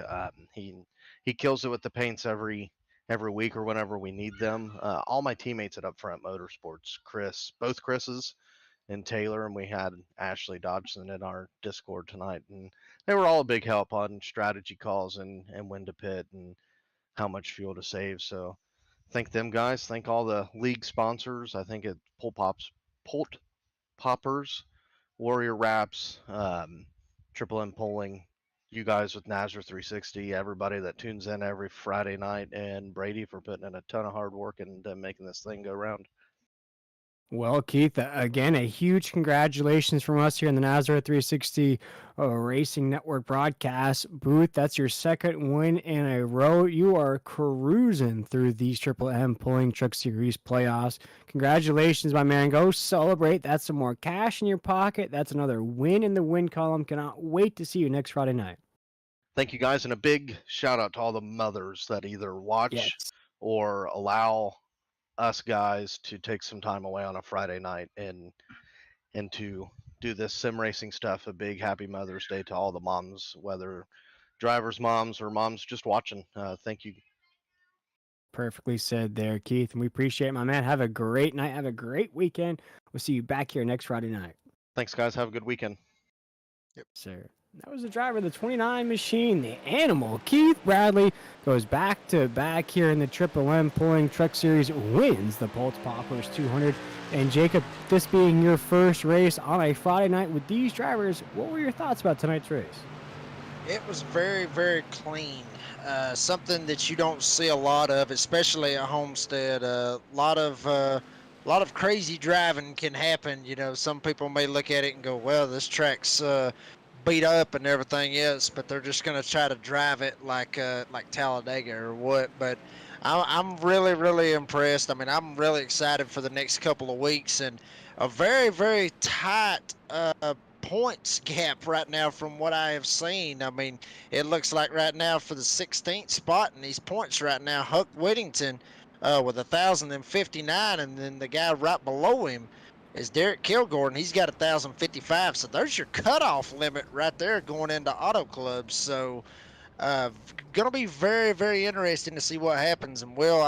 He kills it with the paints every week or whenever we need them. All my teammates at Upfront Motorsports, both Chris's and Taylor, and we had Ashley Dodgson in our Discord tonight, and they were all a big help on strategy calls and when to pit and how much fuel to save. So thank them guys. Thank all the league sponsors. I think it Pult Poppers, Warrior Wraps, Triple M Polling, you guys with Nazareth 360, everybody that tunes in every Friday night, and Brady for putting in a ton of hard work and making this thing go round. Well, Keith, again, a huge congratulations from us here in the Nazareth 360 Racing Network broadcast booth. That's your second win in a row. You are cruising through these Triple M Pulling Truck Series playoffs. Congratulations, my man. Go celebrate. That's some more cash in your pocket. That's another win in the win column. Cannot wait to see you next Friday night. Thank you guys, and a big shout out to all the mothers that either watch Yes. or allow us guys to take some time away on a Friday night and to do this sim racing stuff. A big happy Mother's Day to all the moms, whether drivers' moms or moms just watching. Thank you. Perfectly said there, Keith. And we appreciate it, my man. Have a great night. Have a great weekend. We'll see you back here next Friday night. Thanks, guys. Have a good weekend. Sir. That was the driver of the 29 machine, the animal. Keith Bradley goes back to back here in the Triple M Pulling Truck Series, wins the Pultz Poppers 200. And Jacob, this being your first race on a Friday night with these drivers, what were your thoughts about tonight's race? It was very, very clean. Something that you don't see a lot of, especially at Homestead. A lot of crazy driving can happen. You know, some people may look at it and go, "Well, this track's beat up and everything else," but they're just gonna try to drive it like Talladega or what. But I'm really, really impressed. I mean, I'm really excited for the next couple of weeks, and a very, very tight points gap right now from what I have seen. I mean, it looks like right now for the 16th spot in these points right now, Huck Whittington with 1,059, and then the guy right below him is Derek Kilgore, and he's got 1,055. So there's your cutoff limit right there going into auto clubs. So gonna be very, very interesting to see what happens. And Will,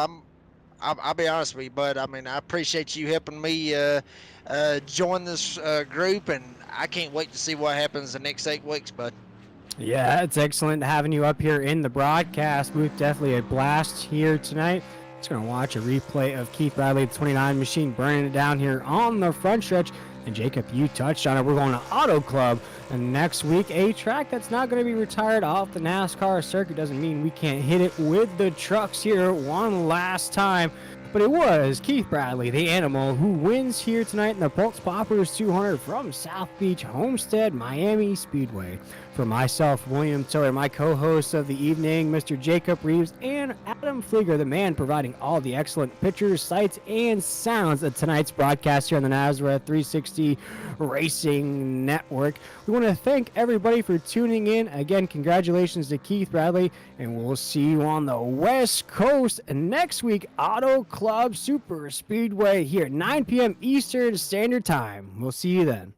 I'll be honest with you, bud. I mean, I appreciate you helping me join this group, and I can't wait to see what happens the next 8 weeks, bud. Yeah, it's excellent having you up here in the broadcast booth. Definitely a blast here tonight. Just going to watch a replay of Keith Bradley, the 29 machine, burning it down here on the front stretch. And Jacob, you touched on it. We're going to Auto Club. And next week, a track that's not going to be retired off the NASCAR circuit. Doesn't mean we can't hit it with the trucks here one last time. But it was Keith Bradley, the animal, who wins here tonight in the Pultz Poppers 200 from South Beach, Homestead, Miami Speedway. For myself, William Tiller, my co-host of the evening, Mr. Jacob Reeves, and Adam Flieger, the man providing all the excellent pictures, sights, and sounds of tonight's broadcast here on the Nazareth 360 Racing Network. We want to thank everybody for tuning in. Again, congratulations to Keith Bradley, and we'll see you on the West Coast next week, Auto Club Super Speedway here, 9 p.m. Eastern Standard Time. We'll see you then.